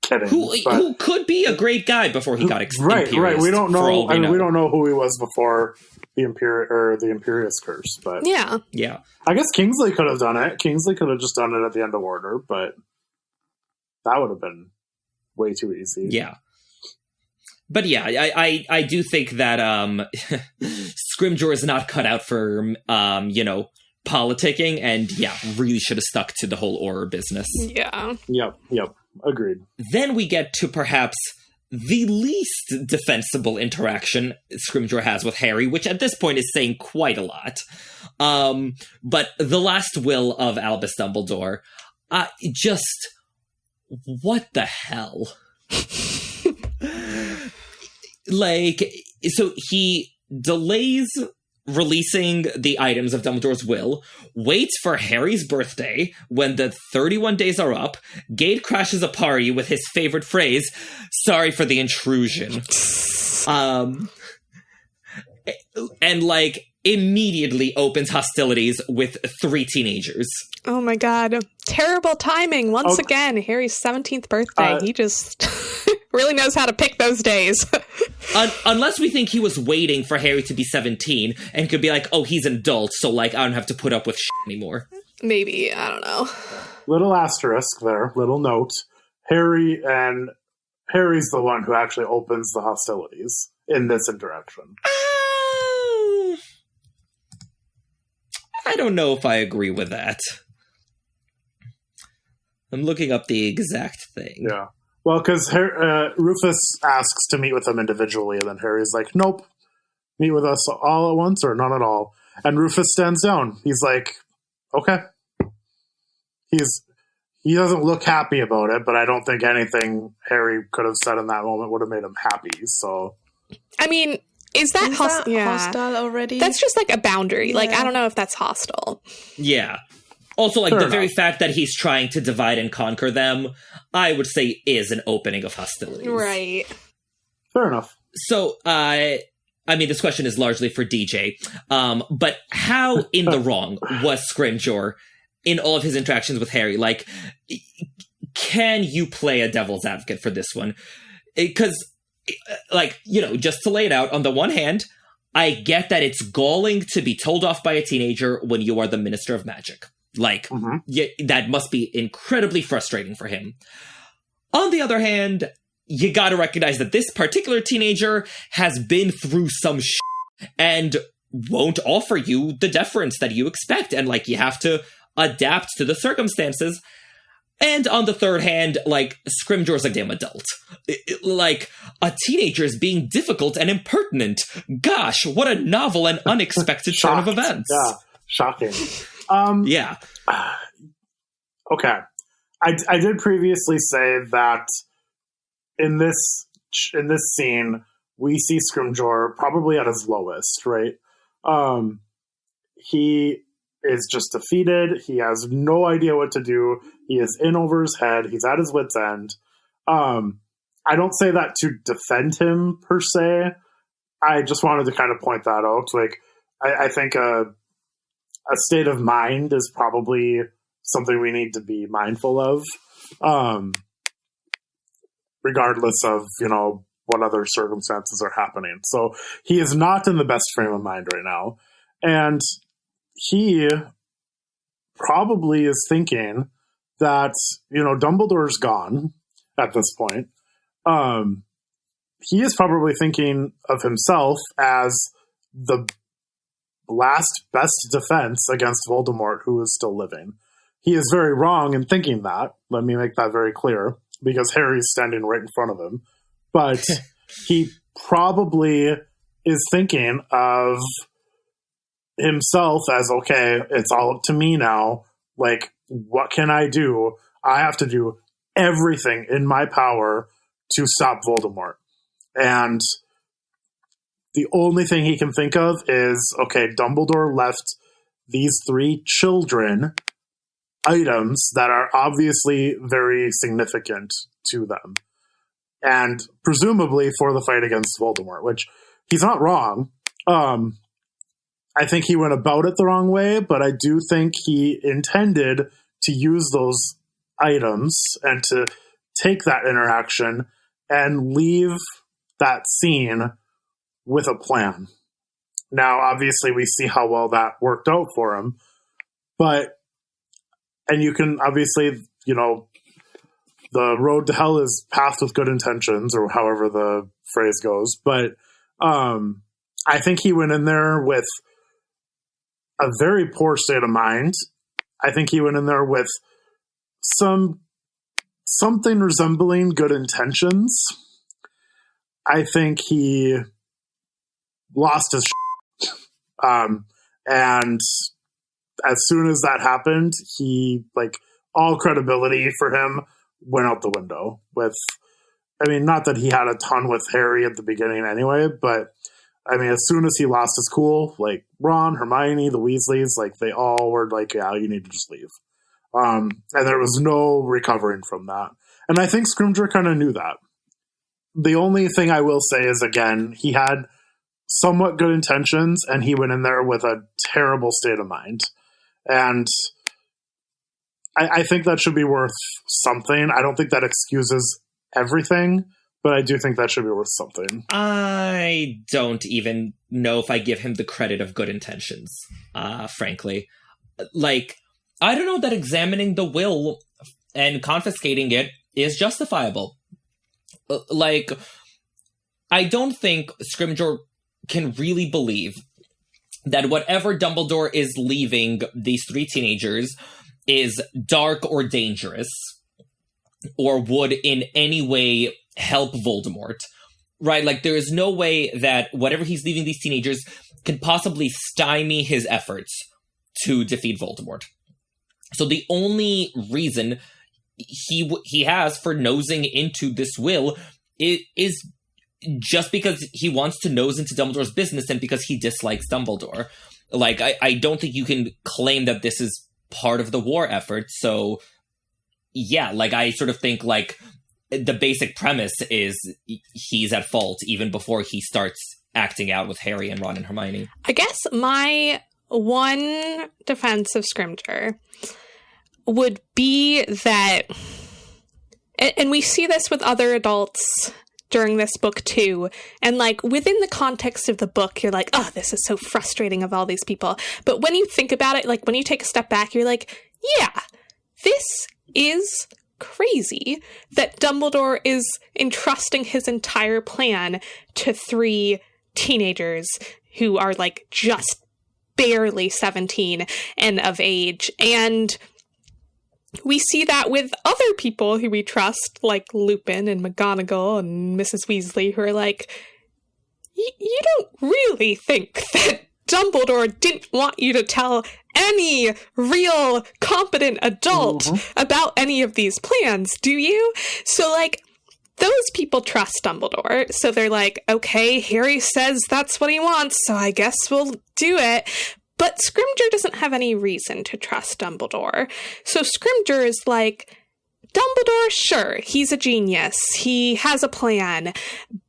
Kidding. Who could be a great guy before he got right. We don't know. We don't know who he was before the Imperius curse. But yeah. I guess Kingsley could have done it. Kingsley could have just done it at the end of Order, but that would have been way too easy. Yeah. But yeah, I do think that Scrimgeour is not cut out for politicking, and really should have stuck to the whole Auror business. Yeah. Yep. Agreed. Then we get to perhaps the least defensible interaction Scrimgeour has with Harry, which at this point is saying quite a lot. But the last will of Albus Dumbledore, just what the hell? Like, so he delays releasing the items of Dumbledore's will, waits for Harry's birthday when the 31 days are up, gate crashes a party with his favorite phrase, "Sorry for the intrusion." And like immediately opens hostilities with 3 teenagers. Oh my god. Terrible timing once again. Harry's 17th birthday. He just really knows how to pick those days. Unless we think he was waiting for Harry to be 17 and could be like, oh, he's an adult, so like I don't have to put up with shit anymore. Maybe, I don't know. Little asterisk there, little note. Harry's the one who actually opens the hostilities in this interaction. I don't know if I agree with that. I'm looking up the exact thing. Yeah. Well, because Rufus asks to meet with them individually, and then Harry's like, nope, meet with us all at once or none at all. And Rufus stands down. He's like, okay. He doesn't look happy about it, but I don't think anything Harry could have said in that moment would have made him happy, so... I mean, is that hostile already? That's just like a boundary. Yeah. Like, I don't know if that's hostile. Yeah. Also, like, very fact that he's trying to divide and conquer them, I would say is an opening of hostilities. Right. Fair enough. So, I mean, this question is largely for DJ, but how in the wrong was Scrimgeour in all of his interactions with Harry? Like, can you play a devil's advocate for this one? Because, like, you know, just to lay it out, on the one hand, I get that it's galling to be told off by a teenager when you are the Minister of Magic. Like, that must be incredibly frustrating for him. On the other hand, you gotta recognize that this particular teenager has been through some shit and won't offer you the deference that you expect. And, like, you have to adapt to the circumstances. And on the third hand, like, Scrimgeour's a damn adult. Like, a teenager is being difficult and impertinent. Gosh, what a novel and unexpected turn of events. Yeah, shocking. Yeah. Okay. I did previously say that in this scene, we see Scrimgeour probably at his lowest, right? is just defeated. He has no idea what to do. He is in over his head. He's at his wit's end. I don't say that to defend him per se. I just wanted to kind of point that out. Like, I think a state of mind is probably something we need to be mindful of, regardless of, what other circumstances are happening. So he is not in the best frame of mind right now. And he probably is thinking that, Dumbledore's gone at this point. He is probably thinking of himself as the last best defense against Voldemort, who is still living. He is very wrong in thinking that. Let me make that very clear, because Harry's standing right in front of him. But he probably is thinking of himself as, okay, it's all up to me now. Like, what can I do? I have to do everything in my power to stop Voldemort. And the only thing he can think of is, okay, Dumbledore left these 3 children items that are obviously very significant to them. And presumably for the fight against Voldemort, which he's not wrong. I think he went about it the wrong way, but I do think he intended to use those items and to take that interaction and leave that scene with a plan. Now, obviously, we see how well that worked out for him, and you can obviously, the road to hell is paved with good intentions, or however the phrase goes. But I think he went in there with a very poor state of mind. I think he went in there with something resembling good intentions. I think he lost his shit. And as soon as that happened, all credibility for him went out the window. Not that he had a ton with Harry at the beginning anyway, but as soon as he lost his cool, Ron, Hermione, the Weasleys, they all were like, yeah, you need to just leave. And there was no recovering from that. And I think Scrimgeour kind of knew that. The only thing I will say is, again, he had somewhat good intentions, and he went in there with a terrible state of mind. And I think that should be worth something. I don't think that excuses everything, but I do think that should be worth something. I don't even know if I give him the credit of good intentions, frankly. I don't know that examining the will and confiscating it is justifiable. I don't think Scrimgeour can really believe that whatever Dumbledore is leaving these 3 teenagers is dark or dangerous, or would in any way help Voldemort, right? There is no way that whatever he's leaving these teenagers can possibly stymie his efforts to defeat Voldemort. So the only reason he has for nosing into this will is just because he wants to nose into Dumbledore's business and because he dislikes Dumbledore. I don't think you can claim that this is part of the war effort. So yeah, I sort of think the basic premise is he's at fault even before he starts acting out with Harry and Ron and Hermione. I guess my one defense of Scrimgeour would be that, and we see this with other adults during this book too, and within the context of the book, you're like, oh, this is so frustrating of all these people. But when you think about it, when you take a step back, you're like, yeah, this is crazy that Dumbledore is entrusting his entire plan to 3 teenagers who are just barely 17 and of age. And we see that with other people who we trust, like Lupin and McGonagall and Mrs. Weasley, who are you don't really think that Dumbledore didn't want you to tell any real competent adult about any of these plans, do you? So, those people trust Dumbledore. So they're okay, Harry says that's what he wants, so I guess we'll do it. But Scrimgeour doesn't have any reason to trust Dumbledore. So Scrimgeour is like, Dumbledore, sure, he's a genius. He has a plan.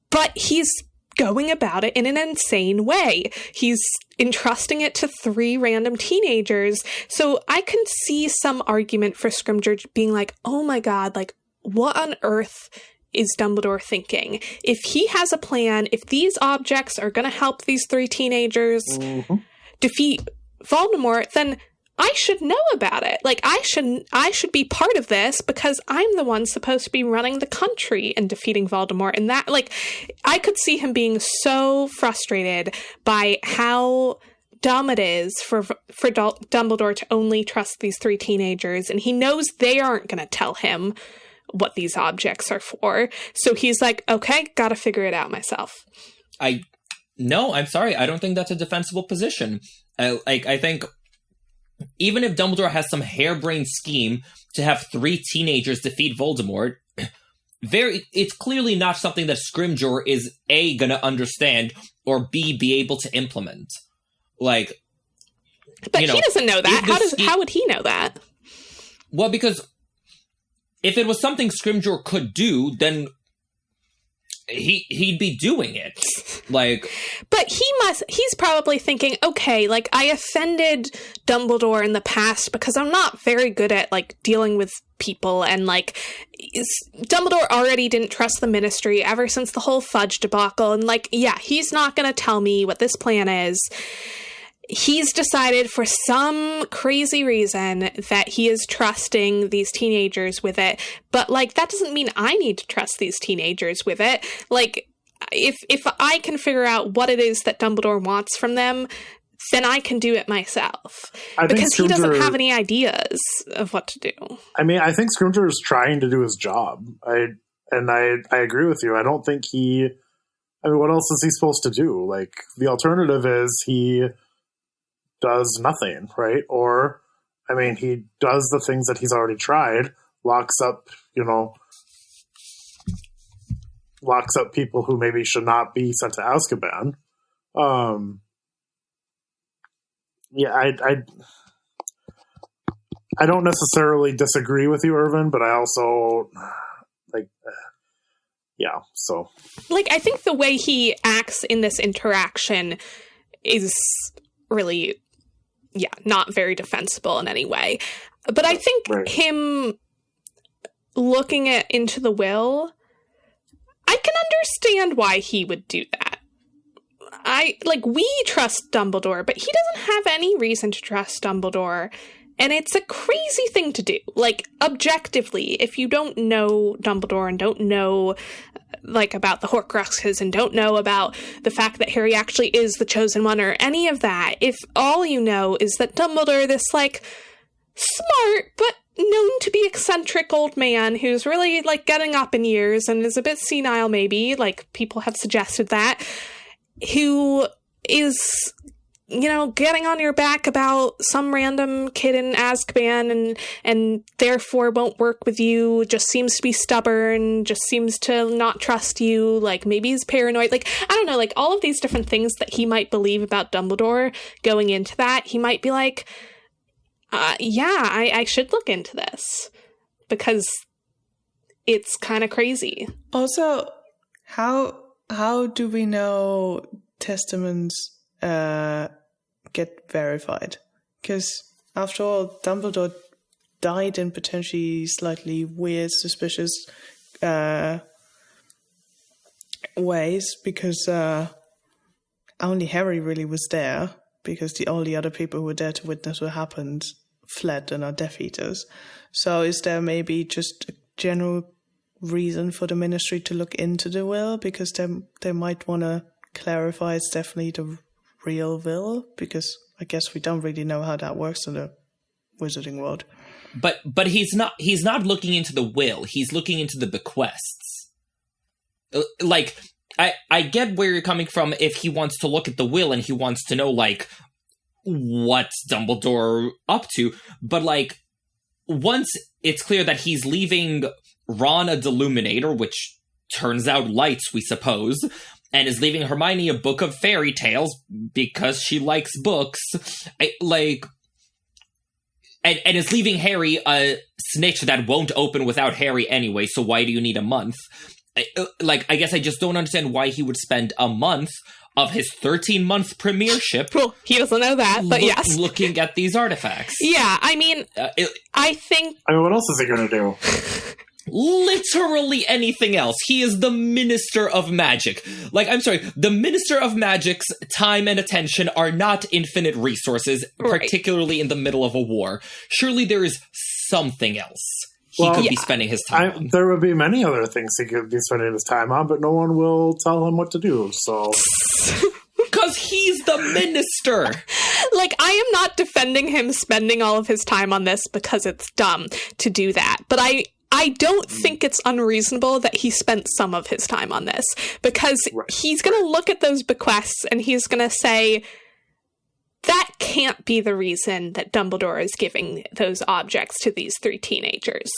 But he's going about it in an insane way. He's entrusting it to 3 random teenagers. So I can see some argument for Scrimgeour being like, oh my god, like, what on earth is Dumbledore thinking? If he has a plan, if these objects are going to help these 3 teenagers defeat Voldemort, then I should know about it. Like, I should be part of this because I'm the one supposed to be running the country and defeating Voldemort. And that, like, I could see him being so frustrated by how dumb it is for Dumbledore to only trust these 3 teenagers. And he knows they aren't going to tell him what these objects are for. So he's like, okay, gotta figure it out myself. No, I'm sorry. I don't think that's a defensible position. I think even if Dumbledore has some harebrained scheme to have 3 teenagers defeat Voldemort, it's clearly not something that Scrimgeour is A, gonna understand, or B, be able to implement. Like, but he doesn't know that. How would he know that? Well, because if it was something Scrimgeour could do, then he'd be doing it. Like, but he's probably thinking, okay, like, I offended Dumbledore in the past because I'm not very good at, like, dealing with people, and, like, Dumbledore already didn't trust the Ministry ever since the whole Fudge debacle, and, like, yeah, he's not gonna tell me what this plan is. He's decided for some crazy reason that he is trusting these teenagers with it. But, like, that doesn't mean I need to trust these teenagers with it. Like, if I can figure out what it is that Dumbledore wants from them, then I can do it myself. Because he doesn't have any ideas of what to do. I mean, I think Scrimgeour is trying to do his job. I agree with you. I don't think what else is he supposed to do? Like, the alternative is he does nothing, right? Or, I mean, he does the things that he's already tried, locks up people who maybe should not be sent to Azkaban. Yeah, I don't necessarily disagree with you, Irvin, but I also, so. Like, I think the way he acts in this interaction is really, not very defensible in any way. But I think him looking into the will, I can understand why he would do that. We trust Dumbledore, but he doesn't have any reason to trust Dumbledore. And it's a crazy thing to do. Like, objectively, if you don't know Dumbledore and don't know, like, about the Horcruxes and don't know about the fact that Harry actually is the chosen one or any of that, if all you know is that Dumbledore, this, like, smart but known to be eccentric old man who's really, like, getting up in years and is a bit senile maybe, like, people have suggested that, who is, getting on your back about some random kid in Azkaban and therefore won't work with you, just seems to be stubborn, just seems to not trust you, like, maybe he's paranoid, like, I don't know, like, all of these different things that he might believe about Dumbledore going into that, he might be like, I should look into this, because it's kind of crazy. Also, how do we know testaments get verified? Because after all, Dumbledore died in potentially slightly weird, suspicious ways, because only Harry really was there, because all the other people who were there to witness what happened fled and are Death Eaters. So is there maybe just a general reason for the Ministry to look into the will, because they might want to clarify it's definitely the real will, because I guess we don't really know how that works in the wizarding world. But he's not looking into the will, he's looking into the bequests. Like, I get where you're coming from if he wants to look at the will and he wants to know, like, what's Dumbledore up to, but, like, once it's clear that he's leaving Ron a Deluminator, which turns out lights, we suppose, and is leaving Hermione a book of fairy tales because she likes books, and is leaving Harry a snitch that won't open without Harry anyway, so why do you need a month? I guess I just don't understand why he would spend a month of his 13-month premiership. Well, he doesn't know that, but yes. Looking at these artifacts. Yeah, I mean, I think... I mean, what else is he going to do? Literally anything else. He is the Minister of Magic. I'm sorry, the Minister of Magic's time and attention are not infinite resources, particularly in the middle of a war. Surely there is something else he could be spending his time on. There would be many other things he could be spending his time on, but no one will tell him what to do, so... Because he's the minister! I am not defending him spending all of his time on this because it's dumb to do that, but I don't think it's unreasonable that he spent some of his time on this, because he's going to look at those bequests and he's going to say, that can't be the reason that Dumbledore is giving those objects to these 3 teenagers.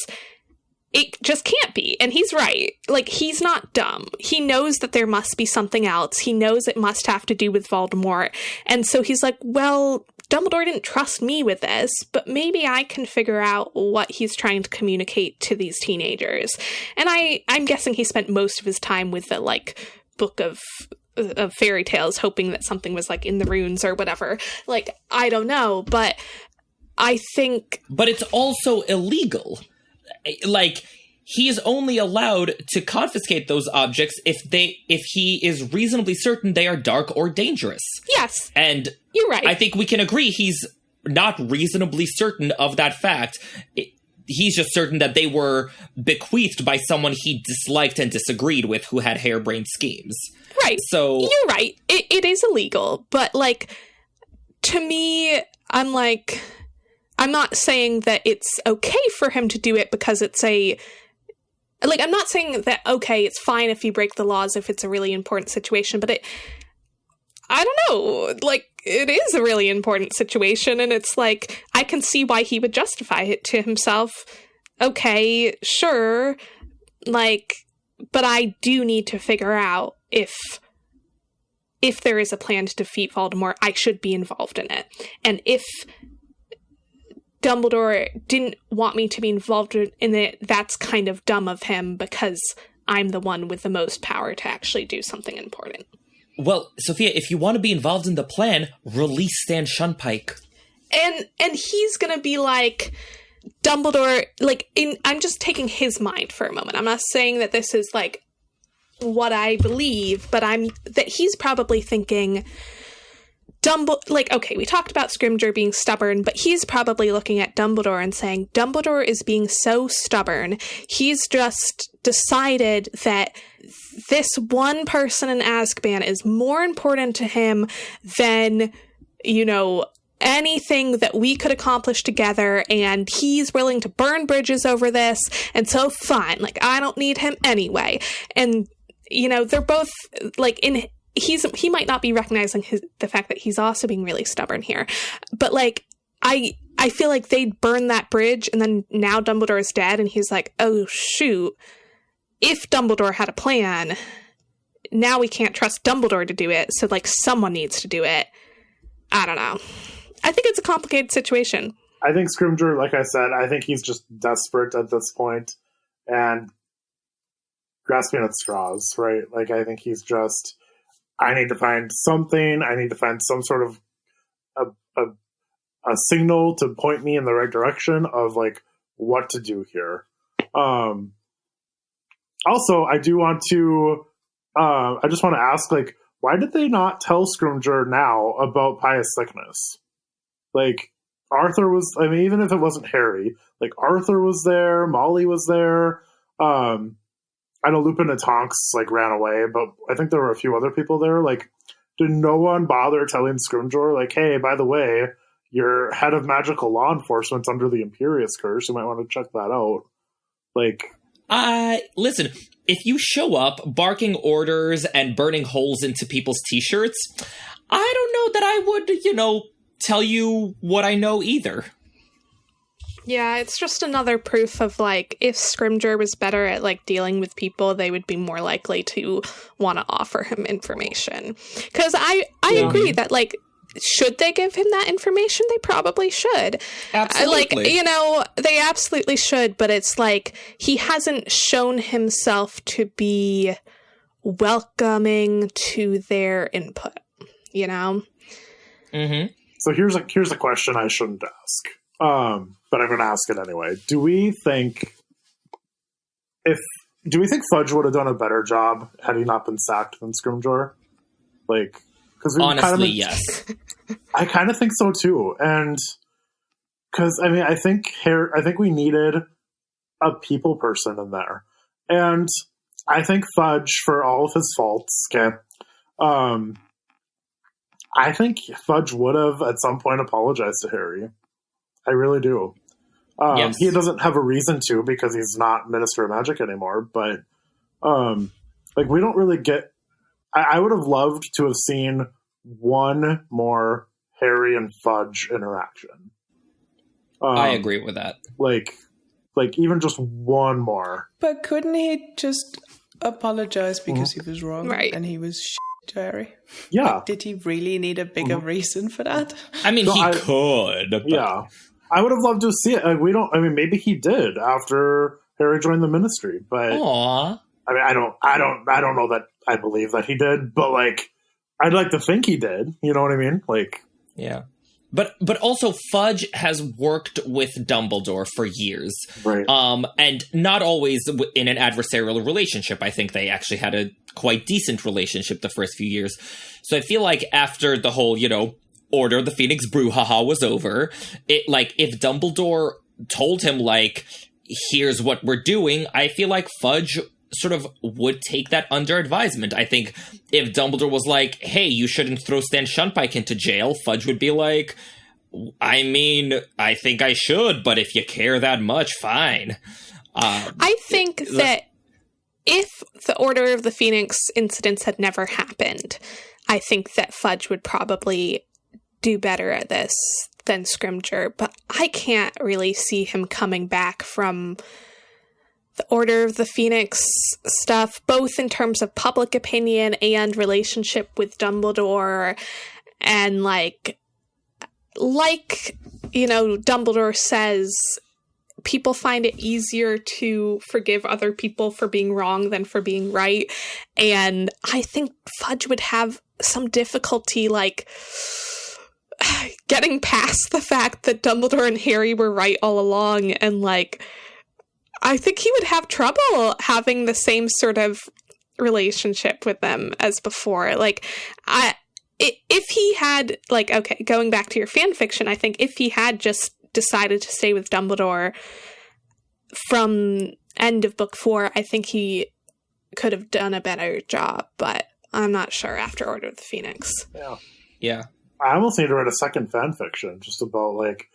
It just can't be. And he's right. He's not dumb. He knows that there must be something else. He knows it must have to do with Voldemort. And so he's like, well, Dumbledore didn't trust me with this, but maybe I can figure out what he's trying to communicate to these teenagers. And I'm guessing he spent most of his time with the, book of fairy tales, hoping that something was, in the runes or whatever. I don't know, but I think... But it's also illegal. He is only allowed to confiscate those objects if he is reasonably certain they are dark or dangerous. Yes. And you're right. I think we can agree he's not reasonably certain of that fact. He's just certain that they were bequeathed by someone he disliked and disagreed with who had harebrained schemes. Right. So you're right. It is illegal, but to me, I'm not saying that it's okay for him to do it because it's I'm not saying that, okay, it's fine if you break the laws if it's a really important situation, but I don't know, it is a really important situation, and it's I can see why he would justify it to himself. Okay, sure, but I do need to figure out if there is a plan to defeat Voldemort, I should be involved in it. And if Dumbledore didn't want me to be involved in it, that's kind of dumb of him because I'm the one with the most power to actually do something important. Well, Sophia, if you want to be involved in the plan, release Stan Shunpike. And he's gonna be Dumbledore, I'm just taking his mind for a moment. I'm not saying that this is what I believe, but that he's probably thinking okay, we talked about Scrimgeour being stubborn, but he's probably looking at Dumbledore and saying, Dumbledore is being so stubborn. He's just decided that this one person in Azkaban is more important to him than, anything that we could accomplish together, and he's willing to burn bridges over this, and so fine, I don't need him anyway. And, they're both, he might not be recognizing the fact that he's also being really stubborn here. But, I feel like they'd burn that bridge, and then now Dumbledore is dead, and he's like, oh, shoot. If Dumbledore had a plan, now we can't trust Dumbledore to do it, so, someone needs to do it. I don't know. I think it's a complicated situation. I think Scrimgeour, like I said, I think he's just desperate at this point and grasping at straws, right? I think he's just... I need to find something. I need to find some sort of a signal to point me in the right direction of what to do here. Also, I do want to. I just want to ask, why did they not tell Scrimgeour now about Pious sickness? Arthur was. I mean, even if it wasn't Harry, Arthur was there. Molly was there. I know Lupin and Tonks ran away, but I think there were a few other people there. Did no one bother telling Scrimgeour, hey, by the way, you're head of magical law enforcement under the Imperius Curse. You might want to check that out. Listen, if you show up barking orders and burning holes into people's t-shirts, I don't know that I would, tell you what I know either. Yeah, it's just another proof of, like, if Scrimgeour was better at, like, dealing with people, they would be more likely to want to offer him information. Because I agree that, like, should they give him that information? They probably should. Absolutely. Like, you know, they absolutely should, but it's like, he hasn't shown himself to be welcoming to their input, you know? Mm-hmm. So here's a question I shouldn't ask. But I'm going to ask it anyway. Do we think Fudge would have done a better job had he not been sacked than Scrimgeour? Like, because honestly, yes. I kind of think so too, and because I mean, I think we needed a people person in there, and I think Fudge, for all of his faults, I think Fudge would have at some point apologized to Harry. I really do. Yes. He doesn't have a reason to because he's not Minister of Magic anymore. But like, we don't really get. I would have loved to have seen one more Harry and Fudge interaction. I agree with that. Like even just one more. But couldn't he just apologize because he was wrong, right? And he was to Harry? Yeah. Like, did he really need a bigger reason for that? I mean, he could. But... Yeah. I would have loved to see it. Like, maybe he did after Harry joined the Ministry, but Aww. I mean, I don't know that I believe that he did, but like, I'd like to think he did. You know what I mean? Like, yeah. But also, Fudge has worked with Dumbledore for years, right? And not always in an adversarial relationship. I think they actually had a quite decent relationship the first few years. So I feel like after the whole, you know, Order of the Phoenix brouhaha was over, it, like, if Dumbledore told him, like, here's what we're doing, I feel like Fudge sort of would take that under advisement. I think if Dumbledore was like, hey, you shouldn't throw Stan Shunpike into jail, Fudge would be like, I mean, I think I should, but if you care that much, fine. I think that if the Order of the Phoenix incidents had never happened, I think that Fudge would probably do better at this than Scrimgeour, but I can't really see him coming back from the Order of the Phoenix stuff, both in terms of public opinion and relationship with Dumbledore. And like, you know, Dumbledore says, people find it easier to forgive other people for being wrong than for being right. And I think Fudge would have some difficulty, like, getting past the fact that Dumbledore and Harry were right all along, and like, I think he would have trouble having the same sort of relationship with them as before. Like, if he had, like, okay, going back to your fan fiction, I think if he had just decided to stay with Dumbledore from end of book 4, I think he could have done a better job, but I'm not sure after Order of the Phoenix. Yeah. I almost need to write a second fan fiction just about, like,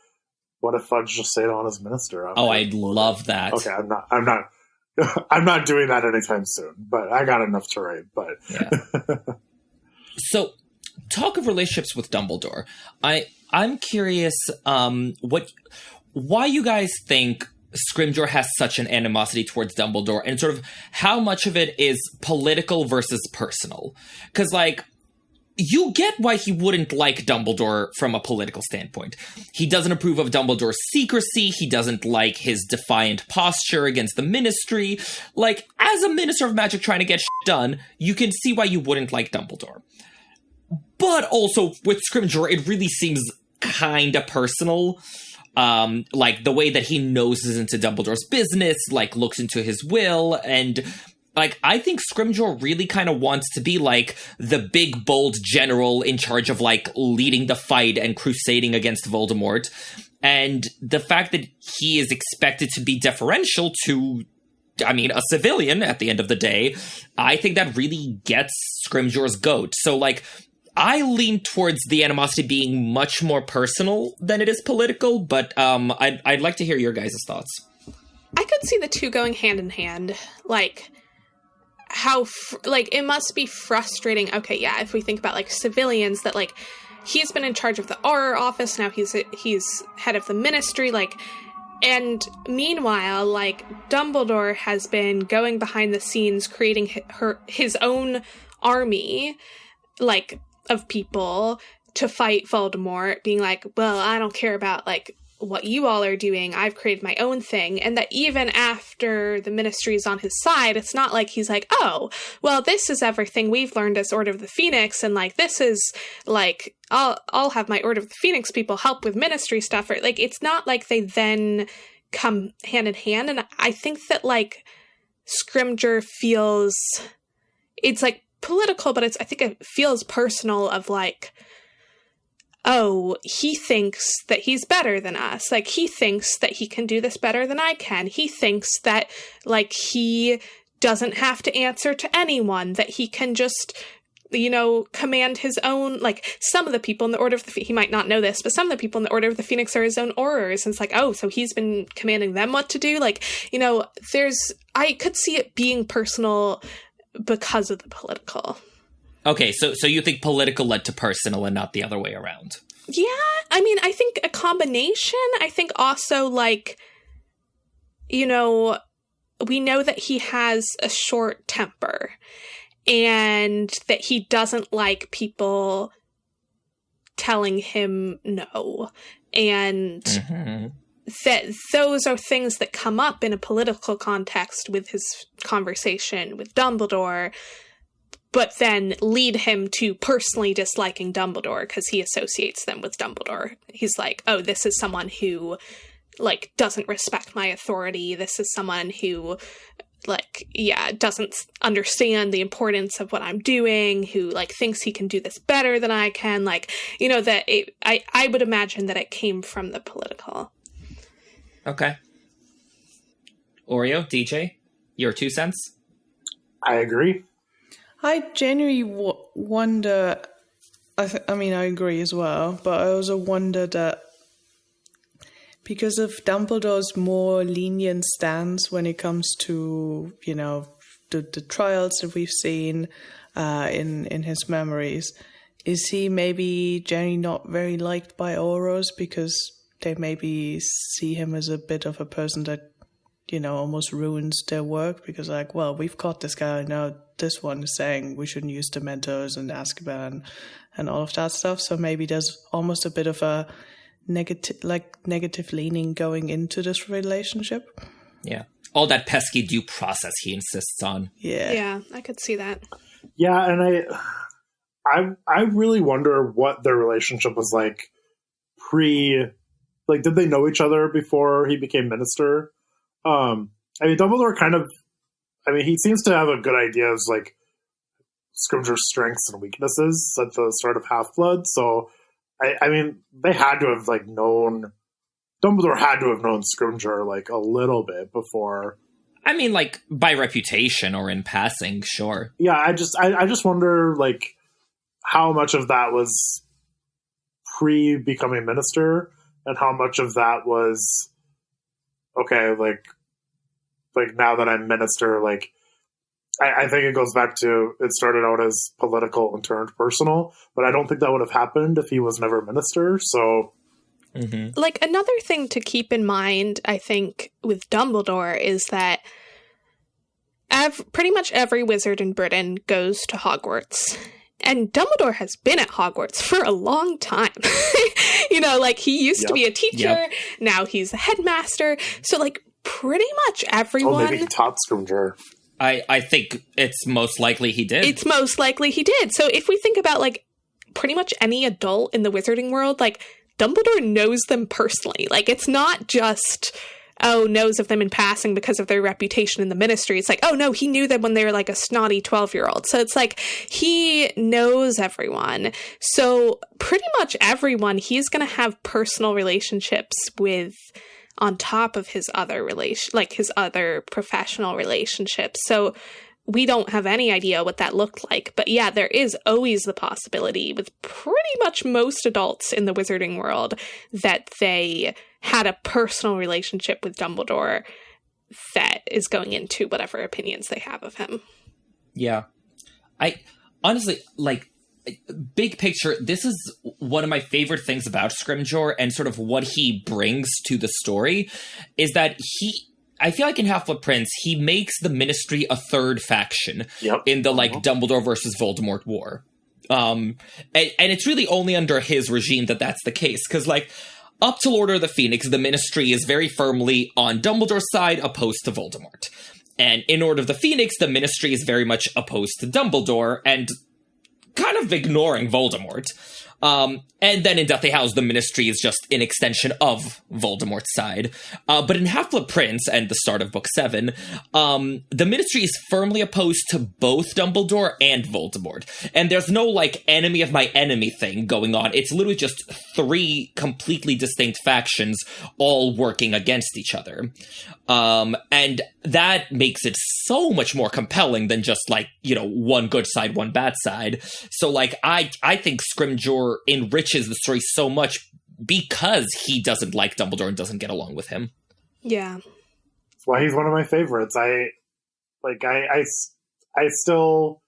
what if Fudge just stayed on as Minister? Oh, I'd love that. Okay, I'm not doing that anytime soon, but I got enough to write. But yeah. So, talk of relationships with Dumbledore. I'm curious, why you guys think Scrimgeour has such an animosity towards Dumbledore, and sort of how much of it is political versus personal? Because, like, you get why he wouldn't like Dumbledore from a political standpoint. He doesn't approve of Dumbledore's secrecy. He doesn't like his defiant posture against the Ministry. Like, as a Minister of Magic trying to get shit done, you can see why you wouldn't like Dumbledore. But also, with Scrimgeour, it really seems kinda personal. Like, the way that he noses into Dumbledore's business, like, looks into his will, and... like, I think Scrimgeour really kind of wants to be, like, the big, bold general in charge of, like, leading the fight and crusading against Voldemort. And the fact that he is expected to be deferential to, I mean, a civilian at the end of the day, I think that really gets Scrimgeour's goat. So, like, I lean towards the animosity being much more personal than it is political, but I'd like to hear your guys' thoughts. I could see the two going hand in hand. Like... it must be frustrating. Okay, yeah, if we think about, like, civilians, that, like, he's been in charge of the Auror office, now he's head of the Ministry, like, And meanwhile, like, Dumbledore has been going behind the scenes creating his own army, like, of people to fight Voldemort, being like, well, I don't care about, like, what you all are doing. I've created my own thing. And that even after the Ministry is on his side, it's not like he's like, oh, well, this is everything we've learned as Order of the Phoenix, and, like, this is, like, I'll have my Order of the Phoenix people help with Ministry stuff. Or, like, it's not like they then come hand in hand. And I think that, like, Scrimgeour feels, it's, like, political, but I think it feels personal of, like, oh, he thinks that he's better than us. Like, he thinks that he can do this better than I can. He thinks that, like, he doesn't have to answer to anyone, that he can just, you know, command his own, like, some of the people in the Order of the Phoenix, he might not know this, but some of the people in the Order of the Phoenix are his own Aurors. And it's like, oh, so he's been commanding them what to do? Like, you know, I could see it being personal because of the political. Okay, so you think political led to personal and not the other way around? Yeah, I mean, I think a combination. I think also, like, you know, we know that he has a short temper and that he doesn't like people telling him no. And that those are things that come up in a political context with his conversation with Dumbledore, but then lead him to personally disliking Dumbledore because he associates them with Dumbledore. He's like, oh, this is someone who, like, doesn't respect my authority. This is someone who, like, yeah, doesn't understand the importance of what I'm doing, who, like, thinks he can do this better than I can. Like, you know, that I would imagine that it came from the political. Okay. Oreo, DJ, your 2 cents? I agree. I genuinely wonder, I mean, I agree as well, but I also wonder that because of Dumbledore's more lenient stance when it comes to, you know, the trials that we've seen in his memories, is he maybe genuinely not very liked by Aurors because they maybe see him as a bit of a person that, you know, almost ruins their work because, like, well, we've caught this guy, now this one is saying we shouldn't use Dementors and Azkaban and all of that stuff. So maybe there's almost a bit of a negative leaning going into this relationship. Yeah. All that pesky due process he insists on. Yeah. Yeah, I could see that. Yeah, and I really wonder what their relationship was like did they know each other before he became minister? I mean, Dumbledore he seems to have a good idea of, like, Scrimgeour's strengths and weaknesses at the start of Half-Blood, so, I mean, they had to have, like, Dumbledore had to have known Scrimgeour, like, a little bit before. I mean, like, by reputation or in passing, sure. Yeah, I just wonder, like, how much of that was pre-becoming minister, and how much of that was, okay, like now that I'm minister, like, I think it goes back to, it started out as political and turned personal, but I don't think that would have happened if he was never minister, so... Mm-hmm. Like, another thing to keep in mind, I think, with Dumbledore is that pretty much every wizard in Britain goes to Hogwarts. And Dumbledore has been at Hogwarts for a long time. You know, like, he used to be a teacher, now he's a headmaster, so, like, pretty much everyone... Oh, maybe he taught Scrimgeour. I think it's most likely he did. It's most likely he did. So if we think about, like, pretty much any adult in the wizarding world, like, Dumbledore knows them personally. Like, it's not just, knows of them in passing because of their reputation in the Ministry. It's like, oh, no, he knew them when they were, like, a snotty 12-year-old. So it's like, he knows everyone. So pretty much everyone he's going to have personal relationships with on top of his other his other professional relationships. So we don't have any idea what that looked like. But yeah, there is always the possibility with pretty much most adults in the wizarding world that they had a personal relationship with Dumbledore that is going into whatever opinions they have of him. Yeah. I honestly, like, big picture, this is one of my favorite things about Scrimgeour and sort of what he brings to the story is that I feel like in Half-Blood Prince, he makes the Ministry a third faction in the, like, Dumbledore versus Voldemort war. And it's really only under his regime that that's the case, because, like, up till Order of the Phoenix, the Ministry is very firmly on Dumbledore's side, opposed to Voldemort. And in Order of the Phoenix, the Ministry is very much opposed to Dumbledore and kind of ignoring Voldemort. And then in Deathly Hallows, the Ministry is just an extension of Voldemort's side. But in Half-Blood Prince and the start of Book 7, the Ministry is firmly opposed to both Dumbledore and Voldemort. And there's no, like, enemy of my enemy thing going on. It's literally just three completely distinct factions all working against each other. And that makes it so much more compelling than just, like, you know, one good side, one bad side. So, like, I think Scrimgeour enriches the story so much because he doesn't like Dumbledore and doesn't get along with him. Yeah. That's why he's one of my favorites. I still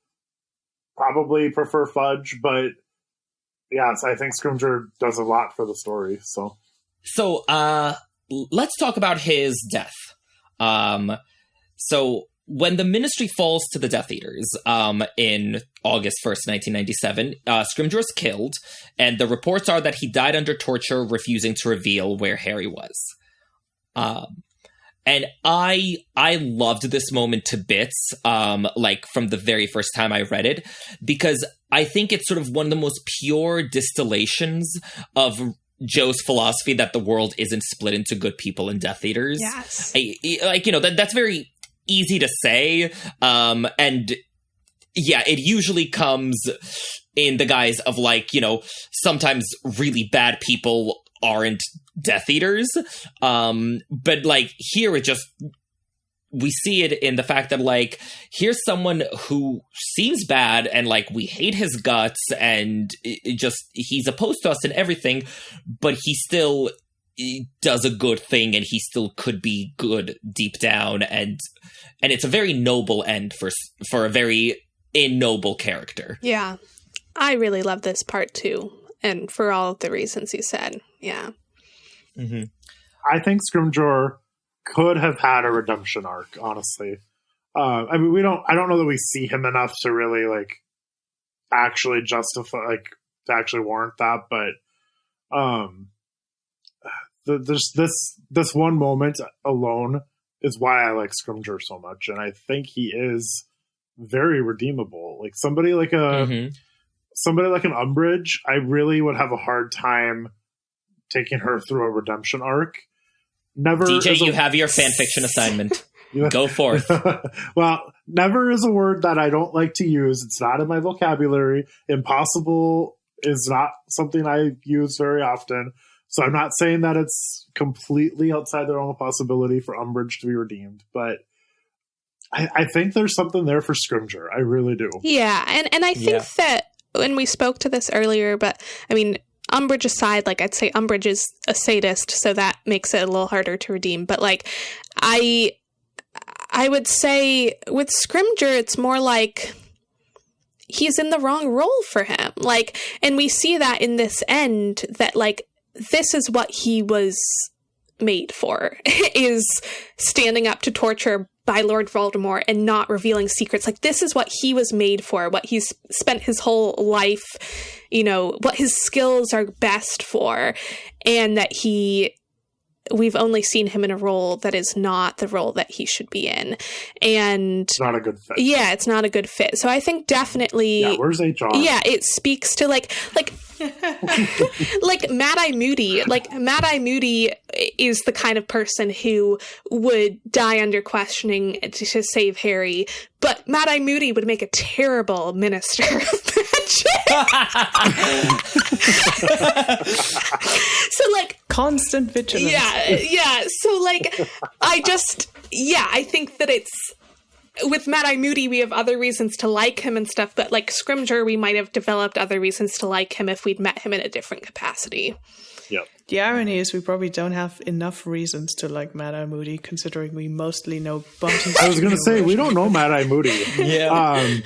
probably prefer Fudge, but yes, I think Scrimgeour does a lot for the story. So let's talk about his death. So when the Ministry falls to the Death Eaters in August 1st, 1997, Scrimgeour is killed, and the reports are that he died under torture, refusing to reveal where Harry was. And I loved this moment to bits, like from the very first time I read it, because I think it's sort of one of the most pure distillations of Joe's philosophy that the world isn't split into good people and Death Eaters. Yes. That's very easy to say, and yeah, it usually comes in the guise of, like, you know, sometimes really bad people aren't Death Eaters, but, like, here we see it in the fact that, like, here's someone who seems bad and, like, we hate his guts and he's opposed to us and everything, but he still does a good thing and he still could be good deep down, and it's a very noble end for a very ignoble character. Yeah. I really love this part too, and for all of the reasons you said. Yeah. Mm-hmm. I think Scrimgeour could have had a redemption arc, honestly. I mean, I don't know that we see him enough to really, like, actually justify, like, to actually warrant that, but there's this one moment alone is why I like Scrimgeour so much, and I think he is very redeemable. Like, somebody like an Umbridge, I really would have a hard time taking her through a redemption arc. Never. DJ, you have your fanfiction assignment. Go forth. Well, never is a word that I don't like to use. It's not in my vocabulary. Impossible is not something I use very often. So I'm not saying that it's completely outside the realm of possibility for Umbridge to be redeemed, but I think there's something there for Scrimgeour. I really do. Yeah, and I think that when we spoke to this earlier, but I mean, Umbridge aside, like, I'd say Umbridge is a sadist, so that makes it a little harder to redeem. But, like, I would say with Scrimgeour, it's more like he's in the wrong role for him. Like, and we see that in this end, that, like, this is what he was made for, is standing up to torture by Lord Voldemort and not revealing secrets. Like, this is what he was made for, what he's spent his whole life, you know, what his skills are best for, and that we've only seen him in a role that is not the role that he should be in. And it's not a good fit. Yeah, it's not a good fit. So I think definitely... Yeah, where's HR? Yeah, it speaks to, like like Mad-Eye Moody. Like, Mad-Eye Moody is the kind of person who would die under questioning to save Harry, but Mad-Eye Moody would make a terrible minister of magic. So, like, constant vigilance. Yeah. So, like, I think that with Mad-Eye Moody, we have other reasons to like him and stuff, but like Scrimgeour, we might have developed other reasons to like him if we'd met him in a different capacity. Yep. The irony is we probably don't have enough reasons to like Mad-Eye Moody, considering we mostly know Bumpton. I was going to say, we don't know Mad-Eye Moody. Yeah.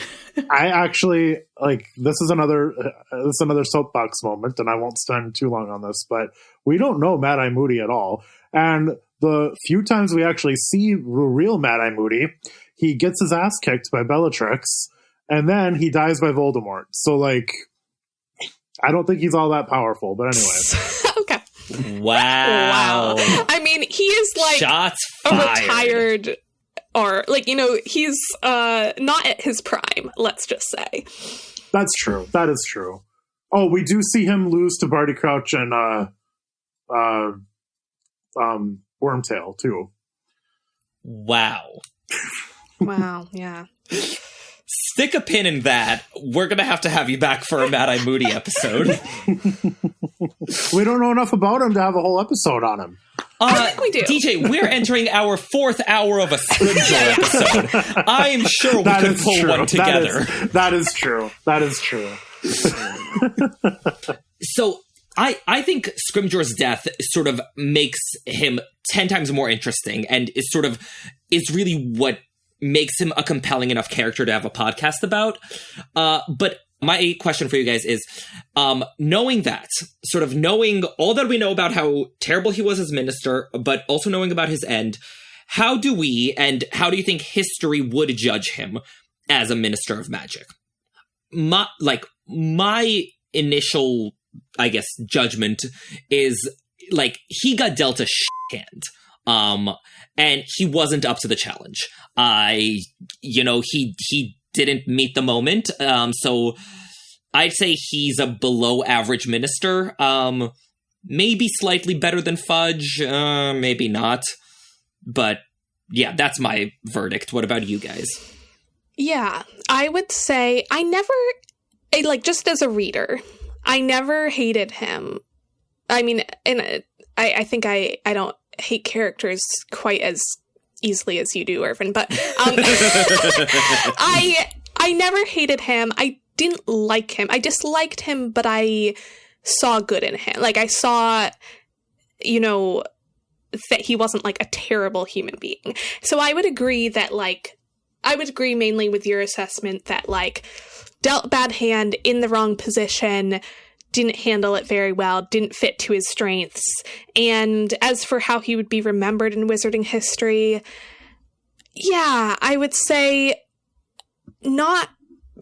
I actually, like, this is another soapbox moment, and I won't spend too long on this, but we don't know Mad-Eye Moody at all. And the few times we actually see real Mad-Eye Moody, he gets his ass kicked by Bellatrix, and then he dies by Voldemort. So, like, I don't think he's all that powerful, but anyway. Okay. Wow. I mean, he is like Shots a fired. retired, or like, you know, he's not at his prime, let's just say. That's true. That is true. Oh, we do see him lose to Barty Crouch and Wormtail, too. Wow. Wow, yeah. Stick a pin in that. We're going to have you back for a Mad-Eye Moody episode. We don't know enough about him to have a whole episode on him. I think we do. DJ, we're entering our 4th hour of a Scrimgeour episode. I am sure we could pull one together. That is true. That is true. So I think Scrimgeour's death sort of makes him 10 times more interesting, and is really what makes him a compelling enough character to have a podcast about. But my question for you guys is, knowing all that we know about how terrible he was as minister, but also knowing about his end, how do you think history would judge him as a minister of magic? My initial, I guess, judgment is, like, he got dealt a hand. And he wasn't up to the challenge. He didn't meet the moment. So I'd say he's a below average minister. Maybe slightly better than Fudge. Maybe not. But yeah, that's my verdict. What about you guys? Yeah, I would say just as a reader, I never hated him. I mean, and I think I don't hate characters quite as easily as you do, Irvin, but I never hated him. I didn't like him. I disliked him, but I saw good in him. Like, I saw, that he wasn't like a terrible human being. So I would agree mainly with your assessment that, like, dealt bad hand in the wrong position, didn't handle it very well, didn't fit to his strengths. And as for how he would be remembered in wizarding history, yeah, I would say not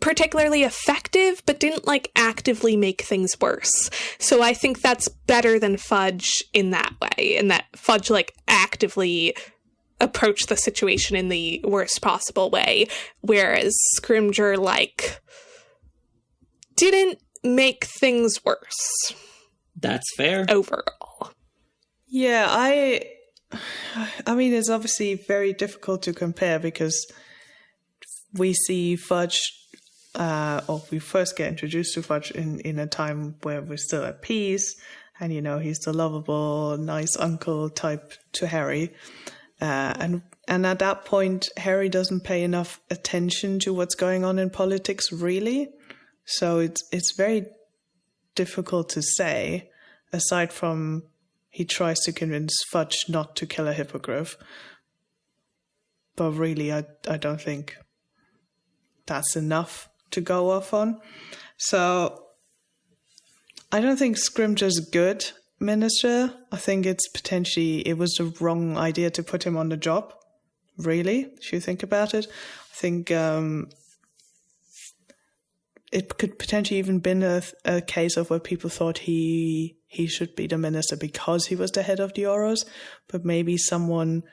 particularly effective, but didn't, like, actively make things worse. So I think that's better than Fudge in that way, in that Fudge, like, actively approached the situation in the worst possible way, whereas Scrimgeour, like, didn't make things worse. That's fair. Overall. Yeah, I mean, it's obviously very difficult to compare because we see Fudge, or we first get introduced to Fudge in a time where we're still at peace, and, he's the lovable, nice uncle type to Harry. And at that point, Harry doesn't pay enough attention to what's going on in politics, really. So it's very difficult to say, aside from he tries to convince Fudge not to kill a hippogriff. But really, I don't think that's enough to go off on. So I don't think Scrimgeour's a good minister. I think it was the wrong idea to put him on the job, really, if you think about it. I think it could potentially even been a case of where people thought he should be the minister because he was the head of the Auros, but maybe someone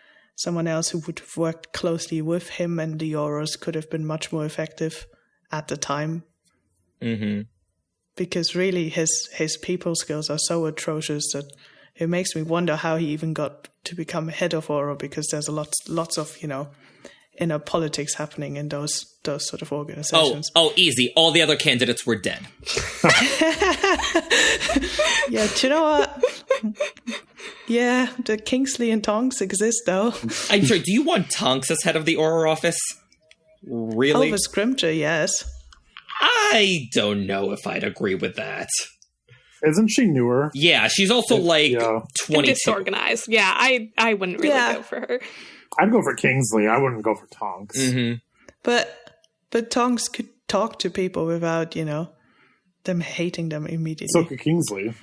else who would have worked closely with him and the Auros could have been much more effective at the time. Mm-hmm. Because really his people skills are so atrocious that it makes me wonder how he even got to become head of Auro, because there's lots of, inner politics happening in those sort of organizations. Oh, easy. All the other candidates were dead. Yeah, do you know what? Yeah, the Kingsley and Tonks exist, though. I'm sorry, do you want Tonks as head of the Auror office? Really? Over Scrimgeour, yes. I don't know if I'd agree with that. Isn't she newer? Yeah, she's also like And 22. disorganized. Yeah, I wouldn't really go for her. I'd go for Kingsley. I wouldn't go for Tonks. Mm-hmm. But Tonks could talk to people without, them hating them immediately. So could Kingsley.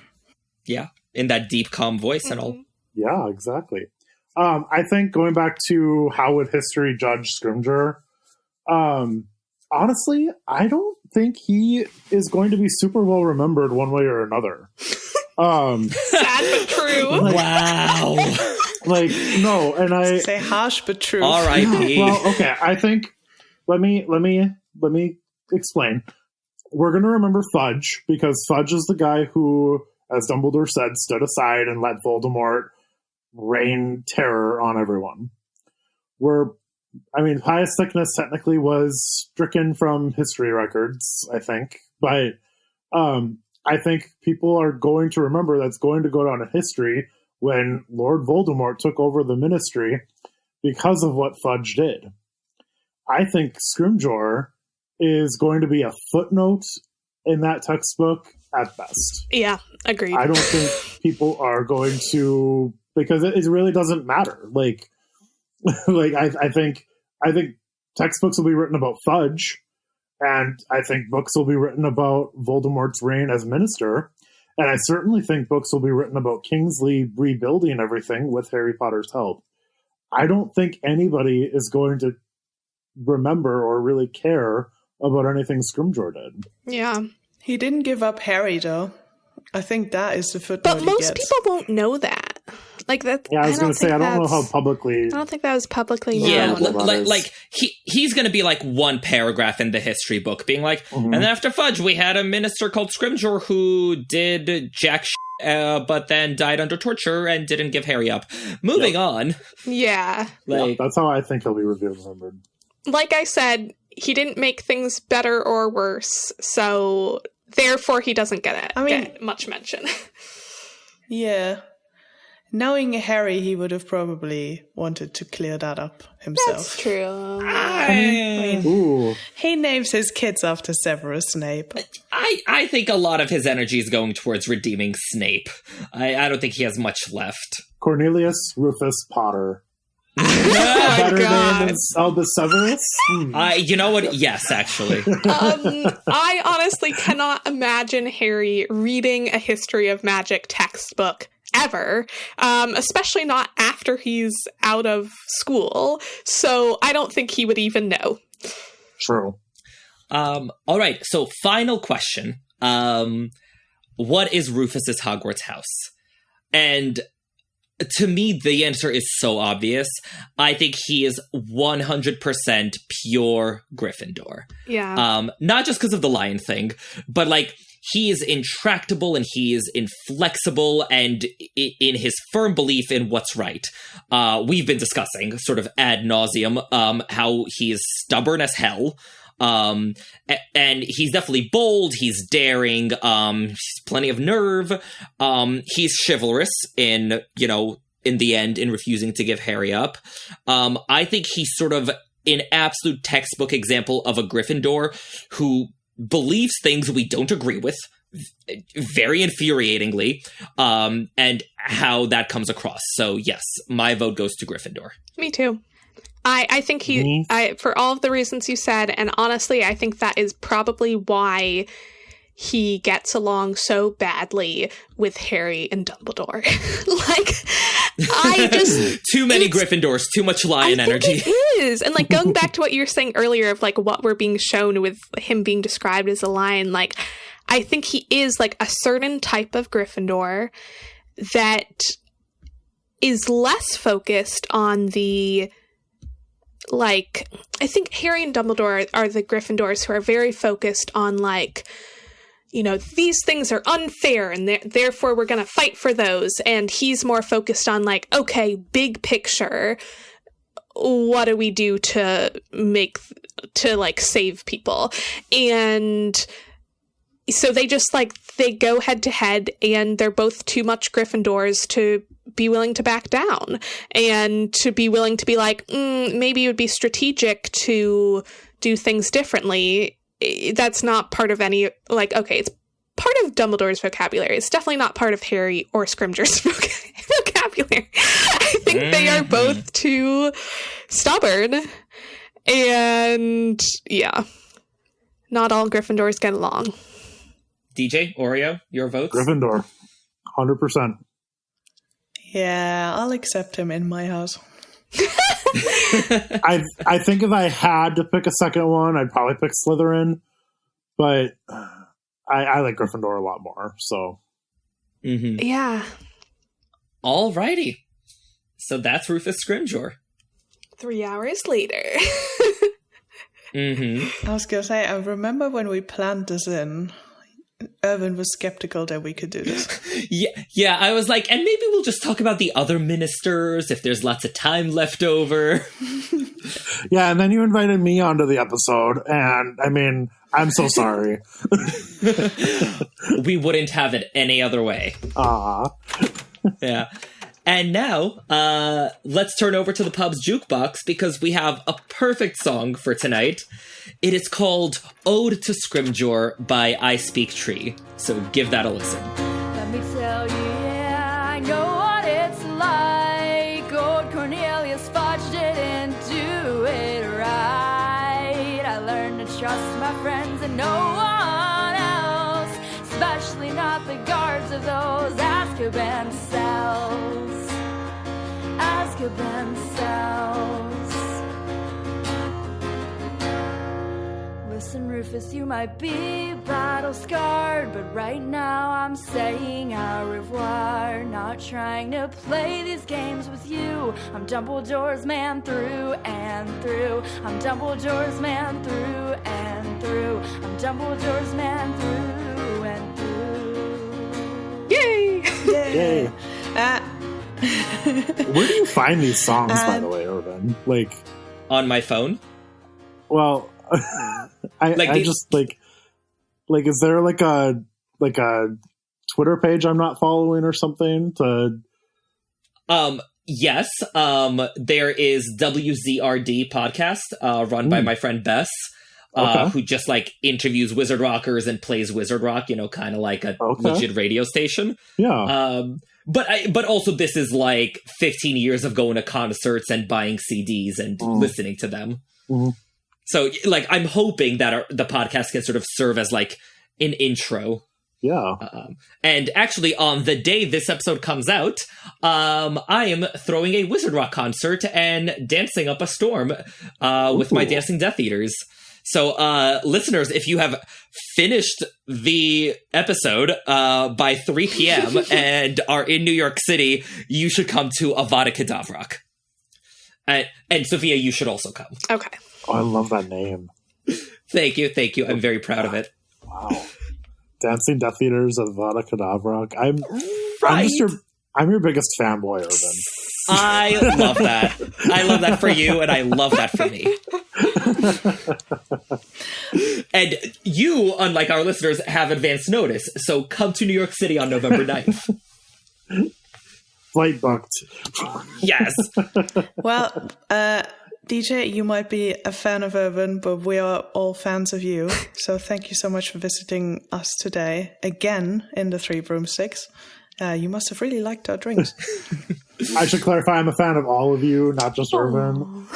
Yeah, in that deep, calm voice and all. Yeah, exactly. I think going back to how would history judge Scrimgeour, honestly, I don't think he is going to be super well remembered one way or another. Sad but true. Wow. No, and I say harsh but true. R.I.P. Well, okay, I think let me explain. We're going to remember Fudge because Fudge is the guy who, as Dumbledore said, stood aside and let Voldemort rain terror on everyone. Pius Thickness technically was stricken from history records, I think. But I think people are going to remember that's going to go down in history when Lord Voldemort took over the ministry because of what Fudge did. I think Scrimgeour is going to be a footnote in that textbook at best. Yeah, agreed. I don't think people are going to, because it really doesn't matter. I think textbooks will be written about Fudge, and I think books will be written about Voldemort's reign as minister, and I certainly think books will be written about Kingsley rebuilding everything with Harry Potter's help. I don't think anybody is going to remember or really care about anything Scrimgeour did. Yeah. He didn't give up Harry, though. I think that is the footnote But he most gets. people won't know that. Like that. Yeah, I was going to say, I don't know how I publicly... don't think that was publicly Yeah, known. he's going to be like one paragraph in the history book being like, and then after Fudge, we had a minister called Scrimgeour who did jack but then died under torture and didn't give Harry up. Moving on. Yeah. That's how I think he'll be remembered. Like I said, he didn't make things better or worse, so therefore he doesn't get much mention. Yeah. Knowing Harry, he would have probably wanted to clear that up himself. That's true. He names his kids after Severus Snape. I think a lot of his energy is going towards redeeming Snape. I don't think he has much left. Cornelius Rufus Potter. Better name than Albus Severus? You know what? Yes, actually. I honestly cannot imagine Harry reading a history of magic textbook ever, especially not after he's out of school. So I don't think he would even know. True. All right. So final question. What is Rufus's Hogwarts house? And to me, the answer is so obvious. I think he is 100% pure Gryffindor. Yeah. Not just because of the lion thing, but he is intractable and he is inflexible and in his firm belief in what's right. We've been discussing sort of ad nauseum how he is stubborn as hell. And he's definitely bold, he's daring, he's plenty of nerve, he's chivalrous in the end in refusing to give Harry up. I think he's sort of an absolute textbook example of a Gryffindor who believes things we don't agree with, very infuriatingly, and how that comes across. So yes, my vote goes to Gryffindor. Me too. I think for all of the reasons you said, and honestly, I think that is probably why he gets along so badly with Harry and Dumbledore. Too many Gryffindors, too much lion energy. It is. And going back to what you were saying earlier of what we're being shown with him being described as a lion, I think he is a certain type of Gryffindor that is less focused on the I think Harry and Dumbledore are the Gryffindors who are very focused on these things are unfair and therefore we're going to fight for those. And he's more focused on okay, big picture. What do we do to save people? And so they just they go head to head and they're both too much Gryffindors to be willing to back down and to be willing to be maybe it would be strategic to do things differently, that's not part of any, like, okay, it's part of Dumbledore's vocabulary. It's definitely not part of Harry or Scrimgeour's vocabulary. I think they are both too stubborn. And yeah, not all Gryffindors get along. DJ, Oreo, your votes? Gryffindor, 100%. Yeah, I'll accept him in my house. I think if I had to pick a second one, I'd probably pick Slytherin, but I like Gryffindor a lot more. So, Yeah. Alrighty. So that's Rufus Scrimgeour. 3 hours later. I was going to say, I remember when we planned this in, Irvin was skeptical that we could do this. Yeah, I was like, and maybe we'll just talk about the other ministers if there's lots of time left over. Yeah, and then you invited me onto the episode, and I mean, I'm so sorry. We wouldn't have it any other way. Yeah. And now, let's turn over to the pub's jukebox because we have a perfect song for tonight. It is called Ode to Scrimgeour by I Speak Tree. So give that a listen. Let me tell you, yeah, I know what it's like. Old Cornelius Fudge didn't do it right. I learned to trust my friends and no one else, especially not the guards of those Azkaban cells. Azkaban cells. Listen, Rufus, you might be battle-scarred, but right now I'm saying au revoir. Not trying to play these games with you. I'm Dumbledore's man through and through. I'm Dumbledore's man through and through. I'm Dumbledore's man through and through. Yay! Yay. Where do you find these songs, by the way, Irvin? Like, On my phone? well, I just like, is there like a Twitter page I'm not following or something to? Yes. There is WZRD podcast, run by my friend Bess, who just like interviews Wizard Rockers and plays Wizard Rock, kind of like a legit radio station. Yeah. But also this is like 15 years of going to concerts and buying CDs and listening to them. Mm-hmm. So like, I'm hoping that the podcast can sort of serve as like an intro. Yeah. And actually on the day this episode comes out, I am throwing a Wizard Rock concert and dancing up a storm, with my Dancing Death Eaters. So, listeners, if you have finished the episode by 3 p.m. and are in New York City, you should come to Avada Kedavra. And Sophia, you should also come. Okay. Oh, I love that name. Thank you. I'm very proud of it. Wow. Dancing Death Eaters of Avada Kedavra. Right. I'm your biggest fanboy, Irvin. I love that. I love that for you, and I love that for me. And you, unlike our listeners, have advance notice, so come to New York City on November 9th. Flight booked. Yes. Well, DJ, you might be a fan of Irvin, but we are all fans of you. So thank you so much for visiting us today, again, in the Three Broomsticks. You must have really liked our drinks. I should clarify, I'm a fan of all of you, not just Irvin.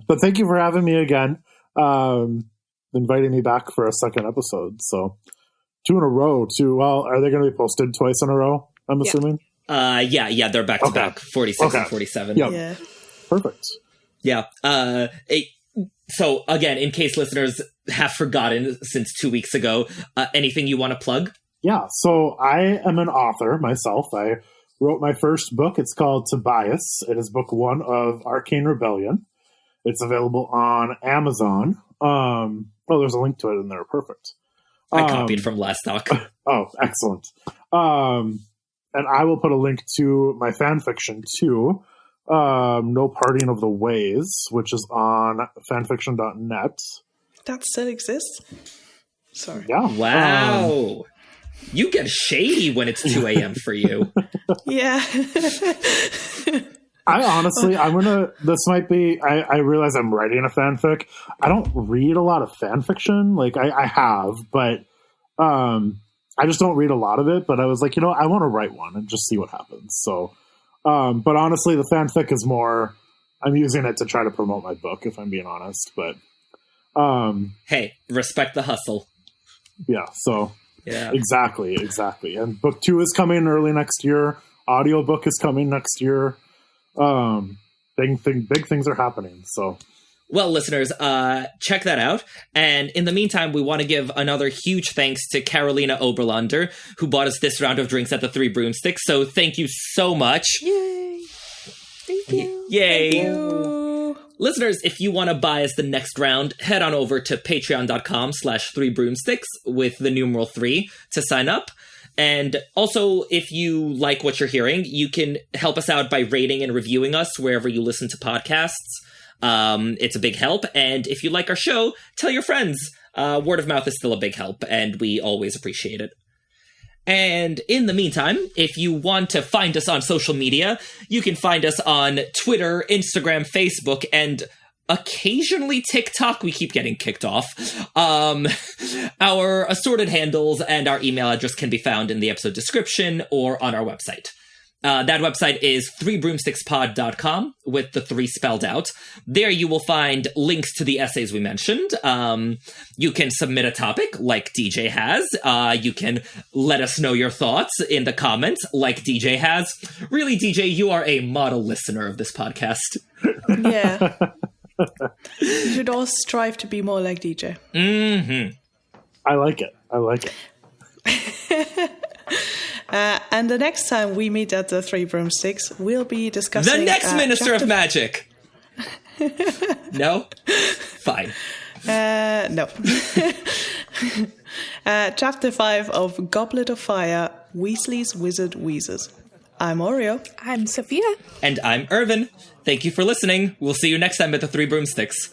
But thank you for having me again, inviting me back for a second episode. So 2 in a row, too. Well, are they going to be posted twice in a row, I'm assuming? Yeah, they're back to back, 46 and 47. Yep. Yeah. Perfect. Yeah. So again, in case listeners have forgotten since 2 weeks ago, anything you want to plug? Yeah, so I am an author myself. I wrote my first book. It's called Tobias. It is book 1 of Arcane Rebellion. It's available on Amazon. There's a link to it in there. Perfect. I copied from last doc. Oh, excellent. And I will put a link to my fan fiction too. No Parting of the Ways, which is on fanfiction.net. That still exists? Sorry. Yeah. Wow. You get shady when it's 2 a.m. for you. Yeah. I honestly, I realize I'm writing a fanfic. I don't read a lot of fan fiction. Like I have, but I just don't read a lot of it. But I was like, I want to write one and just see what happens. So, but honestly, the fanfic is more, I'm using it to try to promote my book, if I'm being honest. But hey, respect the hustle. Yeah. So yeah, exactly. And book 2 is coming early next year. Audiobook is coming next year. Big things are happening. So, well, listeners, check that out. And in the meantime, we want to give another huge thanks to Carolina Oberlander, who bought us this round of drinks at the Three Broomsticks. So thank you so much. Yay! Thank you. Yay! Thank you. Listeners, if you want to buy us the next round, head on over to patreon.com/3broomsticks with the numeral 3 to sign up. And also, if you like what you're hearing, you can help us out by rating and reviewing us wherever you listen to podcasts. It's a big help. And if you like our show, tell your friends. Word of mouth is still a big help, and we always appreciate it. And in the meantime, if you want to find us on social media, you can find us on Twitter, Instagram, Facebook, and occasionally TikTok. We keep getting kicked off. Our assorted handles and our email address can be found in the episode description or on our website. That website is threebroomstickspod.com with the 3 spelled out. There you will find links to the essays we mentioned. You can submit a topic like DJ has. You can let us know your thoughts in the comments like DJ has. Really, DJ, you are a model listener of this podcast. Yeah. You should all strive to be more like DJ. Mm-hmm. I like it. And the next time we meet at the Three Broomsticks, we'll be discussing... The next Minister of Magic! No? Fine. No. Chapter 5 of Goblet of Fire, Weasley's Wizard Wheezes. I'm Oreo. I'm Sophia. And I'm Irvin. Thank you for listening. We'll see you next time at the Three Broomsticks.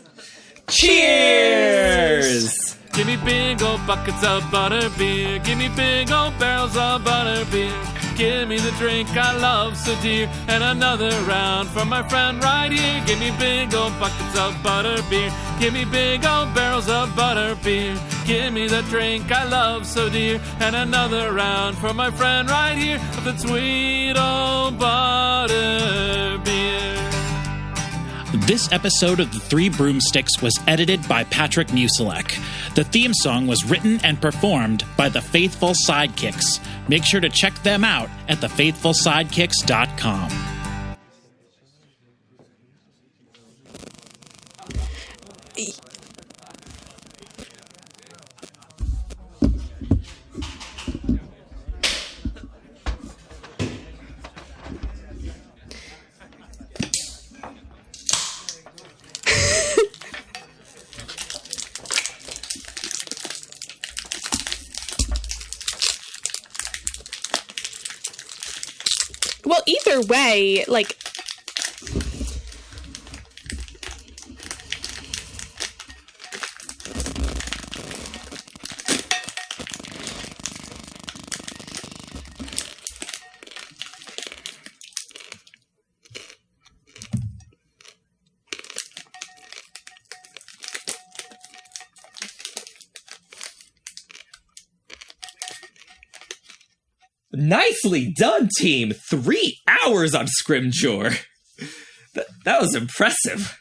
Cheers! Give me big old buckets of butterbeer. Give me big old barrels of butterbeer. Give me the drink I love so dear. And another round for my friend right here. Give me big old buckets of butterbeer. Give me big old barrels of butterbeer. Give me the drink I love so dear. And another round for my friend right here. Of the sweet old butterbeer. This episode of The Three Broomsticks was edited by Patrick Musilek. The theme song was written and performed by The Faithful Sidekicks. Make sure to check them out at thefaithfulsidekicks.com. Well, either way, like... Nicely done, team! 3 hours on Scrimgeour! That was impressive.